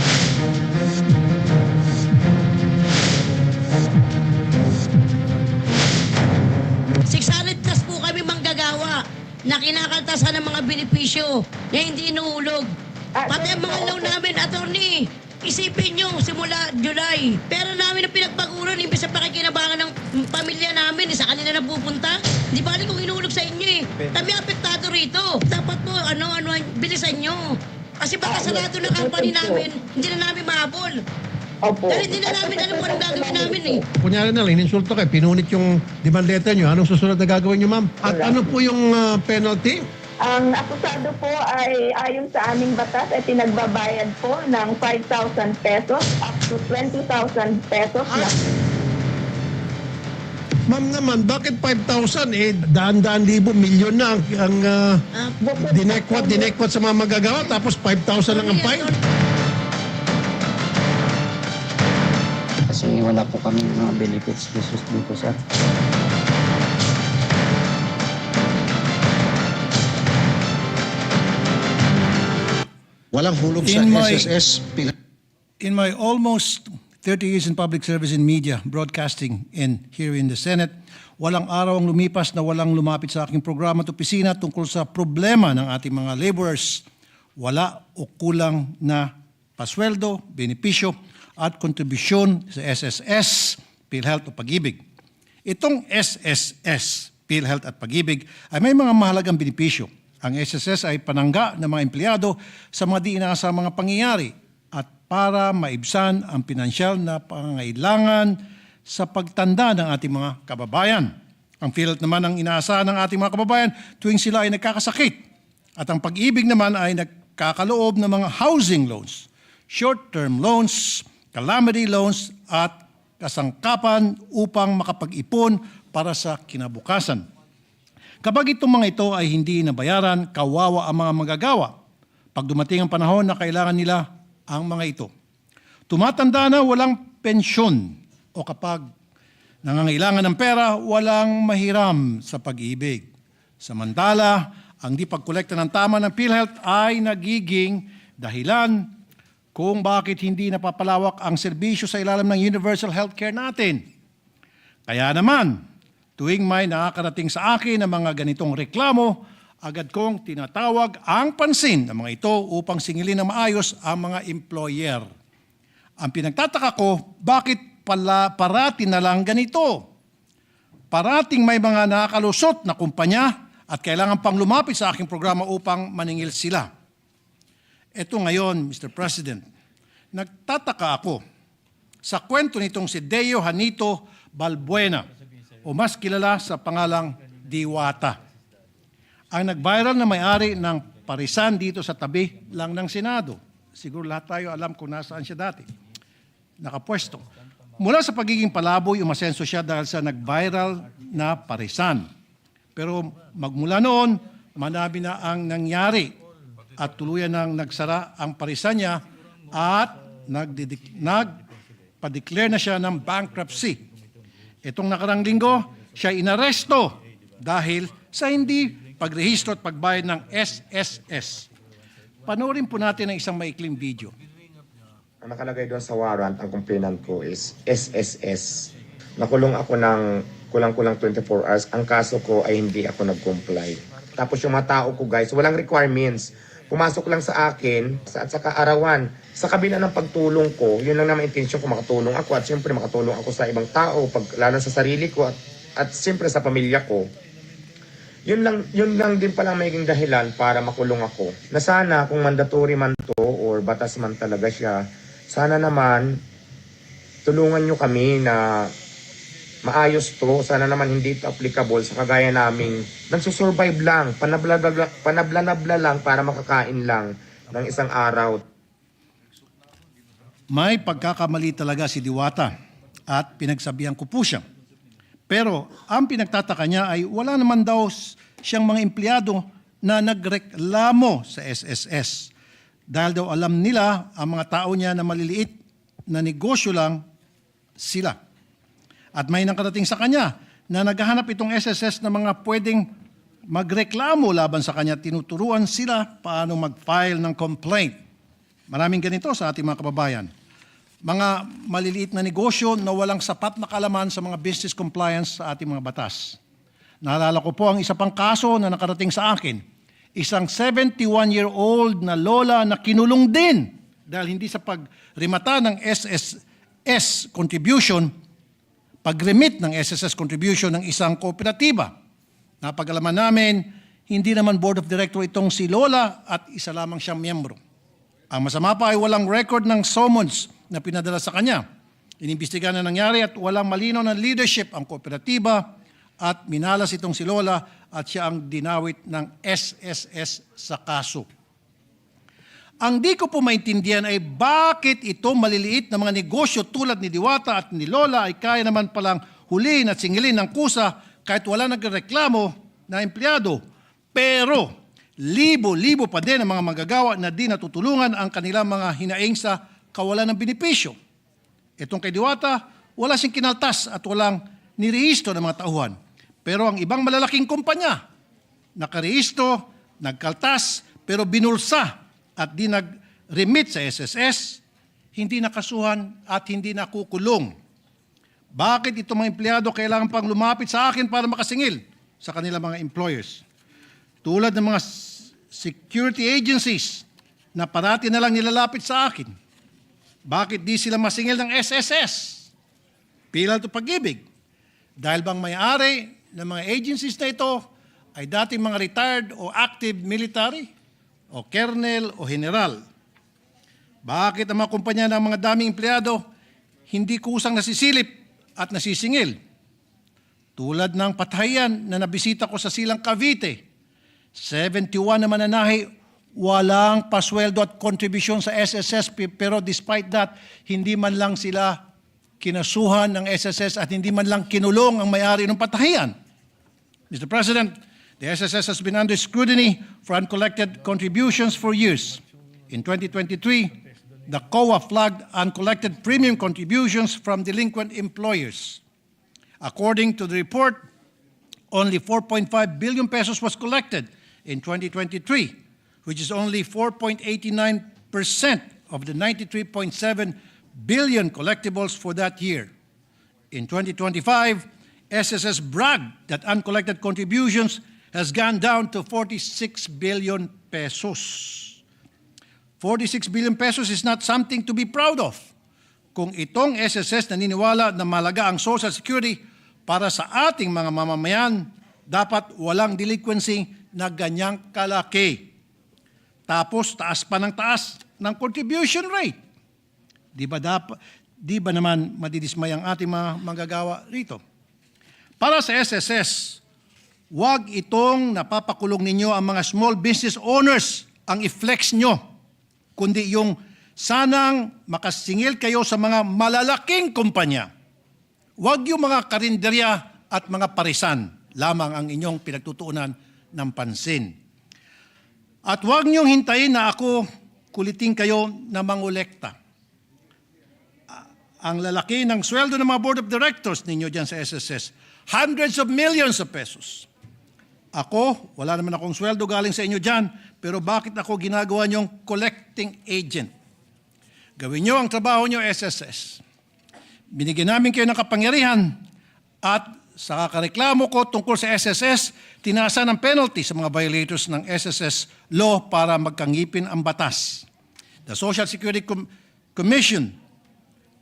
600 plus po kami manggagawa na kinakaltasan ng mga benepisyo na hindi inuhulog. Pati ang mga loan namin, attorney, isipin nyo, simula July, pera namin ang pinagpaguran, imbes sa pakikinabangan ng pamilya namin, sa kanila na pupunta. Di bali kung inuhulog sa inyo eh. Kami apektado rito. Dapat po, bilisan nyo. Kasi baka sarado na company namin, hindi na namin mahabol. Dahil hindi na namin alam kung anong gagawin namin eh. Kunyari na lang, ininsulto kayo, pinunit yung demand letter nyo. Anong susunod na gagawin nyo, ma'am? At ano po yung penalty? Ang akusado po ay ayon sa aming batas ay pinagbabayad po ng 5,000 pesos up to 20,000 pesos. Ma'am naman, bakit 5,000? Daan-daan libo, milyon na ang dinekwat sa mga magagawa, tapos 5,000 lang ang fine? Kasi wala po kami mga benefits dito, sir. Walang hulog sa SSS. In my almost 30 years in public service in media, broadcasting, and here in the Senate, walang araw ang lumipas na walang lumapit sa aking programa at opisina tungkol sa problema ng ating mga laborers. Wala o kulang na pasweldo, benepisyo, at kontribusyon sa SSS, PhilHealth o Pag-ibig. Itong SSS, PhilHealth at Pag-ibig ay may mga mahalagang benepisyo Ang SSS ay panangga ng mga empleyado sa mga di inaasahang mga pangyayari at para maibsan ang pinansyal na pangangailangan sa pagtanda ng ating mga kababayan. Ang PhilHealth naman ang inaasahan ng ating mga kababayan tuwing sila ay nagkakasakit. At ang pag-ibig naman ay nagkakaloob ng mga housing loans, short-term loans, calamity loans at kasangkapan upang makapag-ipon para sa kinabukasan. Kapag itong mga ito ay hindi nabayaran, kawawa ang mga manggagawa pag dumating ang panahon na kailangan nila ang mga ito. Tumatanda na walang pensyon o kapag nangangailangan ng pera, walang mahiram sa pag-ibig. Samantala, ang di pagkolekta ng tama ng PhilHealth ay nagiging dahilan kung bakit hindi napapalawak ang serbisyo sa ilalim ng universal healthcare natin. Kaya naman, tuwing may nakakarating sa akin ng mga ganitong reklamo, agad kong tinatawag ang pansin ng mga ito upang singilin na maayos ang mga employer. Ang pinagtataka ko, bakit parati na lang ganito? Parating may mga nakakalusot na kumpanya at kailangan pang lumapit sa aking programa upang maningil sila. Ito ngayon, Mr. President, nagtataka ako sa kwento nitong si Deo Hanito Balbuena o mas kilala sa pangalang Diwata. Ang nag-viral na may-ari ng parisan dito sa tabi lang ng Senado. Siguro lahat tayo alam kung nasaan siya dati. Nakapwesto. Mula sa pagiging palaboy, umasenso siya dahil sa nag-viral na parisan. Pero magmula noon, marami na ang nangyari at tuluyan nang nagsara ang parisan niya at nagpa-declare na siya ng bankruptcy. Itong nakarang linggo, siya inaresto dahil sa hindi pagrehistro at pagbayad ng SSS. Panoorin po natin ang isang maikling video. Ang nakalagay doon sa warrant, ang complainant ko is SSS. Nakulong ako ng kulang-kulang 24 hours. Ang kaso ko ay hindi ako nag-comply. Tapos yung mga tao ko guys, walang requirements. Pumasok lang sa akin at saka arawan. Sa kabila ng pagtulong ko, yun lang naman intensyon ko makatulong ako at siyempre makatulong ako sa ibang tao, lalo sa sarili ko at siyempre sa pamilya ko. Yun lang din pala magiging dahilan para makulong ako. Na sana kung mandatory man to or batas man talaga siya, sana naman tulungan nyo kami na maayos to. Sana naman hindi ito applicable sa kagaya naming nagsusurvive lang, panabla-nabla lang para makakain lang ng isang araw. May pagkakamali talaga si Diwata at pinagsabihan ko po siya. Pero ang pinagtataka niya ay wala naman daw siyang mga empleyado na nagreklamo sa SSS. Dahil daw alam nila ang mga tao niya na maliliit na negosyo lang sila. At may nakarating sa kanya na naghahanap itong SSS na mga pwedeng magreklamo laban sa kanya. Tinuturuan sila paano mag-file ng complaint. Maraming ganito sa ating mga kababayan. Mga maliliit na negosyo na walang sapat na kalaman sa mga business compliance sa ating mga batas. Naalala ko po ang isa pang kaso na nakarating sa akin. Isang 71-year-old na lola na kinulong din dahil hindi sa pagrimata ng SSS contribution, pag-remit ng SSS contribution ng isang kooperatiba. Napag-alaman namin, hindi naman board of director itong si lola at isa lamang siyang miyembro. Ang masama pa ay walang record ng summons na pinadala sa kanya. Inimbestigahan na nangyari at walang malinaw na leadership ang kooperatiba at minalas itong si lola at siya ang dinawit ng SSS sa kaso. Ang di ko po maintindihan ay bakit ito maliliit na mga negosyo tulad ni Diwata at ni Lola ay kaya naman palang huliin at singilin ng kusa kahit wala nagreklamo na empleyado. Pero libo-libo pa din ang mga manggagawa na di natutulungan ang kanilang mga hinaing sa kawalan ng benepisyo. Itong kay Diwata, wala siyang kinaltas at walang nirehistro ng mga tauhan. Pero ang ibang malalaking kumpanya, nakarehistro, nagkaltas, pero binulsa at di nag-remit sa SSS, hindi nakasuhan at hindi nakukulong. Bakit itong mga empleyado kailangan pang lumapit sa akin para makasingil sa kanilang mga employers? Tulad ng mga security agencies na parati na lang nilalapit sa akin. Bakit di sila masingil ng SSS? Pilal to pag-ibig. Dahil bang may-ari ng mga agencies na ito ay dating mga retired o active military o colonel o general? Bakit ang mga kumpanya ng mga daming empleyado hindi kusang nasisilip at nasisingil? Tulad ng patayan na nabisita ko sa Silang Cavite, 71 na mananahi, walang pasweldo at kontribusyon sa SSS, pero despite that, hindi man lang sila kinasuhan ng SSS at hindi man lang kinulong ang may-ari ng patayan. Mr. President, the SSS has been under scrutiny for uncollected contributions for years. In 2023, the COA flagged uncollected premium contributions from delinquent employers. According to the report, only 4.5 billion pesos was collected in 2023, which is only 4.89% of the 93.7 billion collectibles for that year. In 2025, SSS bragged that uncollected contributions has gone down to 46 billion pesos. 46 billion pesos is not something to be proud of. Kung itong SSS naniniwala na malaga ang Social Security para sa ating mga mamamayan, dapat walang delinquency na ganyang kalaki. Tapos taas pa ng taas ng contribution rate. Di ba naman madidismay ang ating mga manggagawa rito? Para sa SSS, huwag itong napapakulong ninyo ang mga small business owners ang i-flex nyo, kundi yung sanang makasingil kayo sa mga malalaking kumpanya. Huwag yung mga karinderya at mga parisan lamang ang inyong pinagtutuunan ng pansin. At huwag niyong hintayin na ako kulitin kayo na mangolekta. Ang lalaki ng sweldo ng mga board of directors ninyo dyan sa SSS, hundreds of millions of pesos. Ako, wala naman akong sweldo galing sa inyo dyan, pero bakit ako ginagawa niyong collecting agent? Gawin niyo ang trabaho niyo, SSS. Binigyan namin kayo ng kapangyarihan at sa kakareklamo ko tungkol sa SSS, tinasa ng penalty sa mga violators ng SSS law para magkangipin ang batas. The Social Security Commission,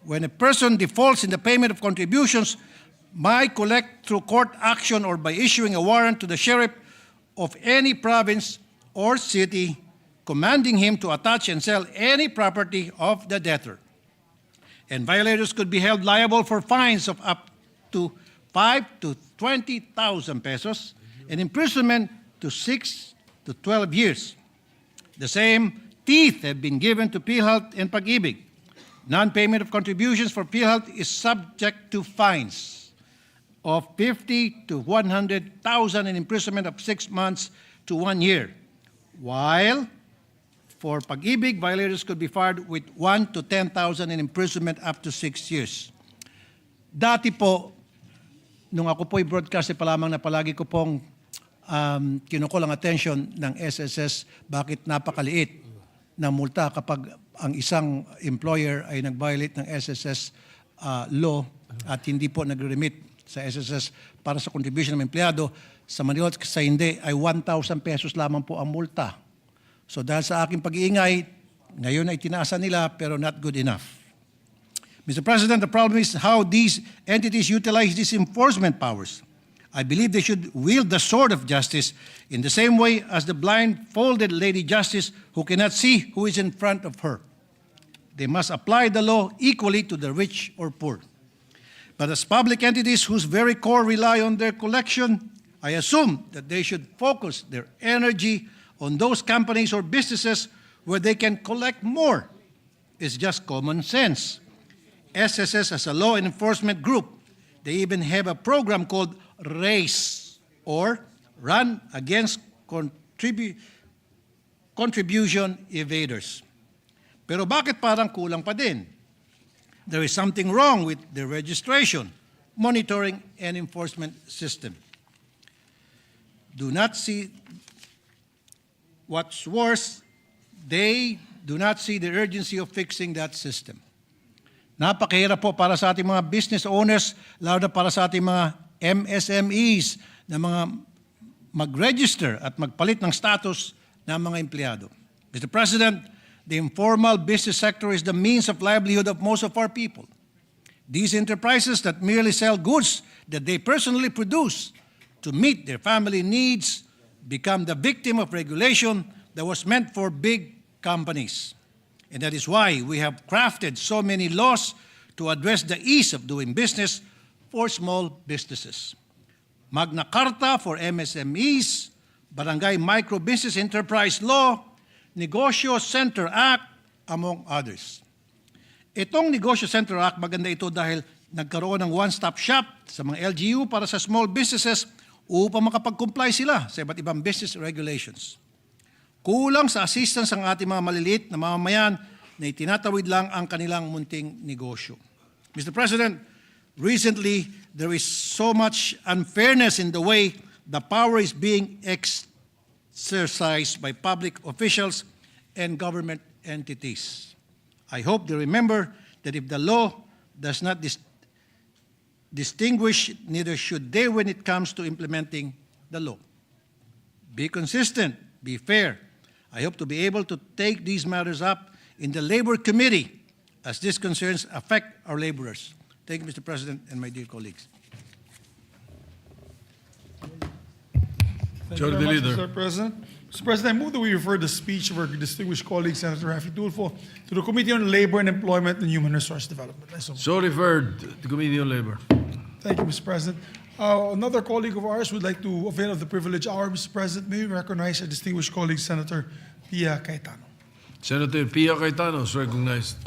when a person defaults in the payment of contributions, might collect through court action or by issuing a warrant to the sheriff of any province or city, commanding him to attach and sell any property of the debtor. And violators could be held liable for fines of up to 5 to 20,000 pesos and imprisonment to 6 to 12 years. The same teeth have been given to PhilHealth and Pag-ibig. Non-payment of contributions for PhilHealth is subject to fines of 50 to 100,000 and imprisonment of 6 months to 1 year. While for Pag-ibig, violators could be fined with 1 to 10,000 and imprisonment up to 6 years. Dati po, nung ako po'y broadcaster pa lamang na palagi ko pong kinukulang attention ng SSS, bakit napakaliit na multa kapag ang isang employer ay nag-violate ng SSS law at hindi po nag-remit sa SSS para sa contribution ng empleyado. Sa Manila, sa hindi, ay 1,000 pesos lamang po ang multa. So dahil sa aking pag-iingay, ngayon ay tinaasan nila pero not good enough. Mr. President, the problem is how these entities utilize these enforcement powers. I believe they should wield the sword of justice in the same way as the blindfolded Lady Justice who cannot see who is in front of her. They must apply the law equally to the rich or poor. But as public entities whose very core rely on their collection, I assume that they should focus their energy on those companies or businesses where they can collect more. It's just common sense. SSS has a law enforcement group. They even have a program called RACE, or Run Against Contribution Evaders. Pero bakit parang kulang pa din? There is something wrong with the registration, monitoring, and enforcement system. Do not see what's worse, they do not see the urgency of fixing that system. Napakahirap po para sa ating mga business owners, lalo na para sa ating mga MSMEs na mga mag-register at magpalit ng status ng mga empleyado. Mr. President, the informal business sector is the means of livelihood of most of our people. These enterprises that merely sell goods that they personally produce to meet their family needs become the victim of regulation that was meant for big companies. And that is why we have crafted so many laws to address the ease of doing business for small businesses. Magna Carta for MSMEs, Barangay Micro Business Enterprise Law, Negosyo Center Act, among others. Itong Negosyo Center Act, maganda ito dahil nagkaroon ng one-stop shop sa mga LGU para sa small businesses upang makapag-comply sila sa iba't ibang business regulations. Kulang sa assistance ang ating mga maliliit na mamamayan na itinatawid lang ang kanilang munting negosyo. Mr. President, recently there is so much unfairness in the way the power is being exercised by public officials and government entities. I hope they remember that if the law does not distinguish, neither should they when it comes to implementing the law. Be consistent, be fair. I hope to be able to take these matters up in the Labor Committee as these concerns affect our laborers. Thank you, Mr. President, and my dear colleagues. Thank you very much, Mr. President. Mr. President, I move that we refer the speech of our distinguished colleague, Senator Raffy Tulfo, to the Committee on Labor and Employment and Human Resource Development. So referred to Committee on Labor. Thank you, Mr. President. Another colleague of ours would like to avail of the privilege hour, Mr. President. May we recognize our distinguished colleague, Senator Pia Cayetano. Senator Pia Cayetano is recognized.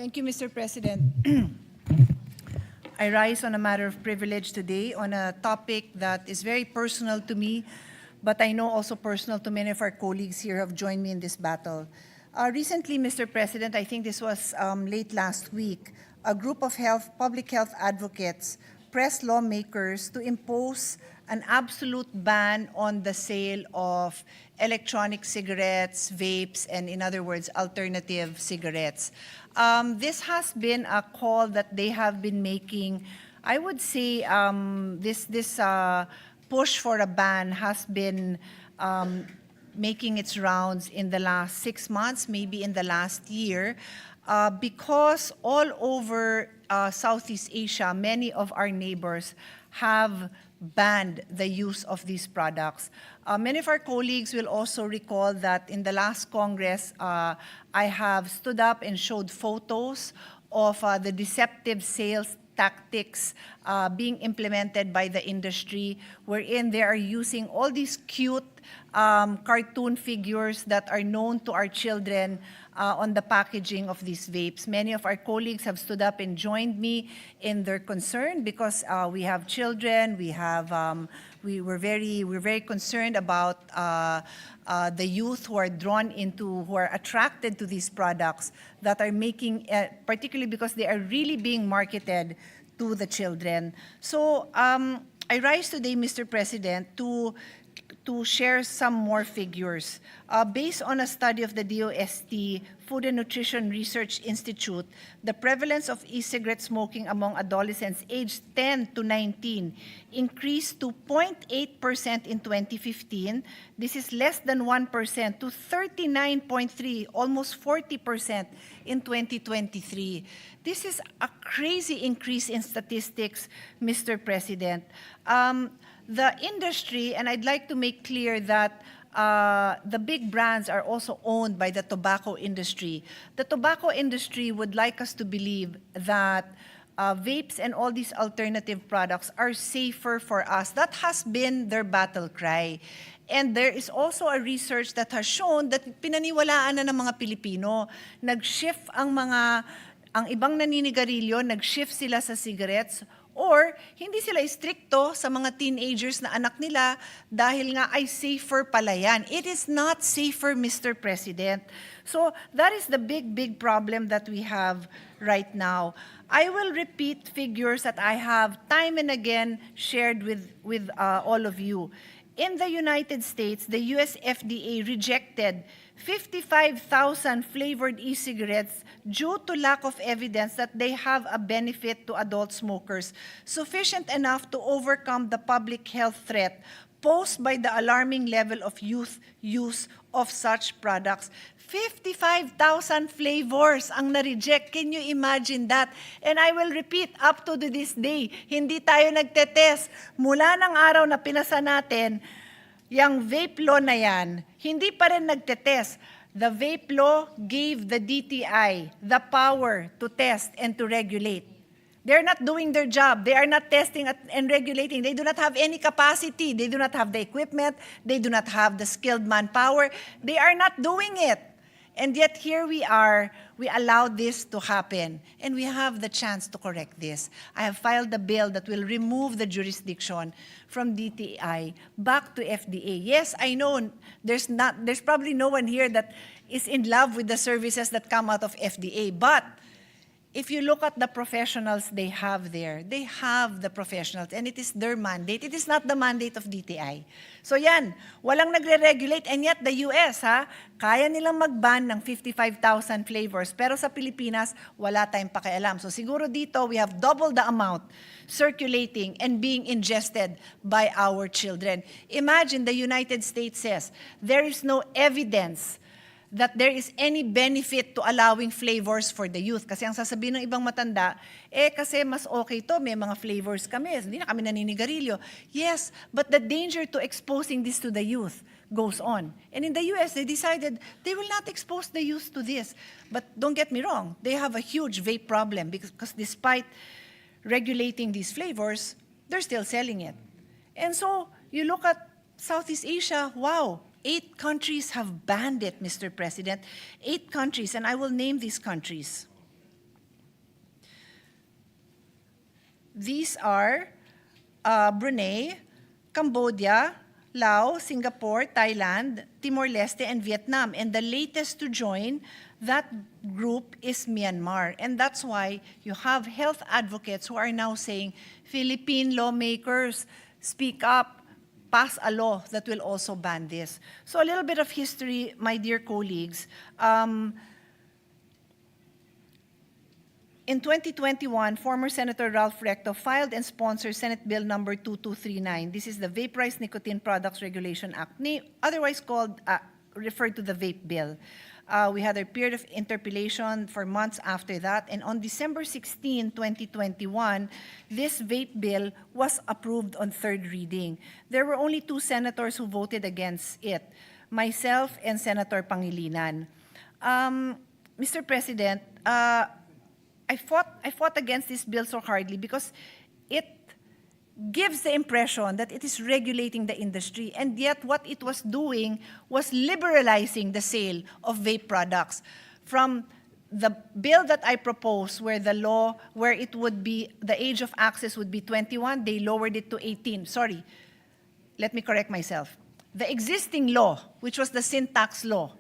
Thank you, Mr. President. I rise on a matter of privilege today on a topic that is very personal to me, but I know also personal to many of our colleagues here who have joined me in this battle. Recently, Mr. President, I think this was late last week, a group of public health advocates pressed lawmakers to impose an absolute ban on the sale of electronic cigarettes, vapes, and in other words, alternative cigarettes. This has been a call that they have been making. I would say this push for a ban has been making its rounds in the last 6 months, maybe in the last year, because all over Southeast Asia, many of our neighbors have banned the use of these products. Many of our colleagues will also recall that in the last Congress, I have stood up and showed photos of the deceptive sales tactics being implemented by the industry, wherein they are using all these cute cartoon figures that are known to our children on the packaging of these vapes. Many of our colleagues have stood up and joined me in their concern because we have children, we're very concerned about the youth who are drawn into, who are attracted to these products that are making, particularly because they are really being marketed to the children. So I rise today, Mr. President, to share some more figures. Based on a study of the DOST Food and Nutrition Research Institute, the prevalence of e-cigarette smoking among adolescents aged 10 to 19 increased to 0.8% in 2015. This is less than 1% to 39.3%, almost 40% in 2023. This is a crazy increase in statistics, Mr. President. The industry, and I'd like to make clear that the big brands are also owned by the tobacco industry. The tobacco industry would like us to believe that vapes and all these alternative products are safer for us. That has been their battle cry. And there is also a research that has shown that pinaniwalaan na ng mga Pilipino. Nag-shift ang ibang naninigarilyo, nag-shift sila sa cigarettes, or hindi sila stricto sa mga teenagers na anak nila dahil nga ay safer pala yan. It is not safer, Mr. President. So that is the big problem that we have right now. I will repeat figures that I have time and again shared with all of you. In the United States, the US FDA rejected 55,000 flavored e-cigarettes due to lack of evidence that they have a benefit to adult smokers, sufficient enough to overcome the public health threat posed by the alarming level of youth use of such products. 55,000 flavors ang na-reject. Can you imagine that? And I will repeat, up to this day, hindi tayo nagtetest. Mula ng araw na pinasa natin, yung vape law na yan, hindi pa rin nagtetest. The vape law gave the DTI the power to test and to regulate. They're not doing their job. They are not testing and regulating. They do not have any capacity. They do not have the equipment. They do not have the skilled manpower. They are not doing it. And yet here we are, we allow this to happen, and we have the chance to correct this. I have filed a bill that will remove the jurisdiction from DTI back to FDA. Yes, I know there's probably no one here that is in love with the services that come out of FDA, but if you look at the professionals they have there, they have the professionals, and it is their mandate. It is not the mandate of DTI. So yan, walang nagre-regulate, and yet the US, kaya nilang mag-ban ng 55,000 flavors, pero sa Pilipinas, wala tayong pakialam. So siguro dito, we have double the amount circulating and being ingested by our children. Imagine the United States says, there is no evidence that there is any benefit to allowing flavors for the youth. Kasi ang sasabihin ng ibang matanda, kasi mas okay to, may mga flavors kami, hindi na kami naninigarilyo. Yes, but the danger to exposing this to the youth goes on. And in the US, they decided they will not expose the youth to this. But don't get me wrong, they have a huge vape problem because despite regulating these flavors, they're still selling it. And so, you look at Southeast Asia, wow, 8 countries have banned it, Mr. President. 8 countries, and I will name these countries. These are Brunei, Cambodia, Laos, Singapore, Thailand, Timor-Leste, and Vietnam. And the latest to join that group is Myanmar. And that's why you have health advocates who are now saying, Philippine lawmakers, speak up, pass a law that will also ban this. So a little bit of history, my dear colleagues. In 2021, former Senator Ralph Recto filed and sponsored Senate Bill number 2239. This is the Vaporized Nicotine Products Regulation Act, otherwise called, referred to the Vape Bill. We had a period of interpellation for months after that, and on December 16, 2021, this vape bill was approved on third reading. There were only 2 senators who voted against it, myself and Senator Pangilinan. Mr. President, I fought against this bill so hardly because it gives the impression that it is regulating the industry, and yet what it was doing was liberalizing the sale of vape products. From the bill that I proposed, where the law, where it would be, the age of access would be 21, they lowered it to 18. Sorry, let me correct myself. The existing law, which was the sin tax law,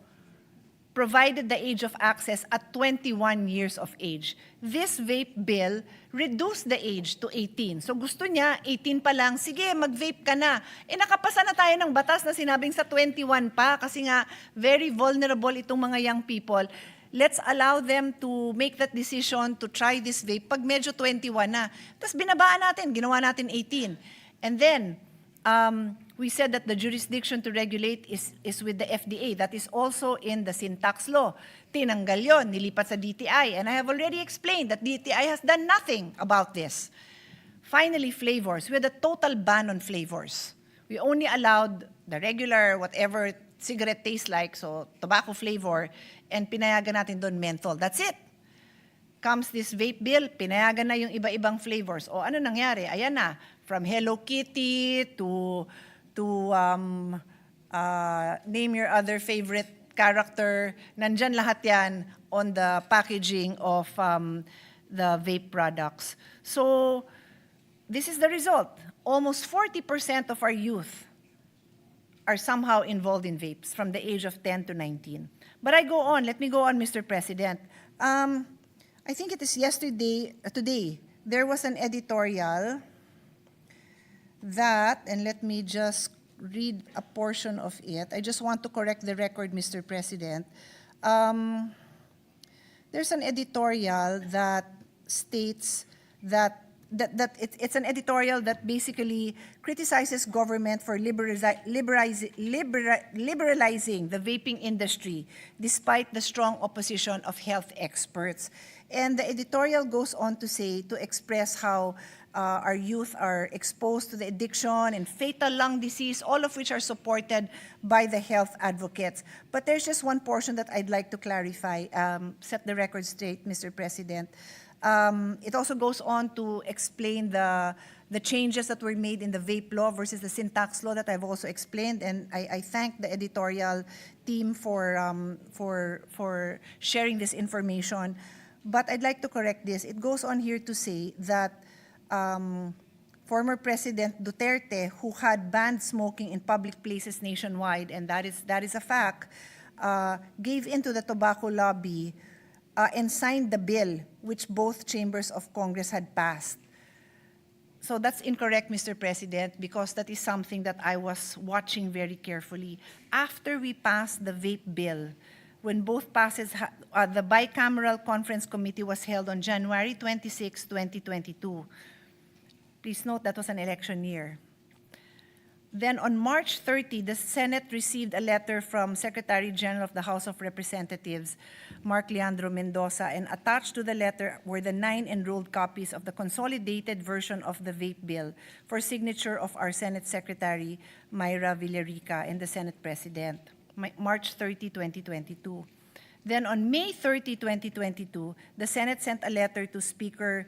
provided the age of access at 21 years of age. This vape bill reduced the age to 18. So gusto niya, 18 pa lang, sige, mag-vape ka na. Nakapasa na tayo ng batas na sinabing sa 21 pa kasi nga very vulnerable itong mga young people. Let's allow them to make that decision to try this vape pag medyo 21 na. Tapos binabaan natin, ginawa natin 18. And then, we said that the jurisdiction to regulate is with the FDA. That is also in the sin tax law. Tinanggal yon, nilipat sa DTI. And I have already explained that DTI has done nothing about this. Finally, flavors. We had a total ban on flavors. We only allowed the regular, whatever cigarette tastes like, so tobacco flavor, and pinayagan natin doon menthol. That's it. Comes this vape bill, pinayagan na yung iba-ibang flavors. O ano nangyari? Ayan na, from Hello Kitty to name your other favorite character, nandyan lahat yan on the packaging of the vape products. So this is the result. Almost 40% of our youth are somehow involved in vapes from the age of 10 to 19. But I go on. Let me go on, Mr. President. I think it is today, there was an editorial that, and let me just read a portion of it. I just want to correct the record, Mr. President. There's an editorial that states that it's an editorial that basically criticizes government for liberalizing the vaping industry despite the strong opposition of health experts. And the editorial goes on to say, to express how our youth are exposed to the addiction and fatal lung disease, all of which are supported by the health advocates. But there's just one portion that I'd like to clarify, set the record straight, Mr. President. It also goes on to explain the changes that were made in the vape law versus the sin tax law that I've also explained, and I thank the editorial team for sharing this information. But I'd like to correct this. It goes on here to say that former President Duterte, who had banned smoking in public places nationwide, and that is a fact, gave into the tobacco lobby and signed the bill which both chambers of Congress had passed. So that's incorrect, Mr. President, because that is something that I was watching very carefully. After we passed the vape bill, when both passes, the bicameral conference committee was held on January 26, 2022. Please note that was an election year. Then on March 30, the Senate received a letter from Secretary General of the House of Representatives, Mark Leandro Mendoza, and attached to the letter were the 9 enrolled copies of the consolidated version of the vape bill for signature of our Senate Secretary, Myra Villarica, and the Senate President, March 30, 2022. Then on May 30, 2022, the Senate sent a letter to Speaker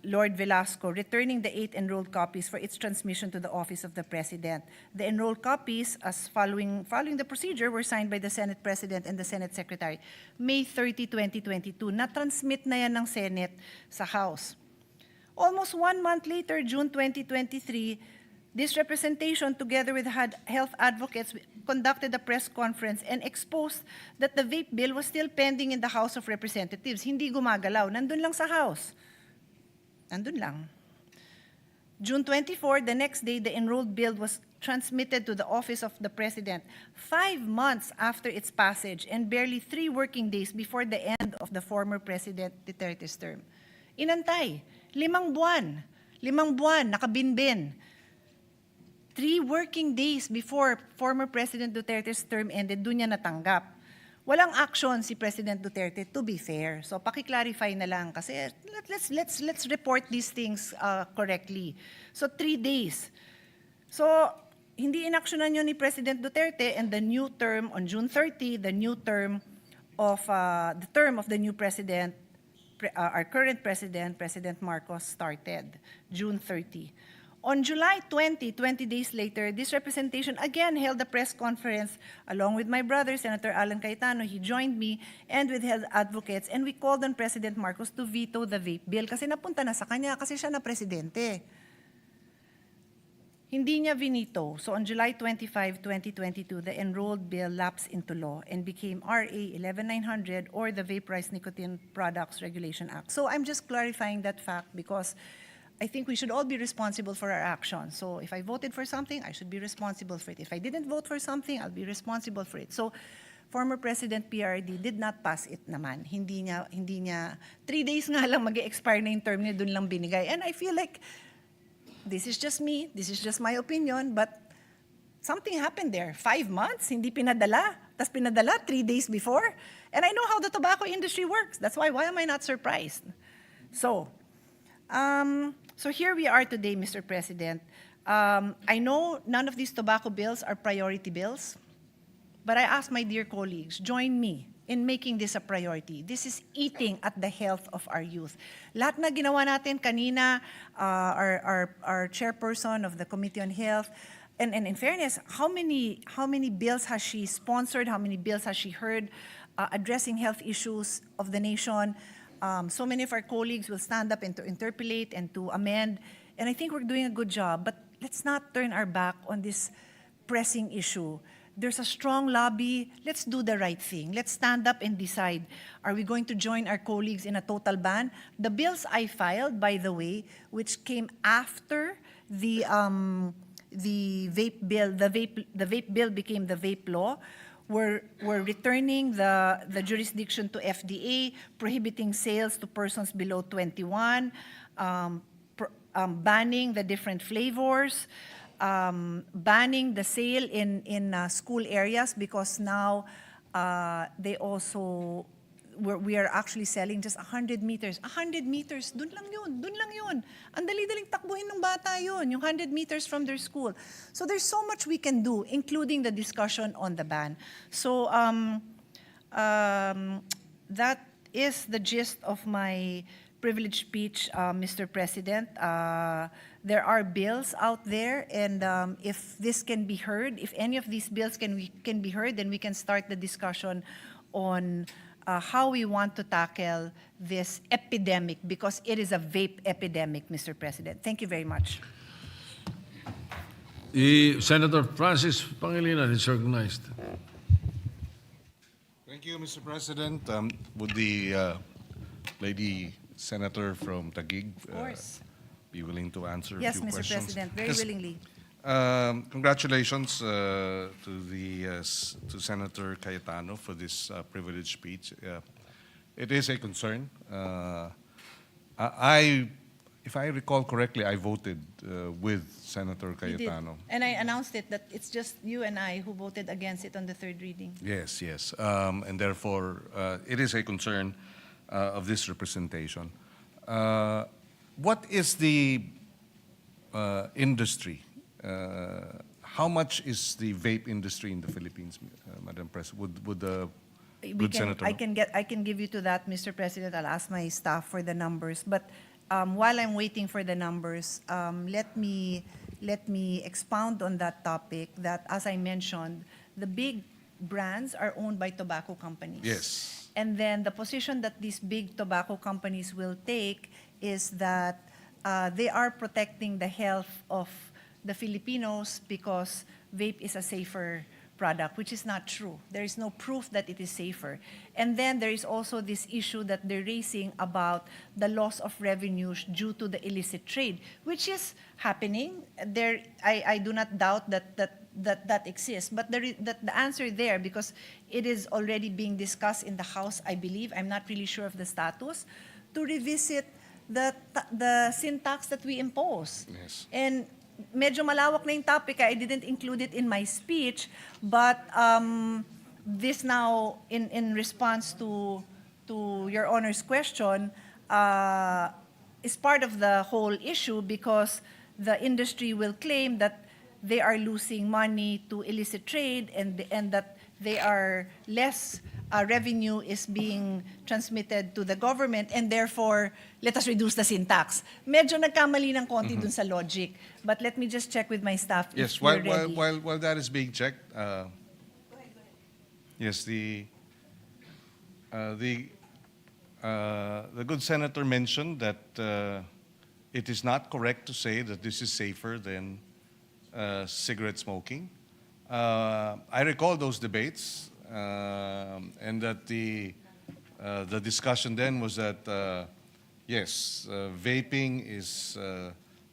Lord Velasco, returning the 8 enrolled copies for its transmission to the Office of the President. The enrolled copies, as following the procedure, were signed by the Senate President and the Senate Secretary. May 30, 2022, na-transmit na yan ng Senate sa House. Almost 1 month later, June 2023, this representation, together with health advocates, conducted a press conference and exposed that the vape bill was still pending in the House of Representatives. Hindi gumagalaw, nandun lang sa House. Andun lang. June 24, the next day, the enrolled bill was transmitted to the Office of the President 5 months after its passage and barely 3 working days before the end of the former President Duterte's term. Inantay, 5 buwan, nakabinbin. 3 working days before former President Duterte's term ended, doon niya natanggap. Walang action si President Duterte, to be fair. So paki-clarify na lang kasi let's report these things correctly. So 3 days. So hindi inaksyonan yun ni President Duterte, and the new term on June 30, the term of the new president, our current president, President Marcos, started June 30. On July 20, 20 days later, this representation again held a press conference along with my brother, Senator Alan Cayetano. He joined me and with health advocates, and we called on President Marcos to veto the vape bill kasi napunta na sa kanya kasi siya na presidente. Hindi niya vinito. So on July 25, 2022, the enrolled bill lapsed into law and became RA 11900, or the Vaporized Nicotine Products Regulation Act. So I'm just clarifying that fact because I think we should all be responsible for our actions. So if I voted for something, I should be responsible for it. If I didn't vote for something, I'll be responsible for it. So former President PRD did not pass it naman. Hindi niya 3 days nga lang mag-expire na yung term niya, dun lang binigay. And I feel like this is just me, this is just my opinion, but something happened there. 5 months, hindi pinadala. Tas pinadala 3 days before. And I know how the tobacco industry works. That's why am I not surprised? So here we are today, Mr. President. I know none of these tobacco bills are priority bills, but I ask my dear colleagues, join me in making this a priority. This is eating at the health of our youth. Lahat na ginawa natin kanina, our chairperson of the Committee on Health, and in fairness, how many bills has she sponsored? How many bills has she heard addressing health issues of the nation? So many of our colleagues will stand up and to interpolate and to amend, and I think we're doing a good job, but let's not turn our back on this pressing issue there's a strong lobby. Let's do the right thing. Let's stand up and decide. Are we going to join our colleagues in a total ban? The bills I filed, by the way, which came after the vape bill, the vape bill became the vape law, were returning the jurisdiction to FDA, prohibiting sales to persons below 21, banning the different flavors, banning the sale in school areas, because now they also, we are actually selling just 100 meters. 100 meters, dun lang yun. Ang dali-daling takbuhin ng bata yun, yung 100 meters from their school. So there's so much we can do, including the discussion on the ban. So that is the gist of my privileged speech, Mr. President. There are bills out there, and if this can be heard, if any of these bills can be heard, then we can start the discussion on how we want to tackle this epidemic, because it is a vape epidemic, Mr. President. Thank you very much. Senator Francis Pangilinan is recognized. Thank you, Mr. President. Would the lady senator from Taguig be willing to answer Yes, a few Mr. questions? President, very Yes. willingly. Congratulations to Senator Cayetano for this privileged speech. It is a concern. If I recall correctly, I voted with Senator You did. Cayetano. And I announced it that it's just you and I who voted against it on the third reading. Yes. And therefore, it is a concern of this representation. What is the industry? How much is the vape industry in the Philippines, Madam President? Would the good senator know? I can give you to that, Mr. President. I'll ask my staff for the numbers. But while I'm waiting for the numbers, let me expound on that topic. That, as I mentioned, the big brands are owned by tobacco companies. Yes. And then the position that these big tobacco companies will take is that they are protecting the health of the Filipinos because vape is a safer product, which is not true. There is no proof that it is safer. And then there is also this issue that they're raising about the loss of revenues due to the illicit trade, which is happening. I do not doubt that exists. But the answer there, because it is already being discussed in the House, I believe, I'm not really sure of the status, to revisit the sin tax that we impose. Yes. And medyo malawak na yung topic. I didn't include it in my speech, but this now, in response to Your Honor's question, is part of the whole issue, because the industry will claim that they are losing money to illicit trade, and that they are less revenue is being transmitted to the government, and therefore, let us reduce the sin tax. Medyo nagkamali ng konti dun sa logic. But let me just check with my staff Yes, if we're ready. while that is being checked, yes, the good senator mentioned that it is not correct to say that this is safer than cigarette smoking. I recall those debates, and that the discussion then was that yes, vaping is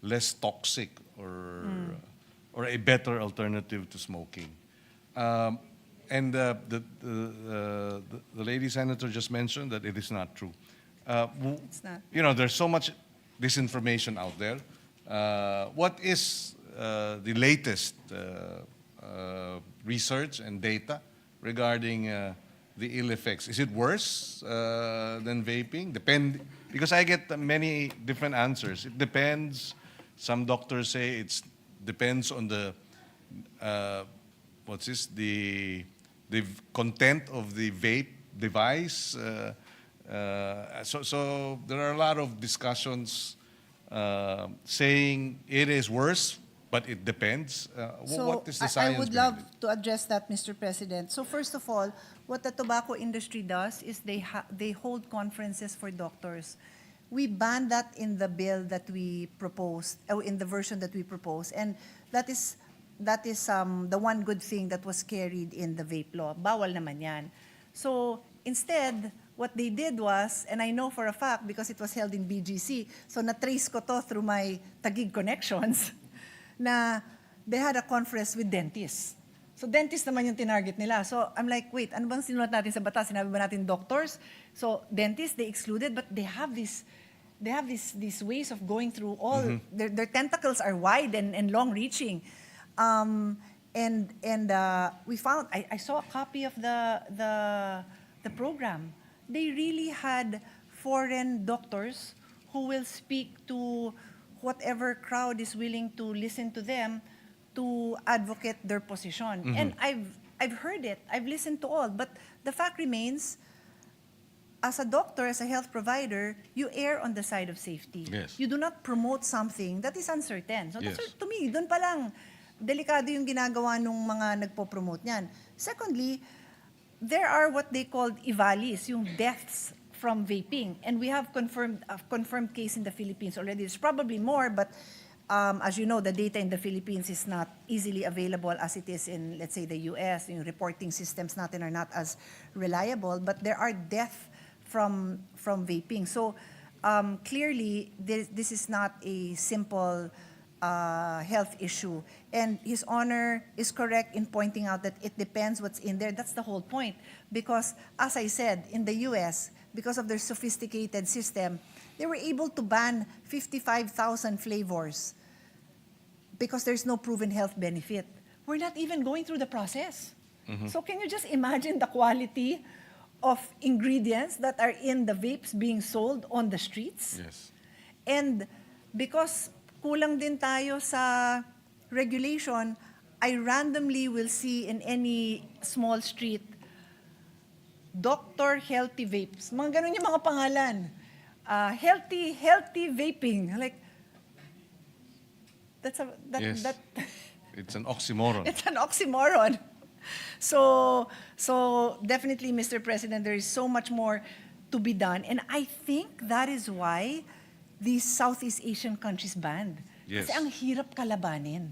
less toxic or a better alternative to smoking. And the lady senator just mentioned that it is not true. It's not. You know, there's so much disinformation out there. What is the latest research and data regarding the ill effects? Is it worse than vaping? Because I get many different answers. It depends. Some doctors say it depends on the the content of the vape device. So there are a lot of discussions saying it is worse, but it depends. What is the science? I would love to address that, Mr. President. So first of all, what the tobacco industry does is they hold conferences for doctors. We banned that in the bill that we proposed, in the version that we proposed, and that is the one good thing that was carried in the vape law. Bawal naman yan. So instead, what they did was, and I know for a fact because it was held in BGC, so na-trace ko to through my Taguig connections, na they had a conference with dentists. So dentist naman yung tinarget nila. So I'm like, wait, ano bang sinulat natin sa batas? Sinabi ba natin doctors? So dentists, they excluded, but they have these ways of going through all, their tentacles are wide and long-reaching. We found, I saw a copy of the program. They really had foreign doctors who will speak to whatever crowd is willing to listen to them to advocate their position. And I've heard it, I've listened to all, but the fact remains, as a doctor, as a health provider, you err on the side of safety. Yes. You do not promote something that is uncertain. So Yes. to me, doon pa lang, delikado yung ginagawa nung mga nagpo-promote niyan. Secondly, there are what they called EVALIs, yung deaths from vaping. And we have a confirmed case in the Philippines already. There's probably more, but as you know, the data in the Philippines is not easily available as it is in, let's say, the US. Yung reporting systems natin are not as reliable, but there are deaths from vaping. So clearly, this is not a simple health issue. And His Honor is correct in pointing out that it depends what's in there. That's the whole point. Because, as I said, in the US, because of their sophisticated system, they were able to ban 55,000 flavors because there's no proven health benefit. We're not even going through the process. So can you just imagine the quality of ingredients that are in the vapes being sold on the streets? Yes. And because kulang din tayo sa regulation, I randomly will see in any small street, Dr. Healthy Vapes. Mga ganun yung mga pangalan. Healthy vaping. Like, Yes. It's an oxymoron. It's an oxymoron. So definitely, Mr. President, there is so much more to be done. And I think that is why these Southeast Asian countries banned. Yes. Kasi ang hirap kalabanin.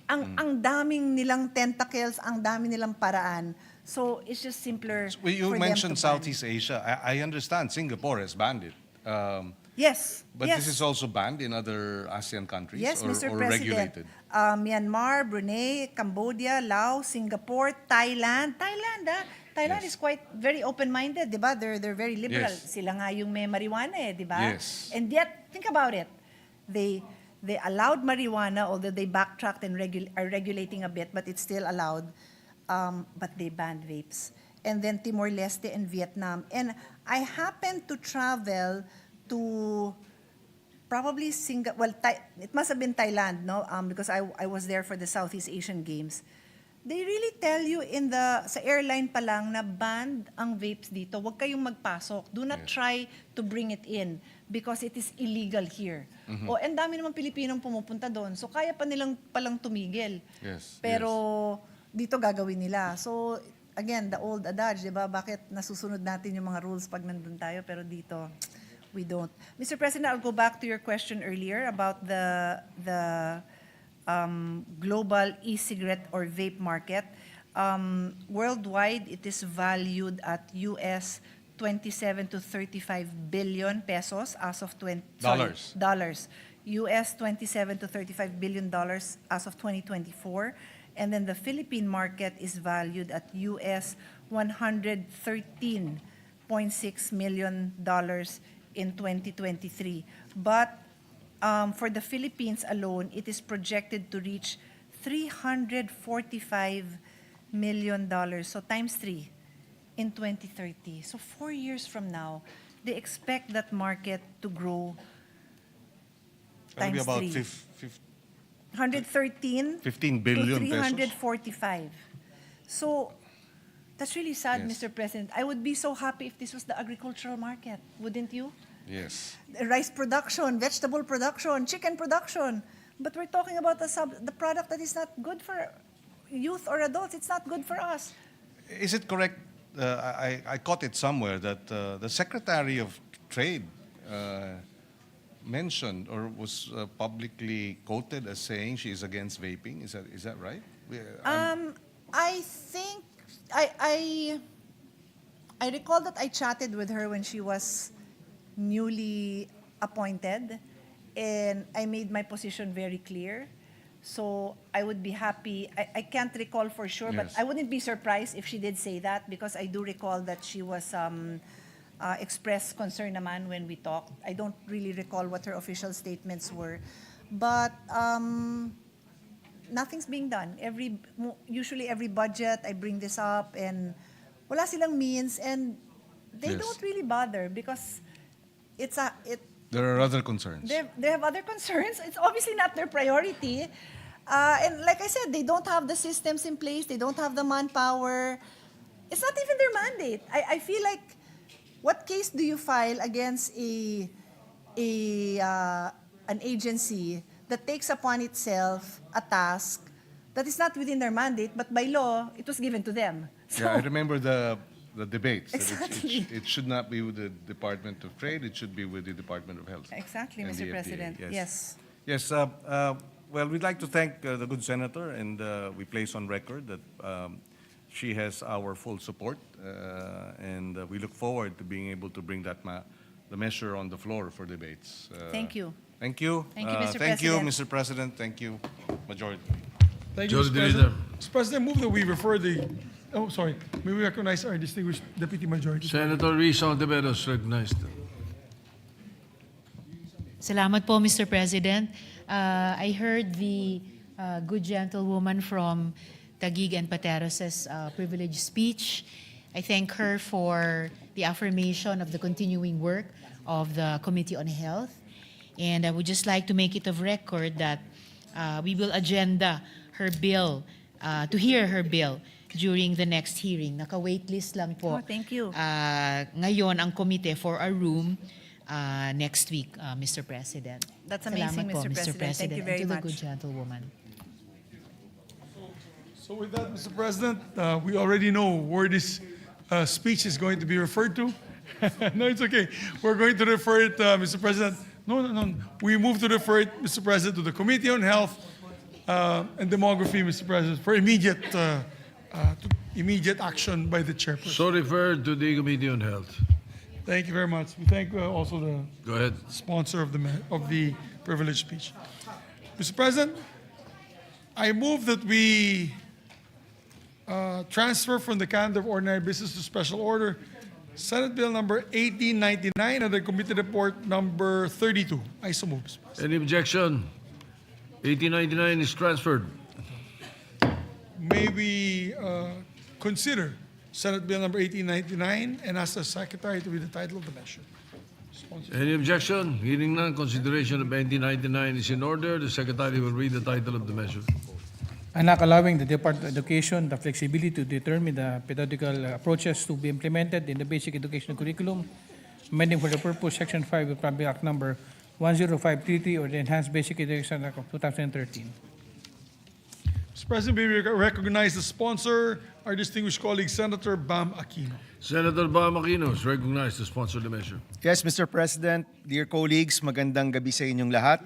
Ang daming nilang tentacles, ang dami nilang paraan. So it's just simpler You for mentioned them to ban. Southeast Asia. I understand Singapore has banned it. Yes. But yes. this is also banned in other ASEAN countries Yes, or, Mr. or President. regulated? Myanmar, Brunei, Cambodia, Laos, Singapore, Thailand. Thailand Yes. is quite very open-minded, di ba? They're very liberal. Yes. Sila nga yung may marijuana eh, di ba? Yes. And yet, think about it. They allowed marijuana, although they backtracked and are regulating a bit, but it's still allowed. But they banned vapes. And then Timor-Leste and Vietnam. And I happened to travel to probably Singapore. Well, it must have been Thailand, no? Because I was there for the Southeast Asian Games. They really tell you sa airline pa lang na banned ang vapes dito. Huwag kayong magpasok. Do not try to bring it in because it is illegal here. O, and dami naman Pilipinong pumupunta doon. So, kaya pa nilang palang tumigil. Yes. Pero, dito gagawin nila. So, again, the old adage, di ba? Bakit nasusunod natin yung mga rules pag nandun tayo, pero dito, we don't. Mr. President, I'll go back to your question earlier about the global e-cigarette or vape market. Worldwide, it is valued at US 27 to 35 billion pesos as of dollars. US 27 to 35 billion dollars as of 2024. And then the Philippine market is valued at US $113.6 million in 2023. But for the Philippines alone, it is projected to reach $345 million, so times 3 in 2030. So 4 years from now, they expect that market to grow That'll be times about 3. 113 15 billion to pesos. 345. So that's really sad, Yes. Mr. President. I would be so happy if this was the agricultural market, wouldn't you? Yes. Rice production, vegetable production, chicken production. But we're talking about the product that is not good for youth or adults. It's not good for us. Is it correct? I caught it somewhere that the Secretary of Trade mentioned or was publicly quoted as saying she is against vaping. Is that right? I think I recall that I chatted with her when she was newly appointed, and I made my position very clear. So I would be happy. I can't recall for sure, but Yes. I wouldn't be surprised if she did say that, because I do recall that she was expressed concern naman when we talked. I don't really recall what her official statements were, but nothing's being done. Usually every budget I bring this up, and wala silang means, and they Yes. don't really bother because There are other concerns. they have other concerns. It's obviously not their priority. And like I said, they don't have the systems in place. They don't have the manpower. It's not even their mandate. I feel like, what case do you file against an agency that takes upon itself a task that is not within their mandate, but by law, it was given to them? So, Yeah, I remember the debates. that Exactly. it should not be with the Department of Trade. It should be with the Department of Health. Exactly, and Mr. the FDA. President. Yes. Yes. Well, we'd like to thank the good senator, and we place on record that she has our full support, and we look forward to being able to bring the measure on the floor for debates. Thank you. Thank you. Thank you, Mr. Thank you, President. Mr. President. Thank you, Majority. Thank you, Mr. Majority President. Leader. Mr. President, move that we refer the, oh, sorry, may we recognize our distinguished Deputy Majority. Senator Risa Ontiveros recognized. Salamat po, Mr. President. I heard the good gentlewoman from Taguig and Pateros's privileged speech. I thank her for the affirmation of the continuing work of the Committee on Health. And I would just like to make it of record that we will agenda her bill, to hear her bill during the next hearing. Naka-waitlist lang po. Oh, thank you. Ngayon ang komite for a room next week, Mr. President. That's amazing, Salamat po, Mr. President. Thank you very and to much. the good gentlewoman. So with that, Mr. President, we already know where this speech is going to be referred to. No, it's okay. We're going to refer it, Mr. President. No. We move to refer it, Mr. President, to the Committee on Health and Demography, Mr. President, for immediate action by the chairperson. So referred to the Committee on Health. Thank you very much. We thank also the Go ahead. sponsor of the privileged speech. Mr. President, I move that we transfer from the calendar of ordinary business to special order Senate Bill number 1899 and the committee report number 32. I so move, Mr. President. Any objection? 1899 is transferred. May we consider Senate Bill number 1899 and ask the Secretary to read the title of the measure. Sponsor. Any objection? Hearing none, consideration of 1899 is in order. The Secretary will read the title of the measure. Anak allowing the Department of Education the flexibility to determine the pedagogical approaches to be implemented in the basic education curriculum, amending for the purpose Section 5 of Public Act Number 10533 or the Enhanced Basic Education Act of 2013. Mr. President, may we recognize the sponsor, our distinguished colleague, Senator BARMM Aquino. Senator BARMM Aquino is recognized to sponsor the measure. Yes, Mr. President, dear colleagues, magandang gabi sa inyong lahat.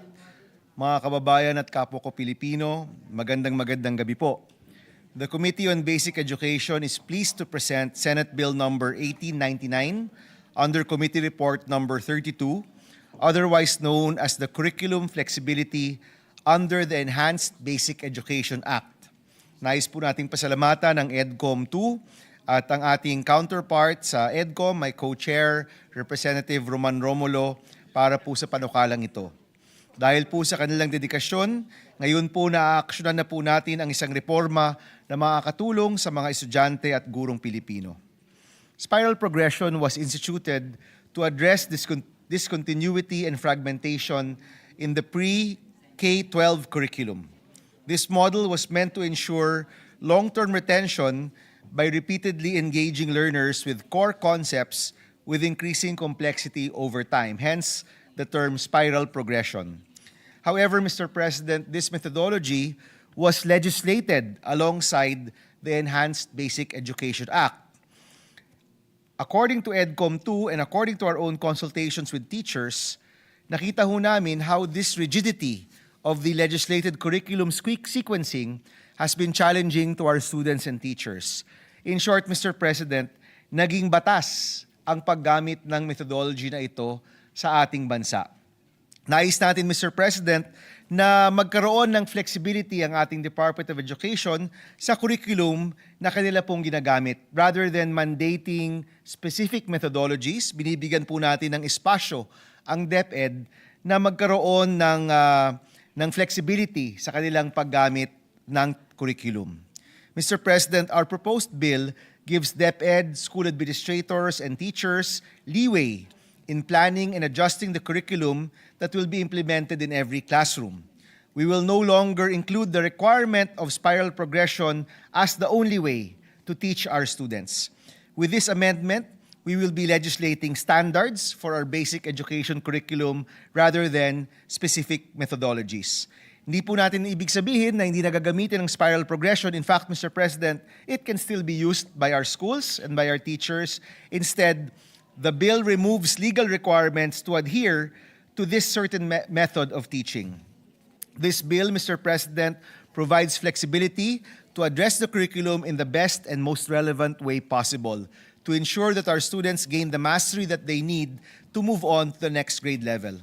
Mga kababayan at kapwa ko Pilipino, magandang gabi po. The Committee on Basic Education is pleased to present Senate Bill number 1899 under Committee Report number 32, otherwise known as the Curriculum Flexibility under the Enhanced Basic Education Act. Nais po nating pasalamatan ang EDCOM 2 at ang ating counterpart sa EDCOM, my co-chair, Representative Roman Romulo, para po sa panukalang ito. Dahil po sa kanilang dedikasyon, ngayon po naaaksyonan na po natin ang isang reforma na makakatulong sa mga estudyante at gurong Pilipino. Spiral progression was instituted to address discontinuity and fragmentation in the pre-K-12 curriculum. This model was meant to ensure long-term retention by repeatedly engaging learners with core concepts with increasing complexity over time, hence the term spiral progression. However, Mr. President, this methodology was legislated alongside the Enhanced Basic Education Act. According to EDCOM 2 and according to our own consultations with teachers, nakita ho namin how this rigidity of the legislated curriculum sequencing has been challenging to our students and teachers. In short, Mr. President, naging batas ang paggamit ng methodology na ito sa ating bansa. Nais natin, Mr. President, na magkaroon ng flexibility ang ating Department of Education sa curriculum na kanila pong ginagamit. Rather than mandating specific methodologies, binibigyan po natin ng espasyo ang DepEd na magkaroon ng flexibility sa kanilang paggamit ng curriculum. Mr. President, our proposed bill gives DepEd, school administrators, and teachers leeway in planning and adjusting the curriculum that will be implemented in every classroom. We will no longer include the requirement of spiral progression as the only way to teach our students. With this amendment, we will be legislating standards for our basic education curriculum rather than specific methodologies. Hindi po natin ibig sabihin na hindi nagagamitin ng spiral progression. In fact, Mr. President, it can still be used by our schools and by our teachers. Instead, the bill removes legal requirements to adhere to this certain method of teaching. This bill, Mr. President, provides flexibility to address the curriculum in the best and most relevant way possible to ensure that our students gain the mastery that they need to move on to the next grade level.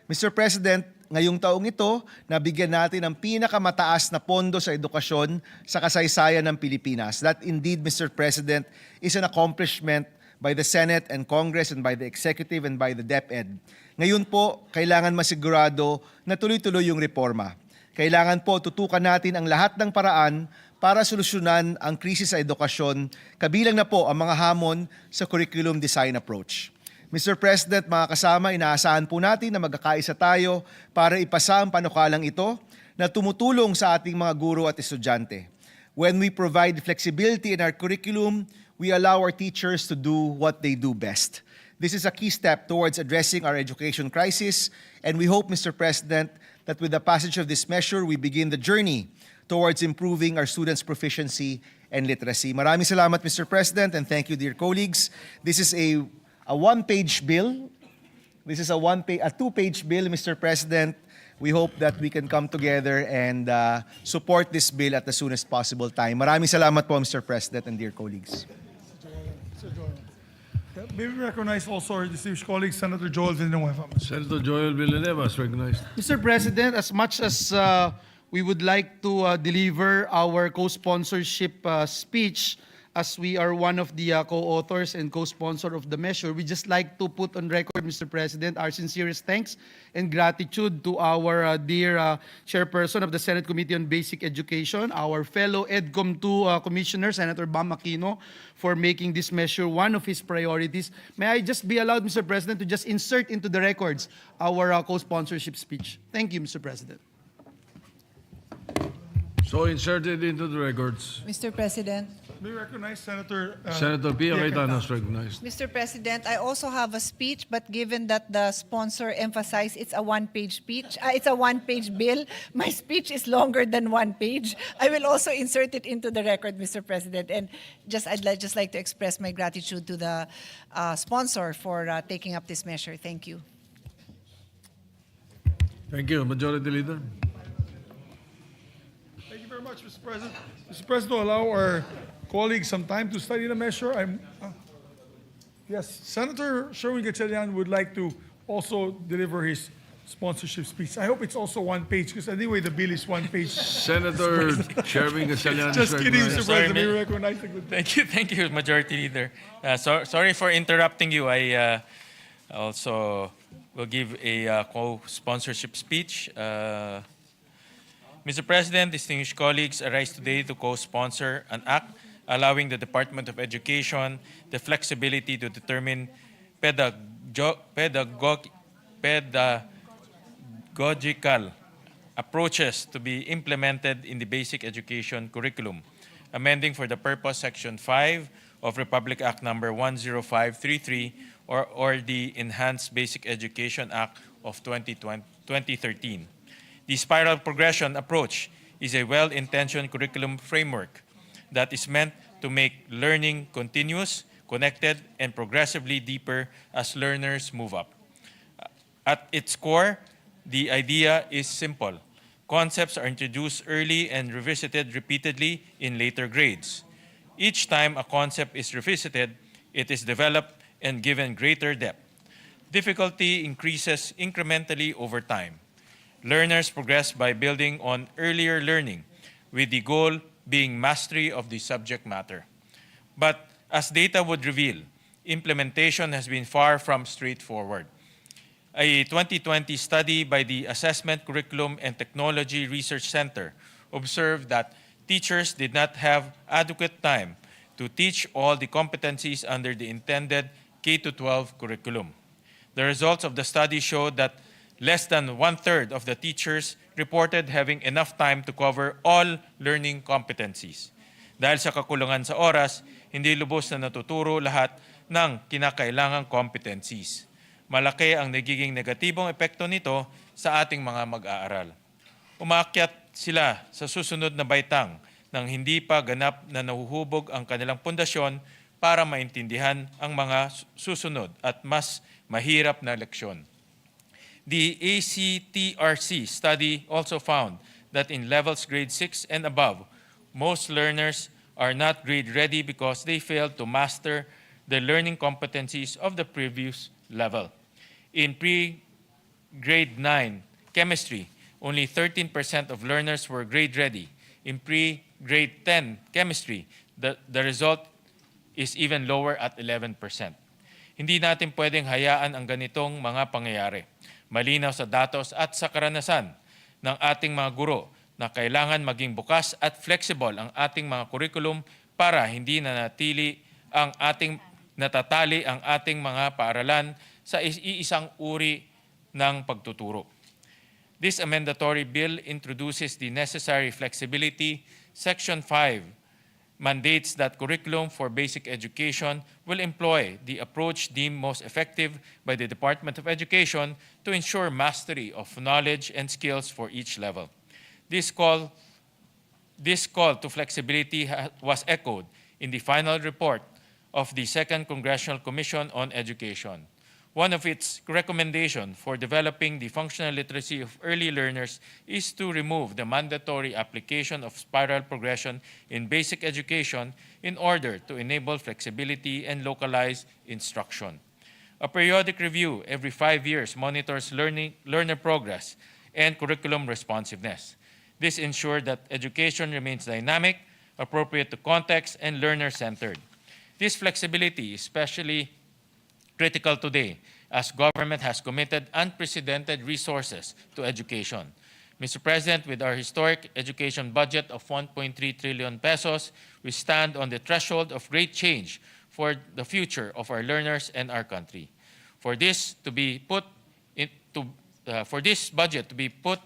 Mr. President, ngayong taong ito, nabigyan natin ng pinakamataas na pondo sa edukasyon sa kasaysayan ng Pilipinas. That indeed, Mr. President, is an accomplishment by the Senate and Congress and by the Executive and by the DepEd. Ngayon po, kailangan masigurado na tuloy-tuloy yung reforma. Kailangan po tutukan natin ang lahat ng paraan para solusyonan ang krisis sa edukasyon, kabilang na po ang mga hamon sa curriculum design approach. Mr. President, mga kasama, inaasahan po natin na magkakaisa tayo para ipasa ang panukalang ito na tumutulong sa ating mga guro at estudyante. When we provide flexibility in our curriculum, we allow our teachers to do what they do best. This is a key step towards addressing our education crisis, and we hope, Mr. President, that with the passage of this measure, we begin the journey towards improving our students' proficiency and literacy. Maraming salamat, Mr. President, and thank you, dear colleagues. This is a one-page bill. This is a two-page bill, Mr. President. We hope that we can come together and support this bill at the soonest possible time. Maraming salamat po, Mr. President and dear colleagues. May we recognize also our distinguished colleague, Senator Joel Villanueva. Senator Joel Villanueva is recognized. Mr. President, as much as we would like to deliver our co-sponsorship speech, as we are one of the co-authors and co-sponsor of the measure, we just like to put on record, Mr. President, our sincerest thanks and gratitude to our dear chairperson of the Senate Committee on Basic Education, our fellow EDCOM 2 Commissioner, Senator BARMM Aquino, for making this measure one of his priorities. May I just be allowed, Mr. President, to just insert into the records our co-sponsorship speech. Thank you, Mr. President. So inserted into the records. Mr. President. May we recognize Senator Senator Pia Cayetano is recognized. Mr. President, I also have a speech, but given that the sponsor emphasized it's a one-page speech, it's a one-page bill, my speech is longer than one page. I will also insert it into the record, Mr. President, and I'd just like to express my gratitude to the sponsor for taking up this measure. Thank you. Thank you, Majority Leader. Thank you very much, Mr. President. Mr. President, allow our colleagues some time to study the measure. Yes, Senator Sherwin Gatchalian would like to also deliver his sponsorship speech. I hope it's also one page, because anyway, the bill is one page. Senator Sherwin Gatchalian is Just kidding, recognized. Mr. President. May we recognize the good. Thank you, Majority Leader. Sorry for interrupting you. I also will give a co-sponsorship speech. Mr. President, distinguished colleagues, I rise today to co-sponsor an act allowing the Department of Education the flexibility to determine pedagogical approaches to be implemented in the basic education curriculum, amending for the purpose Section 5 of Republic Act Number 10533 or the Enhanced Basic Education Act of 2013. The spiral progression approach is a well-intentioned curriculum framework that is meant to make learning continuous, connected, and progressively deeper as learners move up. At its core, the idea is simple. Concepts are introduced early and revisited repeatedly in later grades. Each time a concept is revisited, it is developed and given greater depth. Difficulty increases incrementally over time. Learners progress by building on earlier learning, with the goal being mastery of the subject matter. But as data would reveal, implementation has been far from straightforward. A 2020 study by the Assessment, Curriculum, and Technology Research Center observed that teachers did not have adequate time to teach all the competencies under the intended K-12 curriculum. The results of the study showed that less than one-third of the teachers reported having enough time to cover all learning competencies. Dahil sa kakulangan sa oras, hindi lubos na natuturo lahat ng kinakailangang competencies. Malaki ang nagiging negatibong epekto nito sa ating mga mag-aaral. Umaakyat sila sa susunod na baitang nang hindi pa ganap na nahuhubog ang kanilang pundasyon para maintindihan ang mga susunod at mas mahirap na leksyon. The ACTRC study also found that in levels grade 6 and above, most learners are not grade ready because they failed to master the learning competencies of the previous level. In pre-grade 9 chemistry, only 13% of learners were grade ready. In pre-grade 10 chemistry, the result is even lower at 11%. Hindi natin pwedeng hayaan ang ganitong mga pangyayari. Malinaw sa datos at sa karanasan ng ating mga guro na kailangan maging bukas at flexible ang ating mga curriculum para hindi natatali ang ating mga paaralan sa iisang uri ng pagtuturo. This amendatory bill introduces the necessary flexibility. Section 5 mandates that curriculum for basic education will employ the approach deemed most effective by the Department of Education to ensure mastery of knowledge and skills for each level. This call to flexibility was echoed in the final report of the Second Congressional Commission on Education. One of its recommendations for developing the functional literacy of early learners is to remove the mandatory application of spiral progression in basic education in order to enable flexibility and localized instruction. A periodic review every 5 years monitors learner progress and curriculum responsiveness. This ensures that education remains dynamic, appropriate to context, and learner-centered. This flexibility is especially critical today as government has committed unprecedented resources to education. Mr. President, with our historic education budget of 1.3 trillion pesos, we stand on the threshold of great change for the future of our learners and our country. For this budget to be put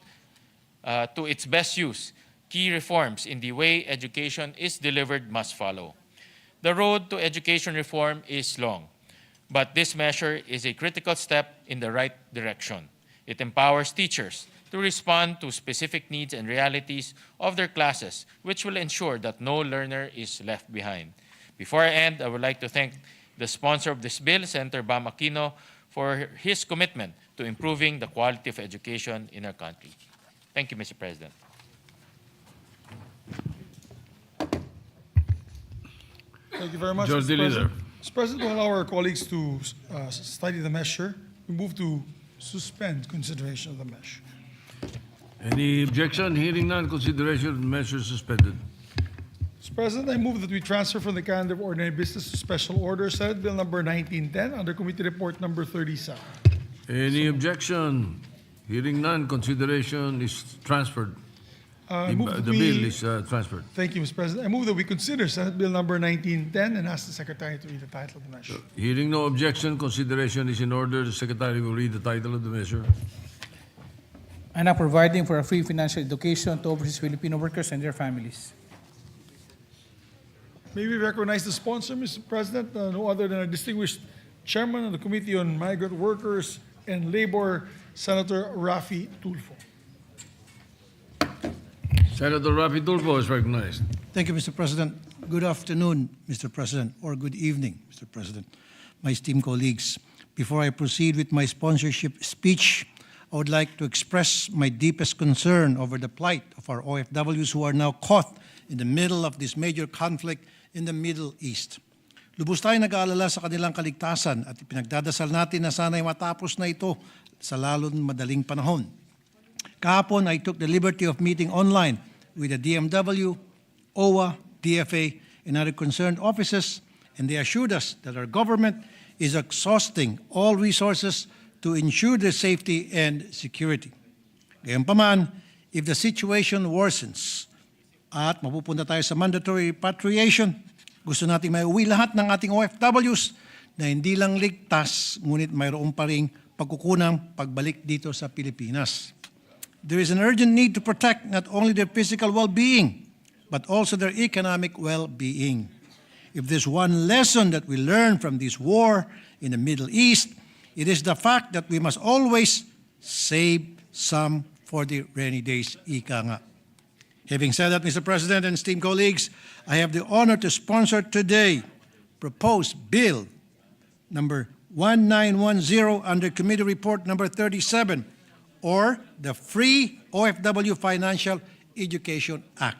to its best use, key reforms in the way education is delivered must follow. The road to education reform is long, but this measure is a critical step in the right direction. It empowers teachers to respond to specific needs and realities of their classes, which will ensure that no learner is left behind. Before I end, I would like to thank the sponsor of this bill, Senator BARMM Aquino, for his commitment to improving the quality of education in our country. Thank you, Mr. President. Thank you very much, George Mr. Leader. President. Mr. President, to allow our colleagues to study the measure, we move to suspend consideration of the measure. Any objection? Hearing none, consideration of the measure suspended. Mr. President, I move that we transfer from the calendar of ordinary business to special order Senate Bill number 1910 under Committee Report number 37. Any objection? Hearing none, consideration is transferred. I move that The bill is transferred. Thank you, Mr. President. I move that we consider Senate Bill number 1910 and ask the Secretary to read the title of the measure. Hearing no objection, consideration is in order. The Secretary will read the title of the measure. And now providing for a free financial education to overseas Filipino workers and their families. May we recognize the sponsor, Mr. President, no other than our distinguished Chairman of the Committee on Migrant Workers and Labor, Senator Raffy Tulfo. Senator Raffy Tulfo is recognized. Thank you, Mr. President. Good afternoon, Mr. President, or good evening, Mr. President. My esteemed colleagues, Before I proceed with my sponsorship speech, I would like to express my deepest concern over the plight of our OFWs who are now caught in the middle of this major conflict in the Middle East. Lubos tayo nag-aalala sa kanilang kaligtasan at ipinagdadasal natin na sana'y matapos na ito sa lalong madaling panahon. Kahapon, I took the liberty of meeting online with the DMW, OWA, DFA, and other concerned offices, and they assured us that our government is exhausting all resources to ensure their safety and security. Gayunpaman, if the situation worsens at mapupunta tayo sa mandatory repatriation, gusto natin may uwi lahat ng ating OFWs na hindi lang ligtas, ngunit mayroon pa ring pagkukunang pagbalik dito sa Pilipinas. There is an urgent need to protect not only their physical well-being, but also their economic well-being. If there's one lesson that we learn from this war in the Middle East, it is the fact that we must always save some for the rainy days, ika nga. Having said that, Mr. President and esteemed colleagues, I have the honor to sponsor today proposed bill number 1910 under Committee Report number 37, or the Free OFW Financial Education Act.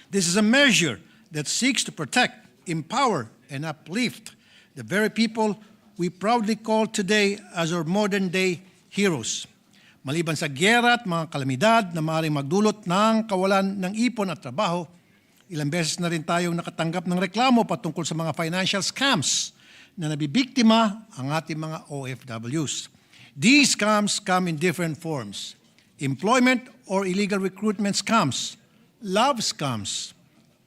This is a measure that seeks to protect, empower, and uplift the very people we proudly call today as our modern-day heroes. Maliban sa giyera at mga kalamidad na maaaring magdulot ng kawalan ng ipon at trabaho, ilang beses na rin tayong nakatanggap ng reklamo patungkol sa mga financial scams na nabibiktima ang ating mga OFWs. These scams come in different forms: employment or illegal recruitment scams, love scams,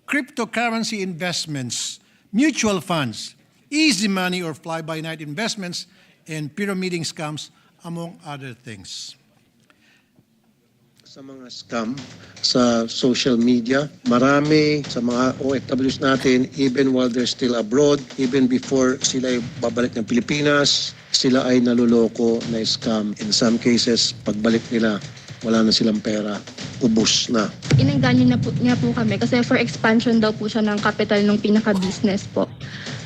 cryptocurrency investments, mutual funds, easy money or fly-by-night investments, and pyramiding scams, among other things. Sa mga scam sa social media, marami sa mga OFWs natin, even while they're still abroad, even before sila ay babalik ng Pilipinas, sila ay naluloko na scam. In some cases, pagbalik nila, wala na silang pera, ubos na. Inengganyo na po, niya po kami kasi for expansion daw po siya ng capital ng pinaka-business po.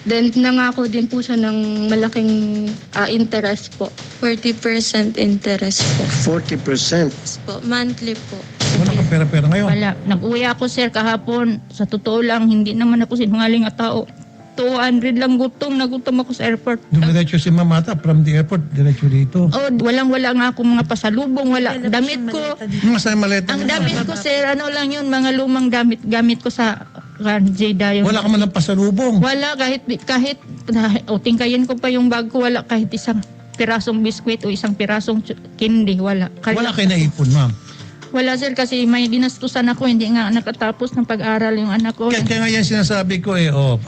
Then nangako din po siya ng malaking interest po. 40% interest po. 40%? Po, monthly po. Wala ka pera-pera ngayon? Wala. Nag-uwi ako sir kahapon. Sa totoo lang, hindi naman ako sinungaling at tao. 200 lang nagutom ako sa airport. Dumiretso si Mamata from the airport, diretso dito. Oh, walang-wala nga ako mga pasalubong, wala. Damit ko. Sa maleta. Ang damit ko sir, ano lang yun, mga lumang gamit ko sa J-Dayo. Wala ka man ng pasalubong. Wala, kahit tingkayin ko pa yung bag ko, wala kahit isang pirasong biskwit o isang pirasong candy, wala. Wala kayo naipon, ma'am? Wala sir, kasi may dinastusan ako, hindi nga nakatapos ng pag-aral yung anak ko. Kaya nga yan sinasabi ko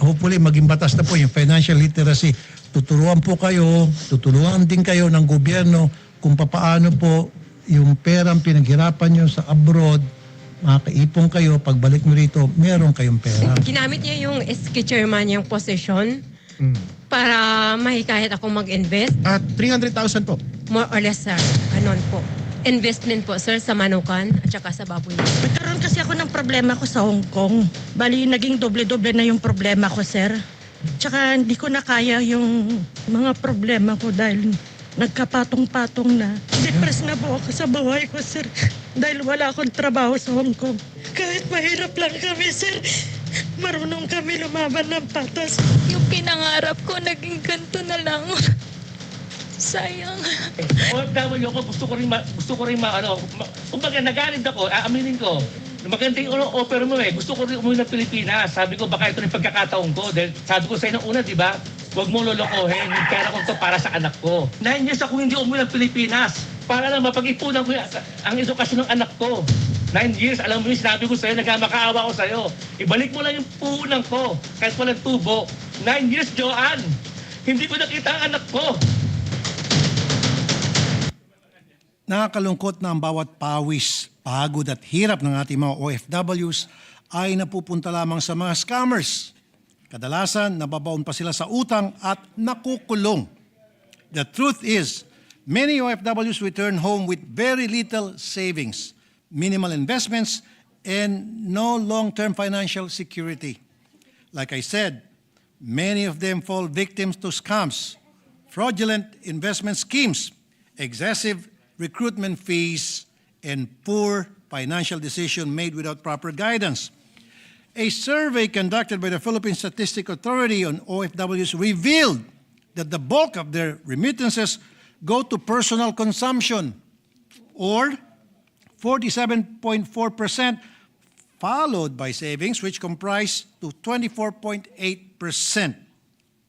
hopefully maging batas na po yung financial literacy. Tuturuan po kayo, tutulungan din kayo ng gobyerno kung papaano po yung perang pinaghirapan nyo sa abroad, makakaipon kayo, pagbalik nyo rito, meron kayong pera. Ginamit niya yung SK chairman yung position para mahikayat ako mag-invest. At 300,000 po? More or less, sir. Ganon po. Investment po, sir, sa manukan at saka sa baboy. Nagkaroon kasi ako ng problema ko sa Hong Kong. Bali, naging doble-doble na yung problema ko, sir. Tsaka hindi ko na kaya yung mga problema ko dahil nagkapatong-patong na. Depressed na po ako sa buhay ko, sir. Dahil wala akong trabaho sa Hong Kong. Kahit mahirap lang kami, sir. Marunong kami lumaban ng patas. Yung pinangarap ko, naging ganito na lang. Sayang. OFW ko, gusto ko rin kumbaga nagalit ako, aaminin ko. Maganda yung offer mo gusto ko rin umuwi ng Pilipinas. Sabi ko, baka ito yung pagkakataon ko. Dahil sabi ko sa'yo nung una, di ba? Huwag mo lolokohin. Yung pera ko ito para sa anak ko. 9 years ako hindi umuwi ng Pilipinas. Para lang mapag-ipunan ko ang edukasyon ng anak ko. 9 years, alam mo yung sinabi ko sa'yo, nagkamakaawa ko sa'yo. Ibalik mo lang yung puhunan ko, kahit walang tubo. 9 years, Joanne. Hindi ko nakita ang anak ko. Nakakalungkot na ang bawat pawis, pagod at hirap ng ating mga OFWs ay napupunta lamang sa mga scammers. Kadalasan, nababaon pa sila sa utang at nakukulong. The truth is, many OFWs return home with very little savings, minimal investments, and no long-term financial security. Like I said, many of them fall victims to scams fraudulent investment schemes, excessive recruitment fees, and poor financial decision made without proper guidance. A survey conducted by the Philippine Statistical Authority on OFWs revealed that the bulk of their remittances go to personal consumption, or 47.4%, followed by savings, which comprise to 24.8%,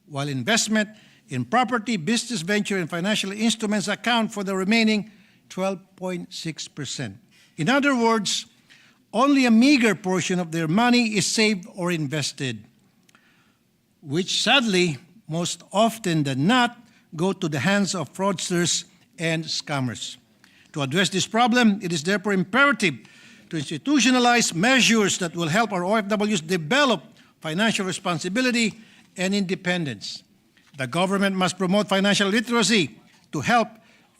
while investment in property, business venture, and financial instruments account for the remaining 12.6%. In other words, only a meager portion of their money is saved or invested, which sadly, most often than not, go to the hands of fraudsters and scammers. To address this problem, it is therefore imperative to institutionalize measures that will help our OFWs develop financial responsibility and independence. The government must promote financial literacy to help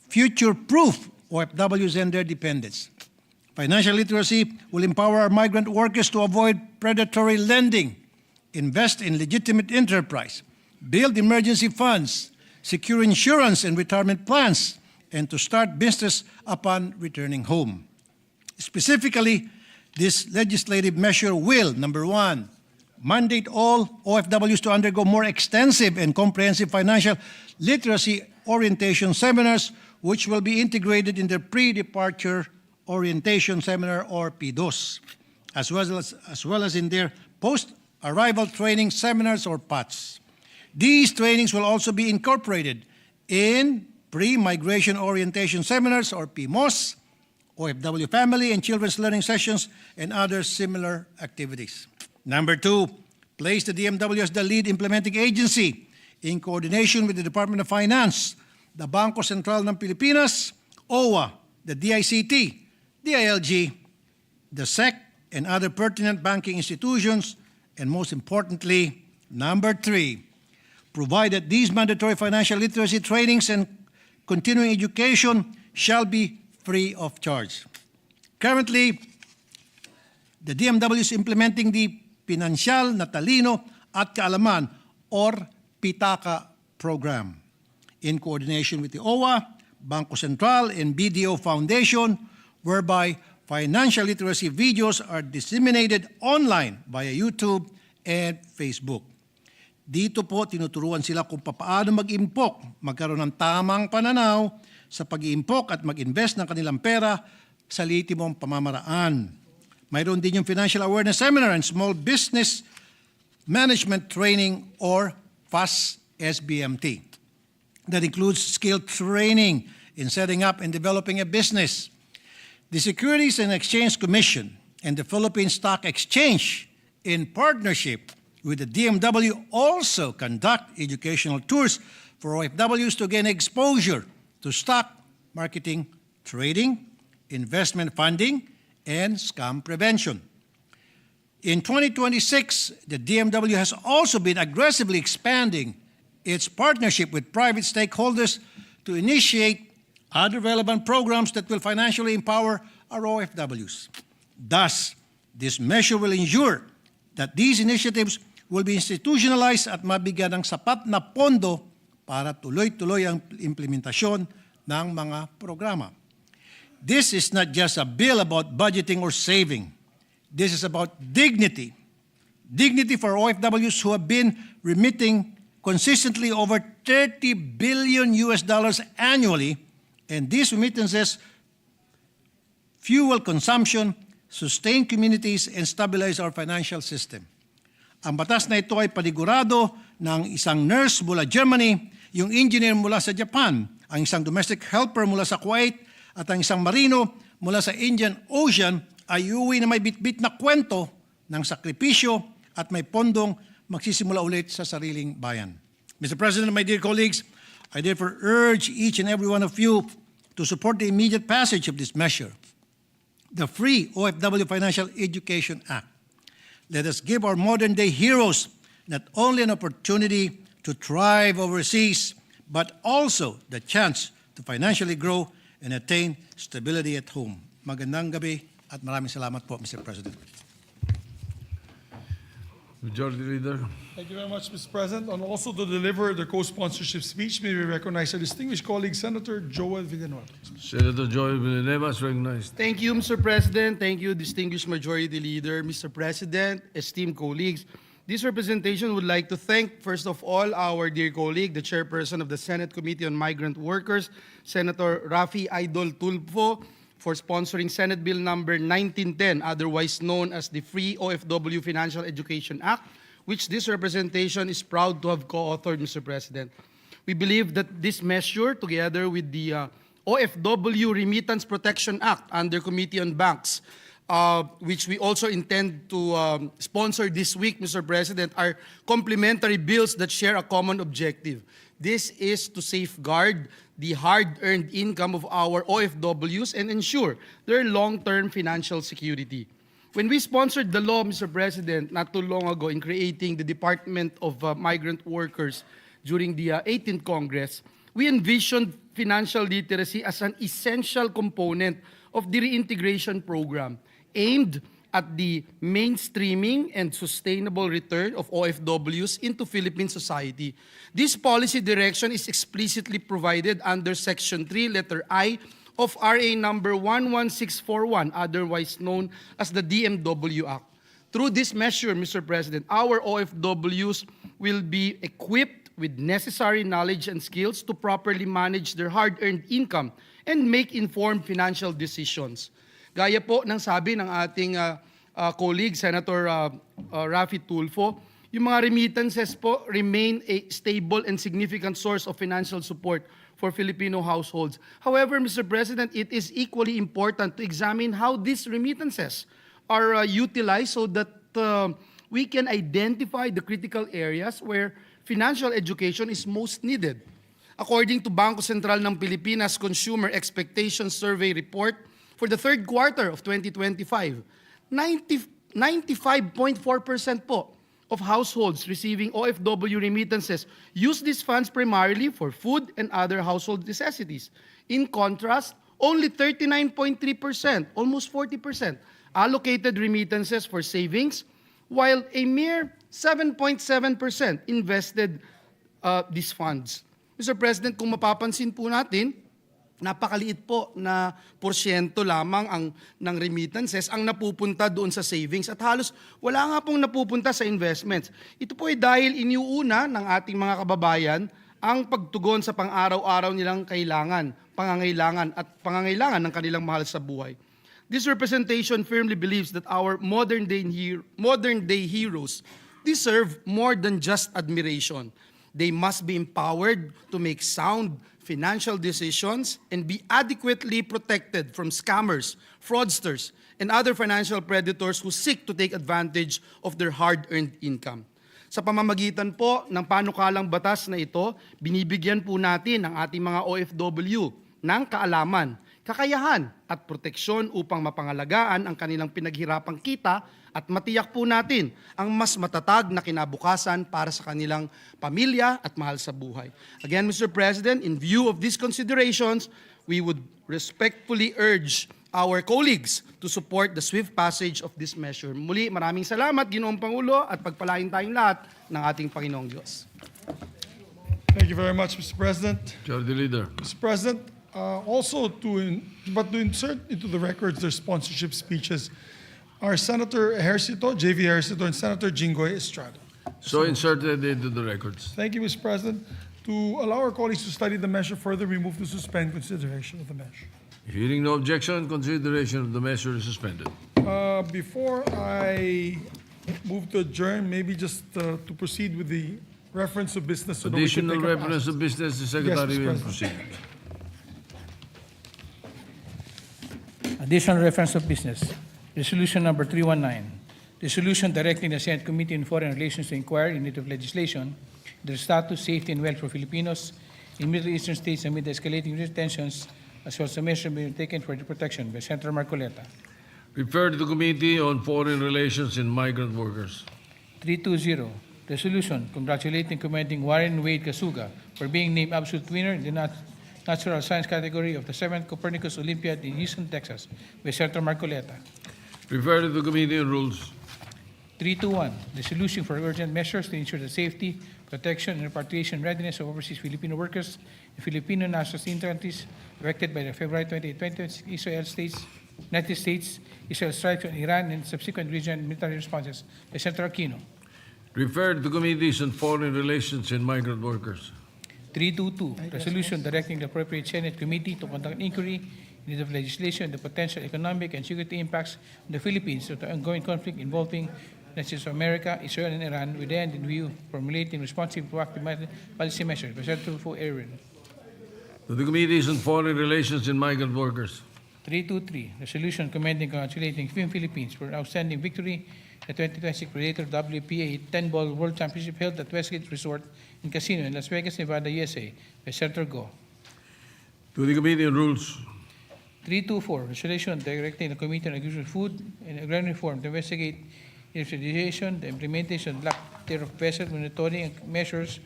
future-proof OFWs and their dependents. Financial literacy will empower our migrant workers to avoid predatory lending, invest in legitimate enterprise, build emergency funds, secure insurance and retirement plans, and to start business upon returning home. Specifically, this legislative measure will, number one, mandate all OFWs to undergo more extensive and comprehensive financial literacy orientation seminars, which will be integrated in their pre-departure orientation seminar, or PDOS, as well as in their post-arrival training seminars, or PATS. These trainings will also be incorporated in pre-migration orientation seminars, or PMOS, OFW family and children's learning sessions, and other similar activities. Number two, place the DMW as the lead implementing agency in coordination with the Department of Finance, the Bangko Sentral ng Pilipinas, OWA, the DICT, DILG, the SEC, and other pertinent banking institutions, and most importantly, number three, provide that these mandatory financial literacy trainings and continuing education shall be free of charge. Currently, the DMW is implementing the Pinansyal na Talino at Kaalaman, or PITAKA program, in coordination with the OWA, Bangko Sentral, and BDO Foundation, whereby financial literacy videos are disseminated online via YouTube and Facebook. Dito po, tinuturuan sila kung paano mag-impok, magkaroon ng tamang pananaw sa pag-iimpok at mag-invest ng kanilang pera sa litimong pamamaraan. Mayroon din yung Financial Awareness Seminar and Small Business Management Training, or FAST SBMT. That includes skill training in setting up and developing a business. The Securities and Exchange Commission and the Philippine Stock Exchange, in partnership with the DMW, also conduct educational tours for OFWs to gain exposure to stock marketing, trading, investment funding, and scam prevention. In 2026, the DMW has also been aggressively expanding its partnership with private stakeholders to initiate other relevant programs that will financially empower our OFWs. Thus, this measure will ensure that these initiatives will be institutionalized at mabigyan ng sapat na pondo para tuloy-tuloy ang implementasyon ng mga programa. This is not just a bill about budgeting or saving. This is about dignity. Dignity for OFWs who have been remitting consistently over $30 billion annually, and these remittances fuel consumption, sustain communities, and stabilize our financial system. Ang batas na ito ay panigurado ng isang nurse mula Germany, yung engineer mula sa Japan, ang isang domestic helper mula sa Kuwait, at ang isang marino mula sa Indian Ocean ay uuwi na may bitbit na kwento ng sakripisyo at may pondong magsisimula ulit sa sariling bayan. Mr. President, my dear colleagues, I therefore urge each and every one of you to support the immediate passage of this measure, the Free OFW Financial Education Act. Let us give our modern-day heroes not only an opportunity to thrive overseas, but also the chance to financially grow and attain stability at home. Magandang gabi at maraming salamat po, Mr. President. Majority Leader. Thank you very much, Mr. President. And also to deliver the co-sponsorship speech, may we recognize our distinguished colleague, Senator Joel Villanueva. Senator Joy Villanueva is recognized. Thank you, Mr. President. Thank you, distinguished Majority Leader. Mr. President, esteemed colleagues, this representation would like to thank, first of all, our dear colleague, the chairperson of the Senate Committee on Migrant Workers, Senator Rafi Idol Tulfo, for sponsoring Senate Bill number 1910, otherwise known as the Free OFW Financial Education Act, which this representation is proud to have co-authored, Mr. President. We believe that this measure, together with the OFW Remittance Protection Act under Committee on Banks, which we also intend to sponsor this week, Mr. President, are complementary bills that share a common objective. This is to safeguard the hard-earned income of our OFWs and ensure their long-term financial security. When we sponsored the law, Mr. President, not too long ago in creating the Department of Migrant Workers during the 18th Congress, we envisioned financial literacy as an essential component of the reintegration program aimed at the mainstreaming and sustainable return of OFWs into Philippine society. This policy direction is explicitly provided under Section 3, letter I of RA number 11641, otherwise known as the DMW Act. Through this measure, Mr. President, our OFWs will be equipped with necessary knowledge and skills to properly manage their hard-earned income and make informed financial decisions. Gaya po ng sabi ng ating colleague, Senator Rafi Tulfo, yung mga remittances po remain a stable and significant source of financial support for Filipino households. However, Mr. President, it is equally important to examine how these remittances are utilized so that we can identify the critical areas where financial education is most needed. According to Bangko Sentral ng Pilipinas Consumer Expectations Survey Report, for the third quarter of 2025, 95.4% po of households receiving OFW remittances use these funds primarily for food and other household necessities. In contrast, only 39.3%, almost 40%, allocated remittances for savings, while a mere 7.7% invested these funds. Mr. President, kung mapapansin po natin, napakaliit po na porsyento lamang ng remittances ang napupunta doon sa savings at halos wala nga pong napupunta sa investments. Ito po ay dahil iniuuna ng ating mga kababayan ang pagtugon sa pang-araw-araw nilang pangangailangan ng kanilang mahal sa buhay. This representation firmly believes that our modern-day heroes deserve more than just admiration. They must be empowered to make sound financial decisions and be adequately protected from scammers, fraudsters, and other financial predators who seek to take advantage of their hard-earned income. Sa pamamagitan po ng panukalang batas na ito, binibigyan po natin ang ating mga OFW ng kaalaman, kakayahan at proteksyon upang mapangalagaan ang kanilang pinaghirapang kita at matiyak po natin ang mas matatag na kinabukasan para sa kanilang pamilya at mahal sa buhay. Again, Mr. President, in view of these considerations, we would respectfully urge our colleagues to support the swift passage of this measure. Muli, maraming salamat, Ginoong Pangulo, at pagpalain tayong lahat ng ating Panginoong Diyos. Thank you very much, Mr. President. Majority Leader. Mr. President, also to insert into the records their sponsorship speeches are Senator Ejercito, J.V. Ejercito, and Senator Jinggoy Estrada. So inserted into the records. Thank you, Mr. President. To allow our colleagues to study the measure further, we move to suspend consideration of the measure. Hearing no objection, consideration of the measure is suspended. Before I move to adjourn, maybe just to proceed with the reference of business. So that we can Additional take up reference of business, the Secretary Mr. will President. proceed. Additional reference of business. Resolution number 319. Resolution directing the Senate Committee on Foreign Relations to inquire in need of legislation the status, safety, and wealth for Filipinos in Middle Eastern states amid escalating tensions, as well as the measures being taken for their protection by Senator Marcoleta. Refer to the Committee on Foreign Relations and Migrant Workers. 320. Resolution congratulating and commending Warren Wade Kasuga for being named absolute winner in the Natural Science category of the 7th Copernicus Olympiad in Houston, Texas by Senator Marcoleta. Refer to the Committee on Rules. 321, resolution for urgent measures to ensure the safety, protection, and repatriation readiness of overseas Filipino workers and Filipino nationals in countries affected by the February 28, 2026 United States, Israel strikes on Iran and subsequent regional military responses by Senator Aquino. Referred to Committees on Foreign Relations and Migrant Workers. 322, resolution directing the appropriate Senate committee to conduct an inquiry in need of legislation on the potential economic and security impacts on the Philippines of the ongoing conflict involving the United States of America, Israel, and Iran, with the end in view of formulating responsive proactive policy measures by Senator Tulfo Aaron. To the Committees on Foreign Relations and Migrant Workers. 323, resolution commending and congratulating Film Philippines for outstanding victory at the 2026 Predator WPA 10-ball World Championship held at Westgate Resort and Casino in Las Vegas, Nevada, USA by Senator Go. To the Committee on Rules. 324, resolution directing the Committee on Agriculture, Food, and Agrarian Reform to investigate industrialization, the implementation of black tariff vessel monitoring and measures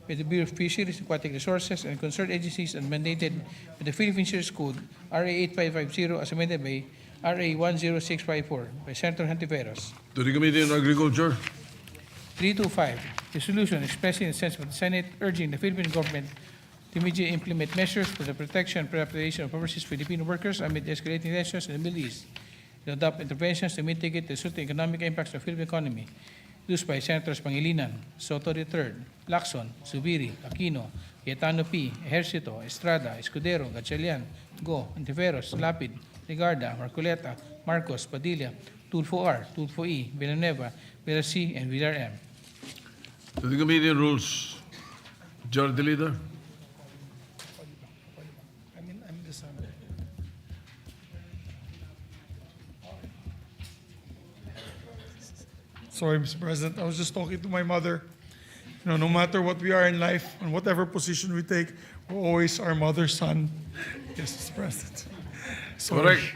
by the Bureau of Fisheries, Aquatic Resources, and concerned agencies and mandated by the Philippine Fisheries Code, RA 8550, as amended by RA 10654 by Senator Hontiveros. To the Committee on Agriculture. 325, resolution expressing the sense of the Senate urging the Philippine government to immediately implement measures for the protection and repatriation of overseas Filipino workers amid escalating tensions in the Middle East, and adopt interventions to mitigate the resulting economic impacts of the Philippine economy. Introduced by Senators Pangilinan, Soto III, Lacson, Zubiri, Aquino, Cayetano P., Ejercito, Estrada, Escudero, Gatchalian, Go, Antiveros, Lapid, Ligarda, Marcoleta, Marcos, Padilla, Tulfo R., Tulfo E., Villanueva, Villar C., and Villar M. To the Committee on Rules. Majority Leader. Sorry, Mr. President. I was just talking to my mother. You know, no matter what we are in life and whatever position we take, we're always our mother's son. Yes, Mr. President. Sorry. Correct.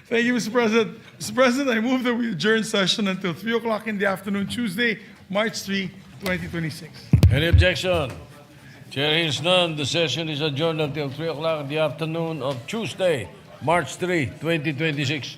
Thank you, Mr. President. Mr. President, I move that we adjourn session until 3 o'clock in the afternoon, Tuesday, March 3, 2026. Any objection? Chair hears none. The session is adjourned until 3 o'clock in the afternoon of Tuesday, March 3, 2026.